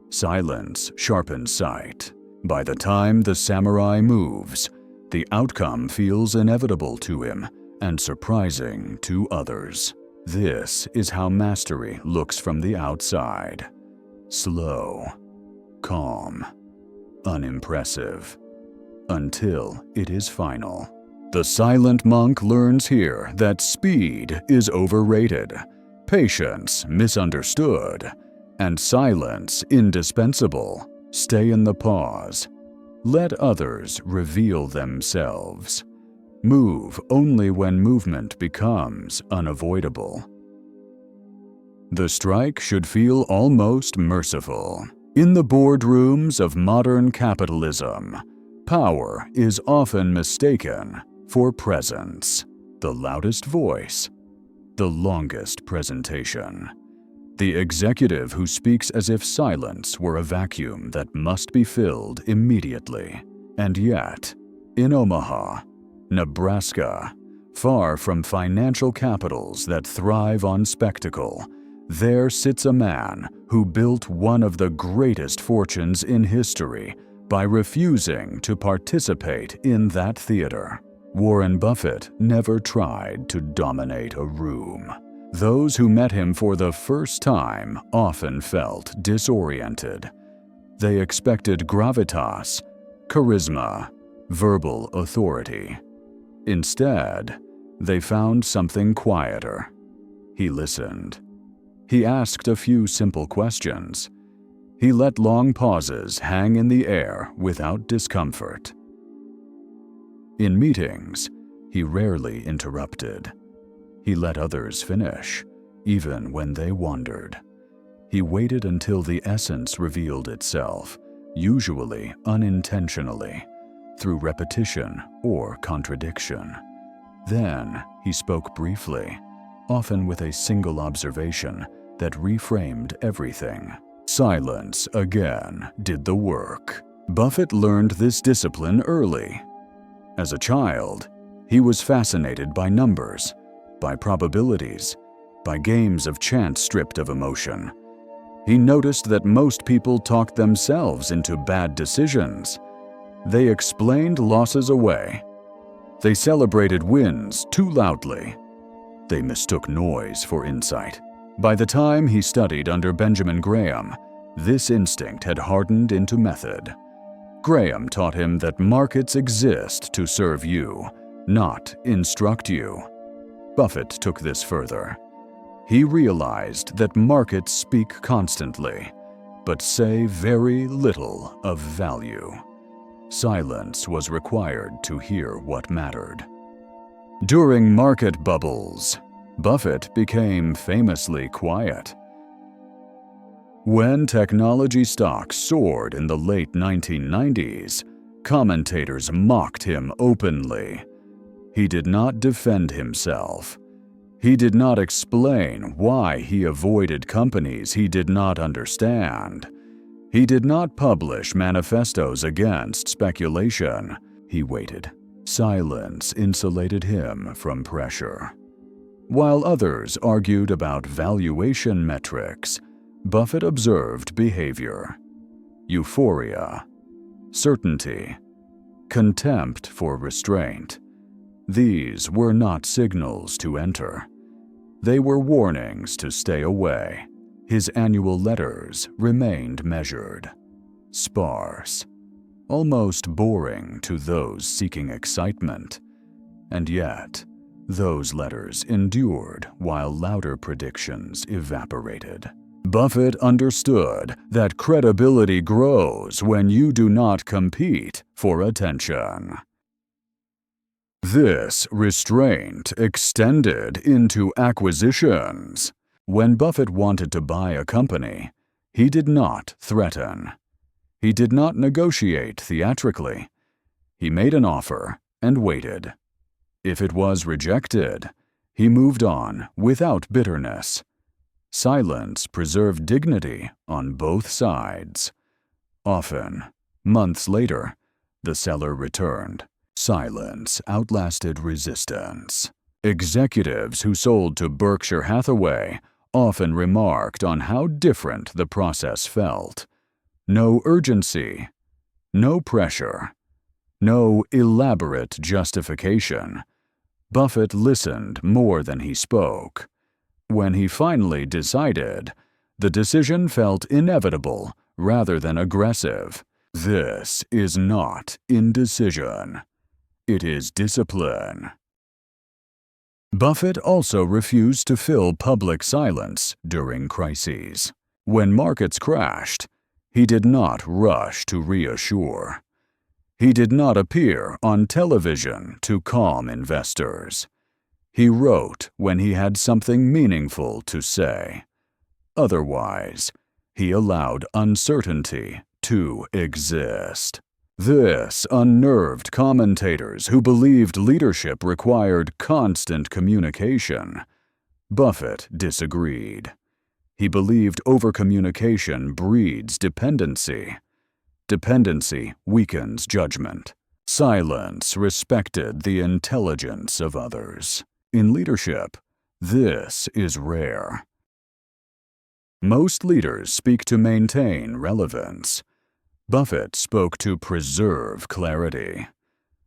Silence sharpens sight. By the time the samurai moves, the outcome feels inevitable to him and surprising to others. This is how mastery looks from the outside. Slow, calm, unimpressive, until it is final. The silent monk learns here that speed is overrated, patience misunderstood, and silence indispensable. Stay in the pause. Let others reveal themselves. Move only when movement becomes unavoidable. The strike should feel almost merciful. In the boardrooms of modern capitalism, power is often mistaken for presence. The loudest voice, the longest presentation. The executive who speaks as if silence were a vacuum that must be filled immediately. And yet, in Omaha, Nebraska, far from financial capitals that thrive on spectacle, there sits a man who built one of the greatest fortunes in history by refusing to participate in that theater. Warren Buffett never tried to dominate a room. Those who met him for the first time often felt disoriented. They expected gravitas, charisma, verbal authority. Instead, they found something quieter. He listened. He asked a few simple questions. He let long pauses hang in the air without discomfort. In meetings, he rarely interrupted. He let others finish, even when they wandered. He waited until the essence revealed itself, usually unintentionally, through repetition or contradiction. Then he spoke briefly, often with a single observation that reframed everything. Silence, again, did the work. Buffett learned this discipline early. As a child, He was fascinated by numbers, by probabilities, by games of chance stripped of emotion. He noticed that most people talked themselves into bad decisions. They explained losses away. They celebrated wins too loudly. They mistook noise for insight. By the time he studied under Benjamin Graham, this instinct had hardened into method. Graham taught him that markets exist to serve you, not instruct you. Buffett took this further. He realized that markets speak constantly, but say very little of value. Silence was required to hear what mattered. During market bubbles, Buffett became famously quiet. When technology stocks soared in the late 1990s, commentators mocked him openly. He did not defend himself. He did not explain why he avoided companies he did not understand. He did not publish manifestos against speculation. He waited. Silence insulated him from pressure. While others argued about valuation metrics, Buffett observed behavior. Euphoria, certainty, contempt for restraint. These were not signals to enter. They were warnings to stay away. His annual letters remained measured, sparse, almost boring to those seeking excitement. And yet, those letters endured while louder predictions evaporated. Buffett understood that credibility grows when you do not compete for attention. This restraint extended into acquisitions. When Buffett wanted to buy a company, he did not threaten. He did not negotiate theatrically. He made an offer and waited. If it was rejected, he moved on without bitterness. Silence preserved dignity on both sides. Often, months later, the seller returned. Silence outlasted resistance. Executives who sold to Berkshire Hathaway often remarked on how different the process felt. No urgency, no pressure, no elaborate justification. Buffett listened more than he spoke. When he finally decided, the decision felt inevitable rather than aggressive. This is not indecision. It is discipline. Buffett also refused to fill public silence during crises. When markets crashed, he did not rush to reassure. He did not appear on television to calm investors. He wrote when he had something meaningful to say. Otherwise, he allowed uncertainty to exist. This unnerved commentators who believed leadership required constant communication. Buffett disagreed. He believed overcommunication breeds dependency. Dependency weakens judgment. Silence respected the intelligence of others. In leadership, this is rare. Most leaders speak to maintain relevance. Buffett spoke to preserve clarity.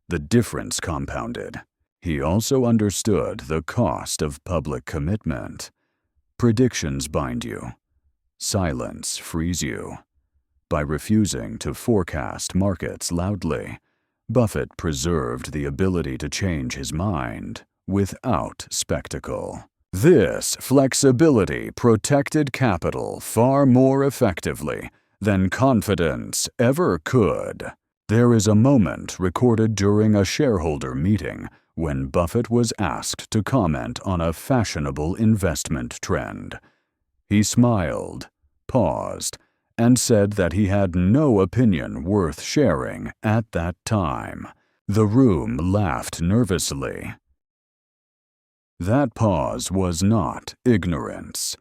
The difference compounded. He also understood the cost of public commitment. Predictions bind you. Silence frees you. By refusing to forecast markets loudly, Buffett preserved the ability to change his mind without spectacle. This flexibility protected capital far more effectively than confidence ever could. There is a moment recorded during a shareholder meeting when Buffett was asked to comment on a fashionable investment trend. He smiled, paused, and said that he had no opinion worth sharing at that time. The room laughed nervously. That pause was not ignorance.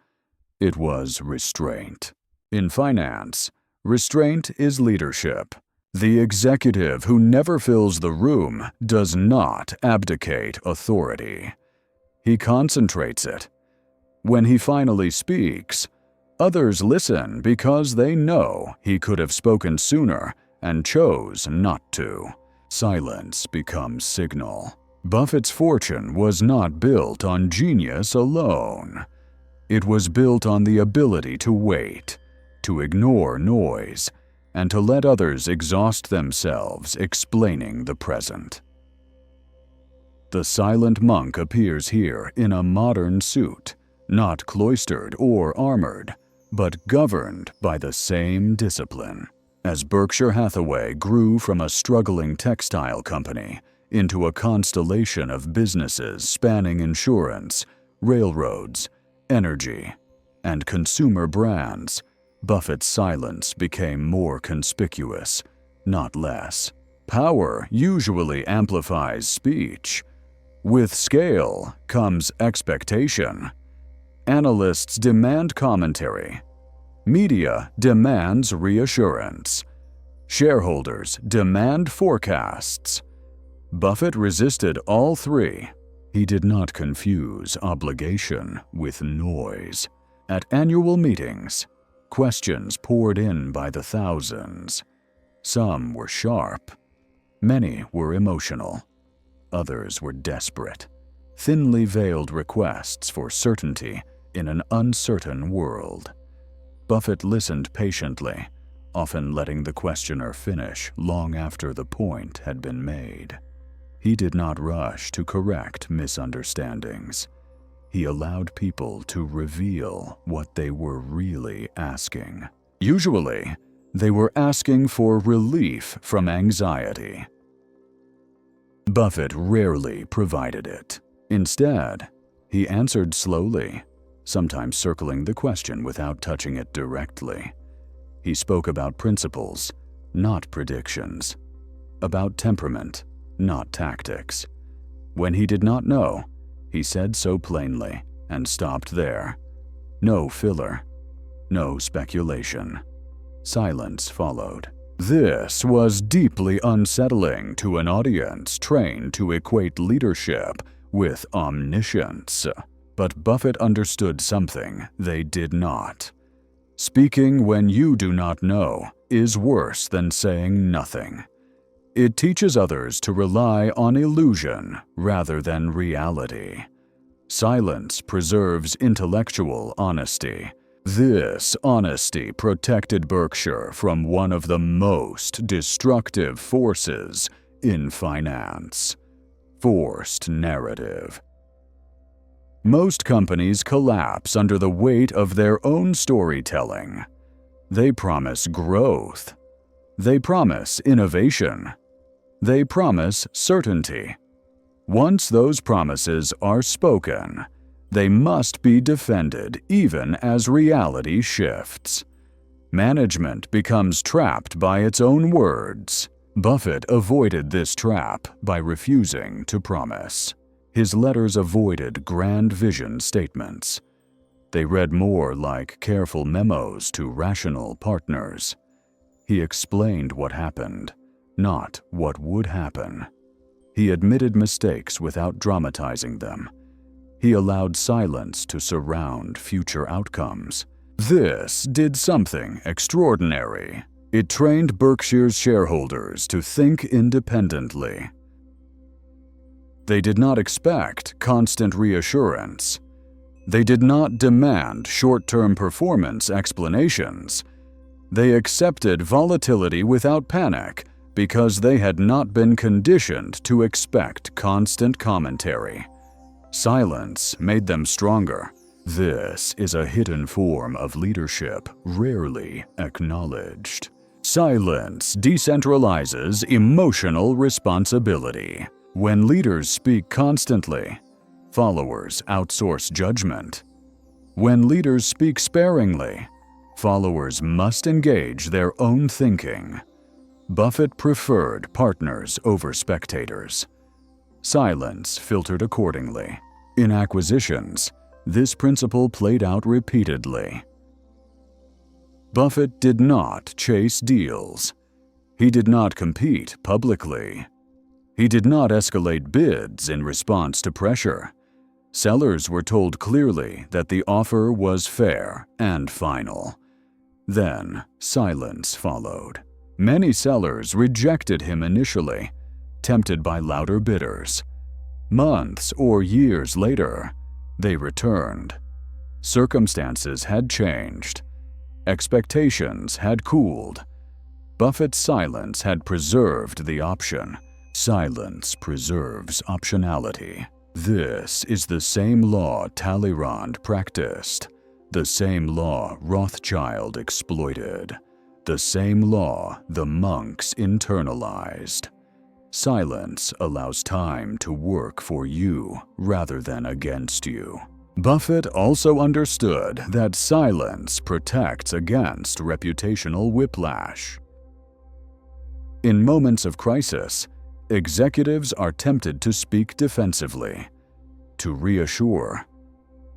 It was restraint. In finance, restraint is leadership. The executive who never fills the room does not abdicate authority. He concentrates it. When he finally speaks, others listen because they know he could have spoken sooner and chose not to. Silence becomes signal. Buffett's fortune was not built on genius alone. It was built on the ability to wait, to ignore noise, and to let others exhaust themselves explaining the present. The silent monk appears here in a modern suit, not cloistered or armored, but governed by the same discipline. As Berkshire Hathaway grew from a struggling textile company into a constellation of businesses spanning insurance, railroads, energy, and consumer brands, Buffett's silence became more conspicuous, not less. Power usually amplifies speech. With scale comes expectation. Analysts demand commentary. Media demands reassurance. Shareholders demand forecasts. Buffett resisted all three. He did not confuse obligation with noise. At annual meetings, questions poured in by the thousands. Some were sharp. Many were emotional. Others were desperate, thinly veiled requests for certainty in an uncertain world. Buffett listened patiently, often letting the questioner finish long after the point had been made. He did not rush to correct misunderstandings. He allowed people to reveal what they were really asking. Usually, they were asking for relief from anxiety. Buffett rarely provided it. Instead, he answered slowly, sometimes circling the question without touching it directly. He spoke about principles, not predictions. About temperament, not tactics. When he did not know, he said so plainly and stopped there. No filler, no speculation. Silence followed. This was deeply unsettling to an audience trained to equate leadership with omniscience. But Buffett understood something they did not. Speaking when you do not know is worse than saying nothing. It teaches others to rely on illusion rather than reality. Silence preserves intellectual honesty. This honesty protected Berkshire from one of the most destructive forces in finance: forced narrative. Most companies collapse under the weight of their own storytelling. They promise growth. They promise innovation. They promise certainty. Once those promises are spoken, they must be defended even as reality shifts. Management becomes trapped by its own words. Buffett avoided this trap by refusing to promise. His letters avoided grand vision statements. They read more like careful memos to rational partners. He explained what happened, not what would happen. He admitted mistakes without dramatizing them. He allowed silence to surround future outcomes. This did something extraordinary. It trained Berkshire's shareholders to think independently. They did not expect constant reassurance. They did not demand short-term performance explanations. They accepted volatility without panic because they had not been conditioned to expect constant commentary. Silence made them stronger. This is a hidden form of leadership rarely acknowledged. Silence decentralizes emotional responsibility. When leaders speak constantly, followers outsource judgment. When leaders speak sparingly, followers must engage their own thinking. Buffett preferred partners over spectators. Silence filtered accordingly. In acquisitions, this principle played out repeatedly. Buffett did not chase deals. He did not compete publicly. He did not escalate bids in response to pressure. Sellers were told clearly that the offer was fair and final. Then silence followed. Many sellers rejected him initially, tempted by louder bidders. Months or years later, they returned. Circumstances had changed. Expectations had cooled. Buffett's silence had preserved the option. Silence preserves optionality. This is the same law Talleyrand practiced, the same law Rothschild exploited, the same law the monks internalized. Silence allows time to work for you rather than against you. Buffett also understood that silence protects against reputational whiplash. In moments of crisis, executives are tempted to speak defensively, to reassure,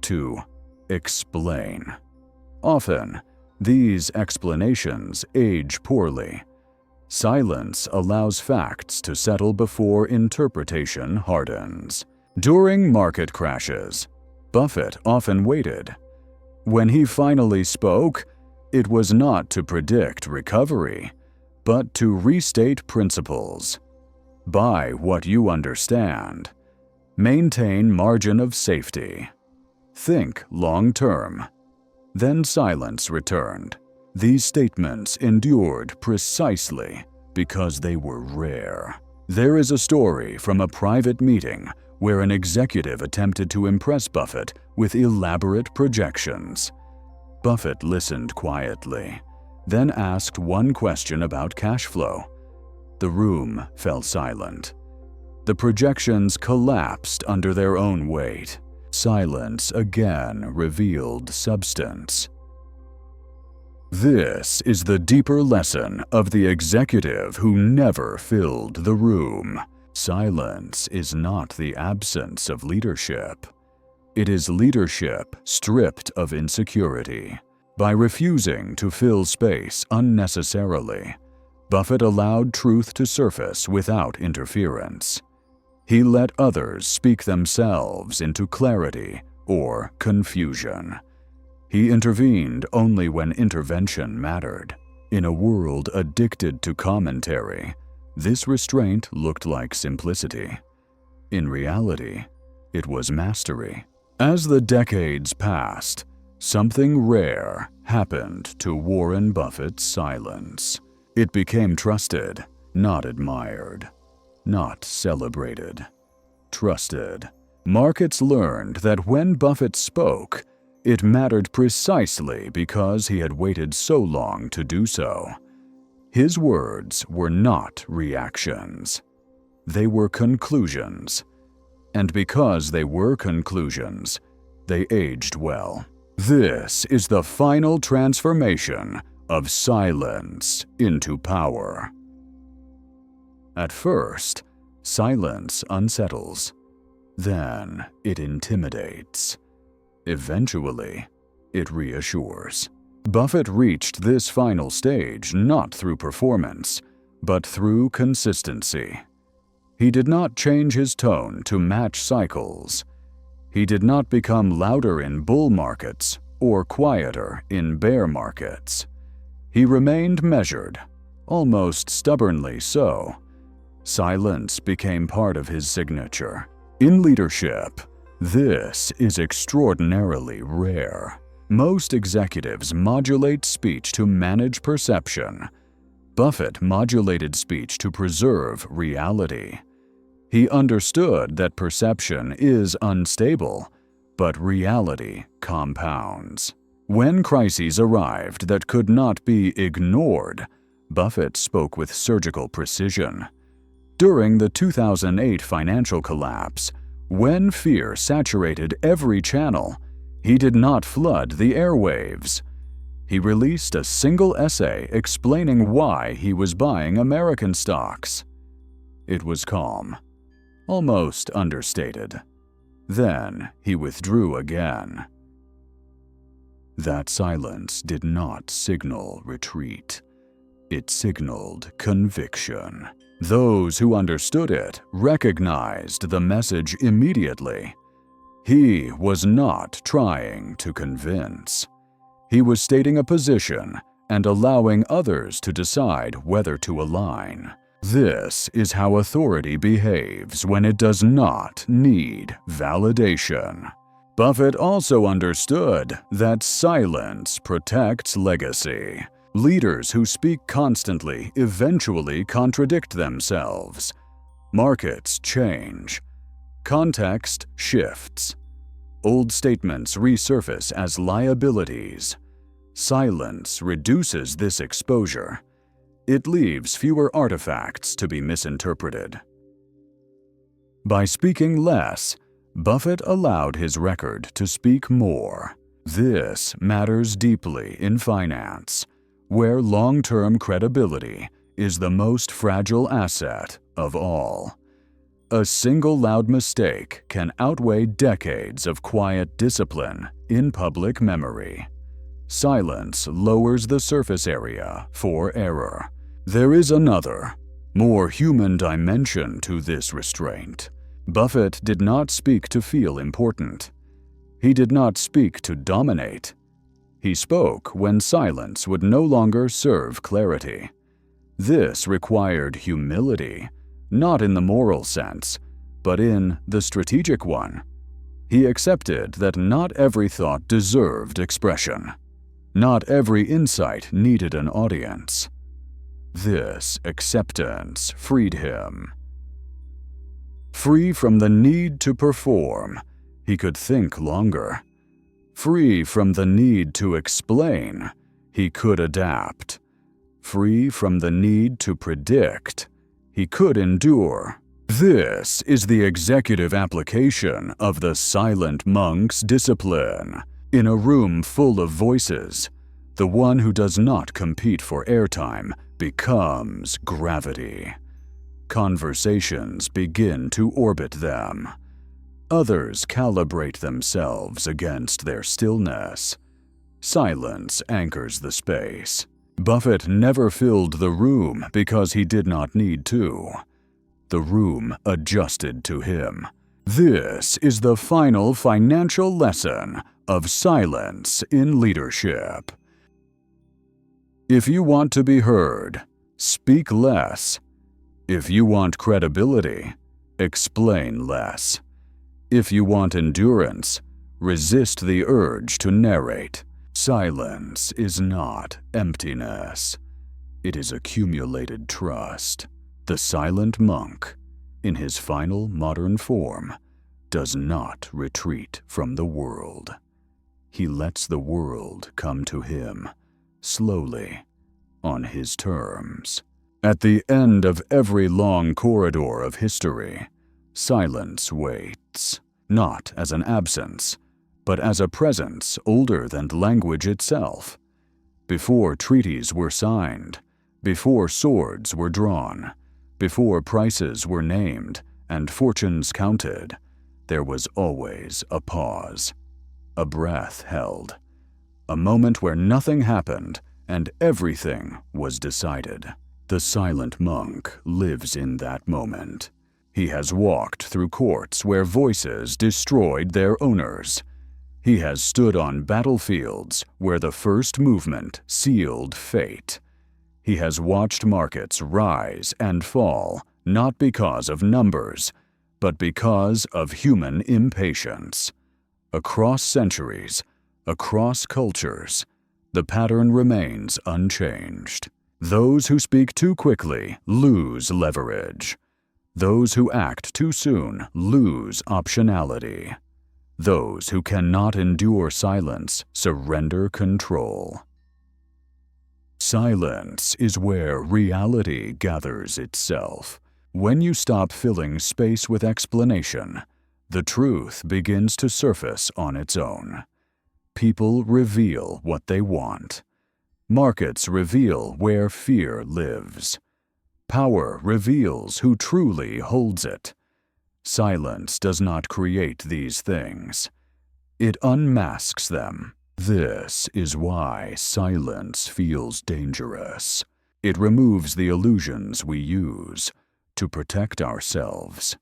to explain. Often, these explanations age poorly. Silence allows facts to settle before interpretation hardens. During market crashes, Buffett often waited. When he finally spoke, it was not to predict recovery, but to restate principles. Buy what you understand. Maintain margin of safety. Think long-term. Then silence returned. These statements endured precisely because they were rare. There is a story from a private meeting where an executive attempted to impress Buffett with elaborate projections. Buffett listened quietly, then asked one question about cash flow. The room fell silent. The projections collapsed under their own weight. Silence again revealed substance. This is the deeper lesson of the executive who never filled the room. Silence is not the absence of leadership. It is leadership stripped of insecurity. By refusing to fill space unnecessarily, Buffett allowed truth to surface without interference. He let others speak themselves into clarity or confusion. He intervened only when intervention mattered. In a world addicted to commentary, this restraint looked like simplicity. In reality, it was mastery. As the decades passed, something rare happened to Warren Buffett's silence. It became trusted, not admired, not celebrated. Trusted. Markets learned that when Buffett spoke, it mattered precisely because he had waited so long to do so. His words were not reactions. They were conclusions. And because they were conclusions, they aged well. This is the final transformation of silence into power. At first, silence unsettles. Then it intimidates. Eventually, it reassures. Buffett reached this final stage not through performance, but through consistency. He did not change his tone to match cycles. He did not become louder in bull markets or quieter in bear markets. He remained measured, almost stubbornly so. Silence became part of his signature. In leadership, this is extraordinarily rare. Most executives modulate speech to manage perception. Buffett modulated speech to preserve reality. He understood that perception is unstable, but reality compounds. When crises arrived that could not be ignored, Buffett spoke with surgical precision. During the 2008 financial collapse, when fear saturated every channel, he did not flood the airwaves. He released a single essay explaining why he was buying American stocks. It was calm, almost understated. Then he withdrew again. That silence did not signal retreat. It signaled conviction. Those who understood it recognized the message immediately. He was not trying to convince. He was stating a position and allowing others to decide whether to align. This is how authority behaves when it does not need validation. Buffett also understood that silence protects legacy. Leaders who speak constantly eventually contradict themselves. Markets change. Context shifts. Old statements resurface as liabilities. Silence reduces this exposure. It leaves fewer artifacts to be misinterpreted. By speaking less, Buffett allowed his record to speak more. This matters deeply in finance, where long-term credibility is the most fragile asset of all. A single loud mistake can outweigh decades of quiet discipline in public memory. Silence lowers the surface area for error. There is another, more human dimension to this restraint. Buffett did not speak to feel important. He did not speak to dominate. He spoke when silence would no longer serve clarity. This required humility, not in the moral sense, but in the strategic one. He accepted that not every thought deserved expression. Not every insight needed an audience. This acceptance freed him. Free from the need to perform, he could think longer. Free from the need to explain, he could adapt. Free from the need to predict, he could endure. This is the executive application of the silent monk's discipline. In a room full of voices, the one who does not compete for airtime becomes gravity. Conversations begin to orbit them. Others calibrate themselves against their stillness. Silence anchors the space. Buffett never filled the room because he did not need to. The room adjusted to him. This is the final financial lesson of silence in leadership. If you want to be heard, speak less. If you want credibility, explain less. If you want endurance, resist the urge to narrate. Silence is not emptiness. It is accumulated trust. The silent monk, in his final modern form, does not retreat from the world. He lets the world come to him, slowly, on his terms. At the end of every long corridor of history, silence waits, not as an absence, but as a presence older than language itself. Before treaties were signed, before swords were drawn, before prices were named and fortunes counted, there was always a pause, a breath held, a moment where nothing happened and everything was decided. The silent monk lives in that moment. He has walked through courts where voices destroyed their owners. He has stood on battlefields where the first movement sealed fate. He has watched markets rise and fall, not because of numbers, but because of human impatience. Across centuries, across cultures, the pattern remains unchanged. Those who speak too quickly lose leverage. Those who act too soon lose optionality. Those who cannot endure silence surrender control. Silence is where reality gathers itself. When you stop filling space with explanation, the truth begins to surface on its own. People reveal what they want. Markets reveal where fear lives. Power reveals who truly holds it. Silence does not create these things. It unmasks them. This is why silence feels dangerous. It removes the illusions we use to protect ourselves.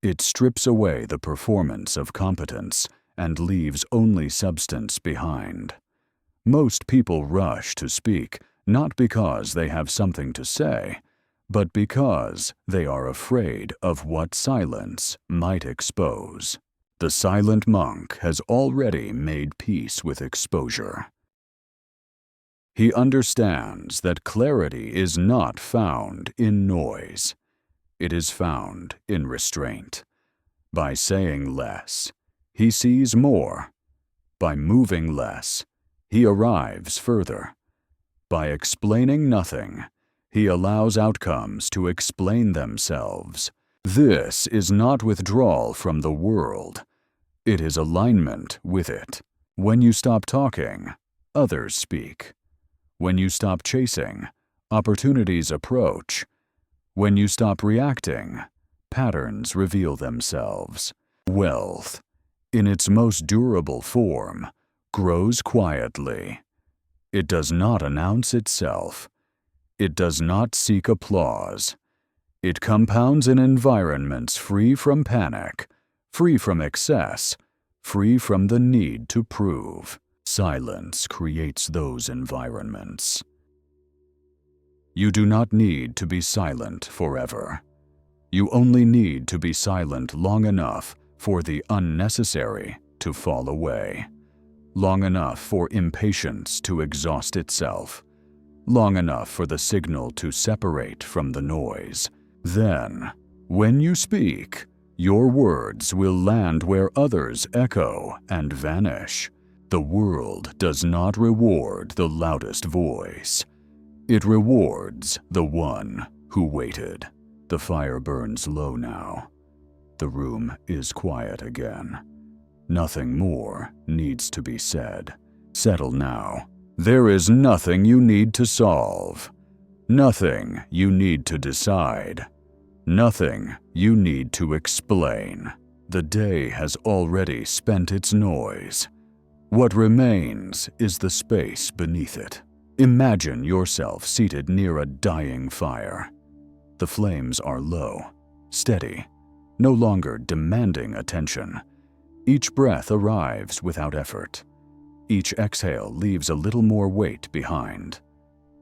It strips away the performance of competence and leaves only substance behind. Most people rush to speak not because they have something to say, but because they are afraid of what silence might expose. The silent monk has already made peace with exposure. He understands that clarity is not found in noise. It is found in restraint. By saying less, he sees more. By moving less, he arrives further. By explaining nothing, he allows outcomes to explain themselves. This is not withdrawal from the world. It is alignment with it. When you stop talking, others speak. When you stop chasing, opportunities approach. When you stop reacting, patterns reveal themselves. Wealth, in its most durable form, grows quietly. It does not announce itself. It does not seek applause. It compounds in environments free from panic, free from excess, free from the need to prove. Silence creates those environments. You do not need to be silent forever. You only need to be silent long enough for the unnecessary to fall away, long enough for impatience to exhaust itself, long enough for the signal to separate from the noise. Then, when you speak, your words will land where others echo and vanish. The world does not reward the loudest voice. It rewards the one who waited. The fire burns low now. The room is quiet again. Nothing more needs to be said. Settle now. There is nothing you need to solve. Nothing you need to decide. Nothing you need to explain. The day has already spent its noise. What remains is the space beneath it. Imagine yourself seated near a dying fire. The flames are low, steady, no longer demanding attention. Each breath arrives without effort. Each exhale leaves a little more weight behind.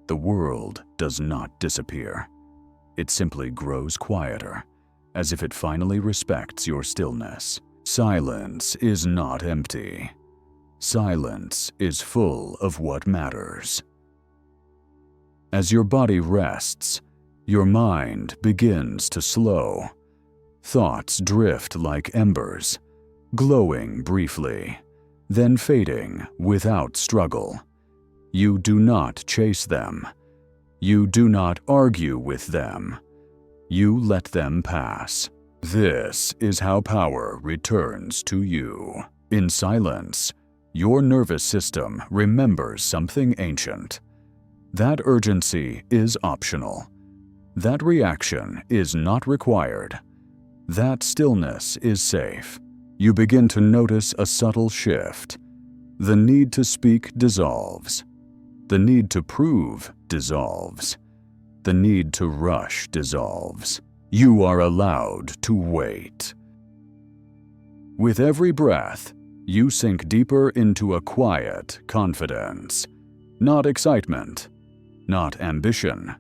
The world does not disappear. It simply grows quieter, as if it finally respects your stillness. Silence is not empty. Silence is full of what matters. As your body rests, your mind begins to slow. Thoughts drift like embers, glowing briefly, then fading without struggle. You do not chase them. You do not argue with them. You let them pass. This is how power returns to you. In silence, your nervous system remembers something ancient. That urgency is optional. That reaction is not required. That stillness is safe. You begin to notice a subtle shift. The need to speak dissolves. The need to prove dissolves. The need to rush dissolves. You are allowed to wait. With every breath, you sink deeper into a quiet confidence. Not excitement, not ambition,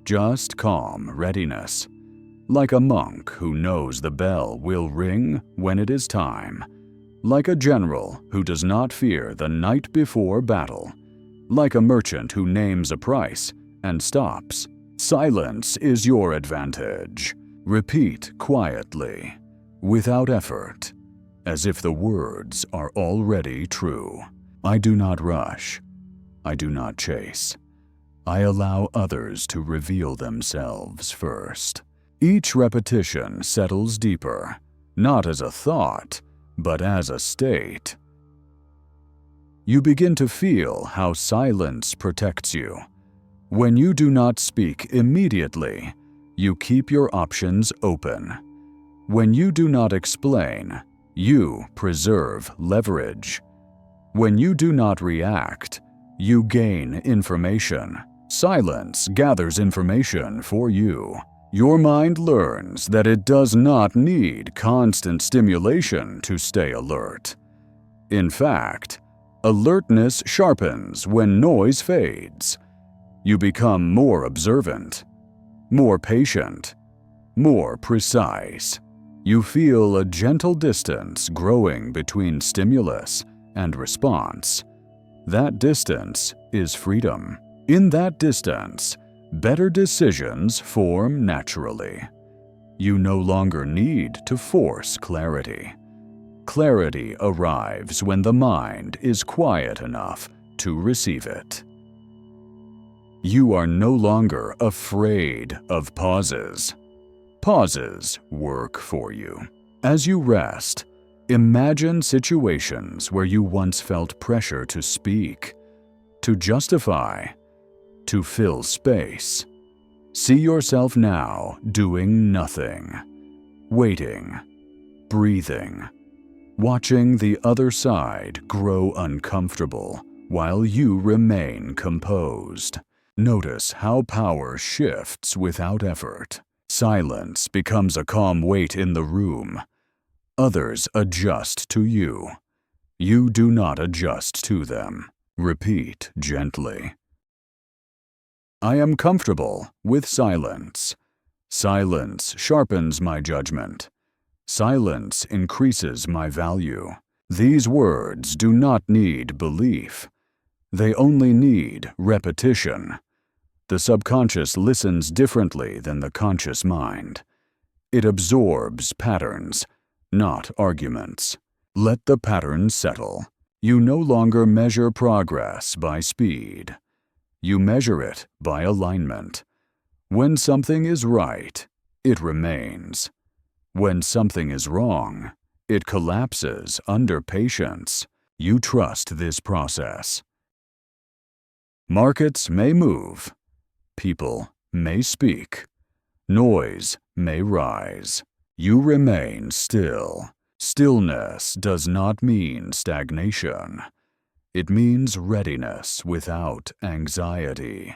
just calm readiness. Like a monk who knows the bell will ring when it is time. Like a general who does not fear the night before battle. Like a merchant who names a price and stops. Silence is your advantage. Repeat quietly, without effort, as if the words are already true. I do not rush. I do not chase. I allow others to reveal themselves first. Each repetition settles deeper, not as a thought, but as a state. You begin to feel how silence protects you. When you do not speak immediately, you keep your options open. When you do not explain, you preserve leverage. When you do not react, you gain information. Silence gathers information for you. Your mind learns that it does not need constant stimulation to stay alert. In fact, alertness sharpens when noise fades. You become more observant, more patient, more precise. You feel a gentle distance growing between stimulus and response. That distance is freedom. In that distance, better decisions form naturally. You no longer need to force clarity. Clarity arrives when the mind is quiet enough to receive it. You are no longer afraid of pauses. Pauses work for you. As you rest, imagine situations where you once felt pressure to speak, to justify, to fill space. See yourself now doing nothing, waiting, breathing, watching the other side grow uncomfortable while you remain composed. Notice how power shifts without effort. Silence becomes a calm weight in the room. Others adjust to you. You do not adjust to them. Repeat gently. I am comfortable with silence. Silence sharpens my judgment. Silence increases my value. These words do not need belief. They only need repetition. The subconscious listens differently than the conscious mind. It absorbs patterns, not arguments. Let the patterns settle. You no longer measure progress by speed. You measure it by alignment. When something is right, it remains. When something is wrong, it collapses under patience. You trust this process. Markets may move. People may speak. Noise may rise. You remain still. Stillness does not mean stagnation. It means readiness without anxiety.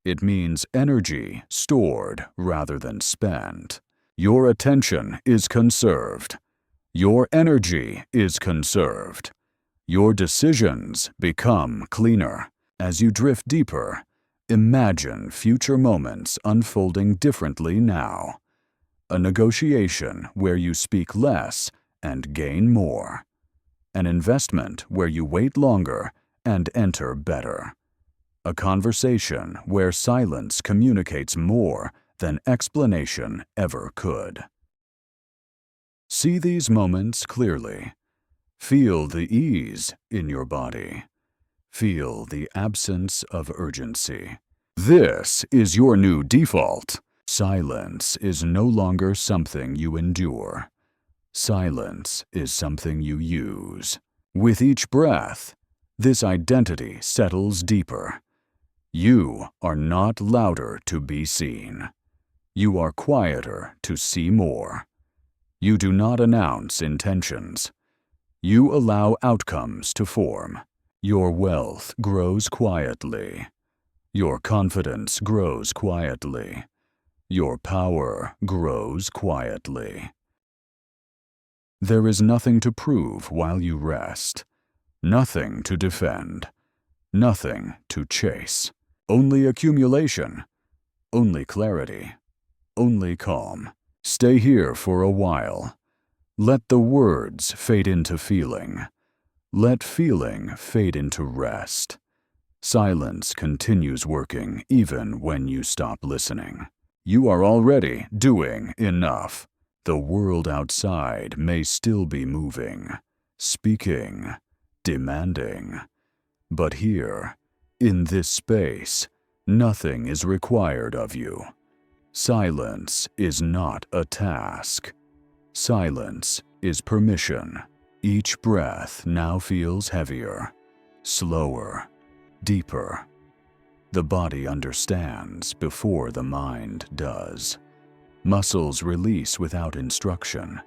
It means energy stored rather than spent. Your attention is conserved. Your energy is conserved. Your decisions become cleaner. As you drift deeper, imagine future moments unfolding differently now. A negotiation where you speak less and gain more. An investment where you wait longer and enter better. A conversation where silence communicates more than explanation ever could. See these moments clearly. Feel the ease in your body. Feel the absence of urgency. This is your new default. Silence is no longer something you endure. Silence is something you use. With each breath, this identity settles deeper. You are not louder to be seen. You are quieter to see more. You do not announce intentions. You allow outcomes to form. Your wealth grows quietly. Your confidence grows quietly. Your power grows quietly. There is nothing to prove while you rest, nothing to defend, nothing to chase. Only accumulation, only clarity, only calm. Stay here for a while. Let the words fade into feeling. Let feeling fade into rest. Silence continues working even when you stop listening. You are already doing enough. The world outside may still be moving, speaking, demanding. But here, in this space, nothing is required of you. Silence is not a task. Silence is permission. Each breath now feels heavier, slower, deeper. The body understands before the mind does. Muscles release without instruction.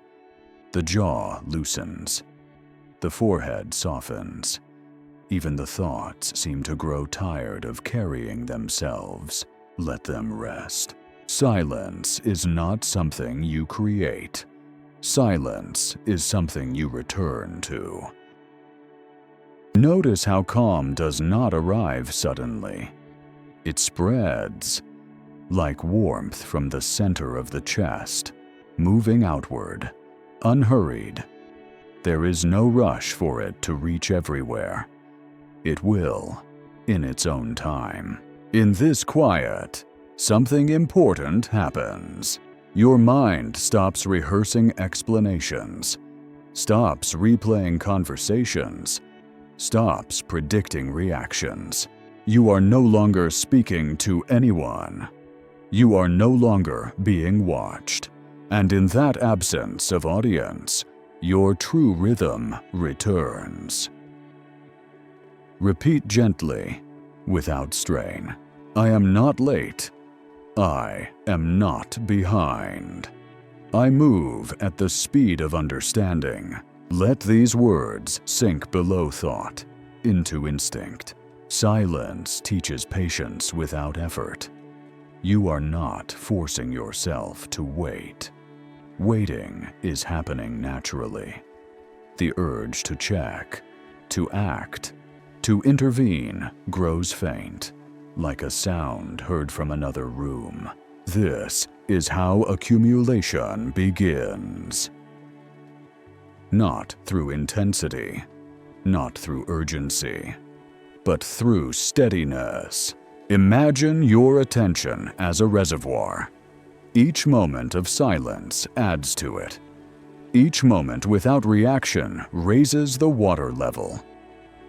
The jaw loosens. The forehead softens. Even the thoughts seem to grow tired of carrying themselves. Let them rest. Silence is not something you create. Silence is something you return to. Notice how calm does not arrive suddenly. It spreads, like warmth from the center of the chest, moving outward, unhurried. There is no rush for it to reach everywhere. It will, in its own time. In this quiet, something important happens. Your mind stops rehearsing explanations, stops replaying conversations, stops predicting reactions. You are no longer speaking to anyone. You are no longer being watched. And in that absence of audience, your true rhythm returns. Repeat gently, without strain. I am not late. I am not behind. I move at the speed of understanding. Let these words sink below thought, into instinct. Silence teaches patience without effort. You are not forcing yourself to wait. Waiting is happening naturally. The urge to check, to act, to intervene grows faint, like a sound heard from another room. This is how accumulation begins. Not through intensity, not through urgency, but through steadiness. Imagine your attention as a reservoir. Each moment of silence adds to it. Each moment without reaction raises the water level.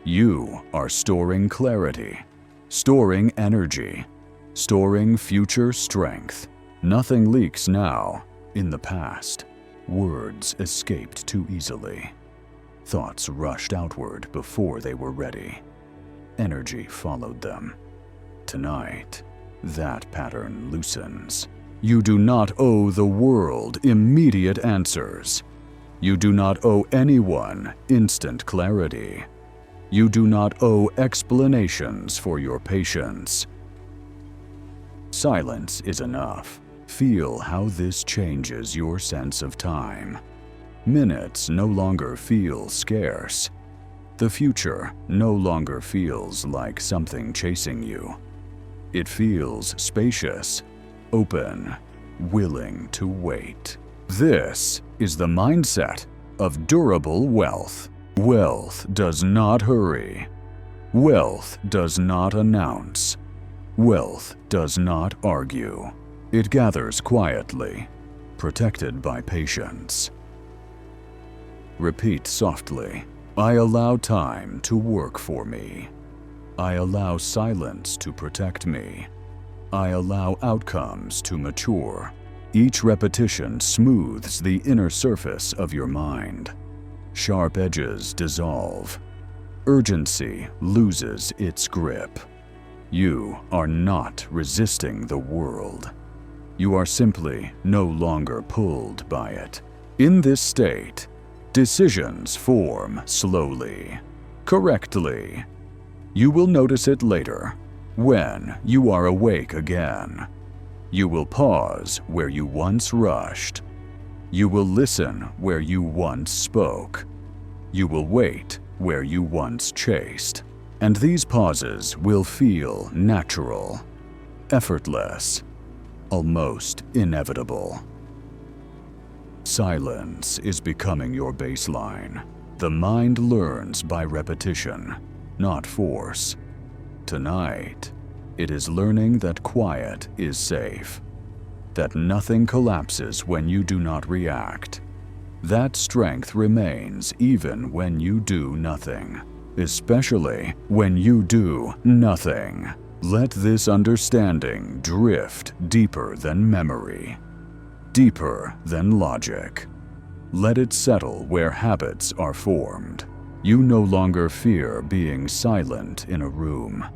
You are storing clarity, storing energy, storing future strength. Nothing leaks now. In the past, words escaped too easily. Thoughts rushed outward before they were ready. Energy followed them. Tonight, that pattern loosens. You do not owe the world immediate answers. You do not owe anyone instant clarity. You do not owe explanations for your patience. Silence is enough. Feel how this changes your sense of time. Minutes no longer feel scarce. The future no longer feels like something chasing you. It feels spacious, open, willing to wait. This is the mindset of durable wealth. Wealth does not hurry. Wealth does not announce. Wealth does not argue. It gathers quietly, protected by patience. Repeat softly, I allow time to work for me. I allow silence to protect me. I allow outcomes to mature. Each repetition smooths the inner surface of your mind. Sharp edges dissolve. Urgency loses its grip. You are not resisting the world. You are simply no longer pulled by it. In this state, decisions form slowly, correctly. You will notice it later, when you are awake again. You will pause where you once rushed. You will listen where you once spoke. You will wait where you once chased. And these pauses will feel natural, effortless, almost inevitable. Silence is becoming your baseline. The mind learns by repetition, not force. Tonight, it is learning that quiet is safe, that nothing collapses when you do not react, that strength remains even when you do nothing, especially when you do nothing. Let this understanding drift deeper than memory, deeper than logic. Let it settle where habits are formed. You no longer fear being silent in a room.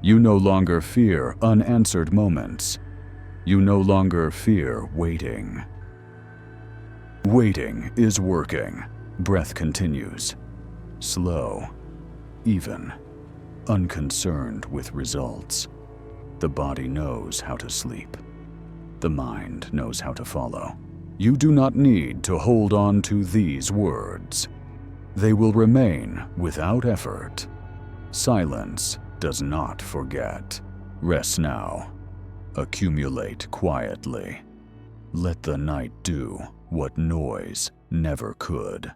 You no longer fear unanswered moments. You no longer fear waiting. Waiting is working. Breath continues. Slow, even, unconcerned with results. The body knows how to sleep. The mind knows how to follow. You do not need to hold on to these words. They will remain without effort. Silence does not forget. Rest now. Accumulate quietly. Let the night do what noise never could.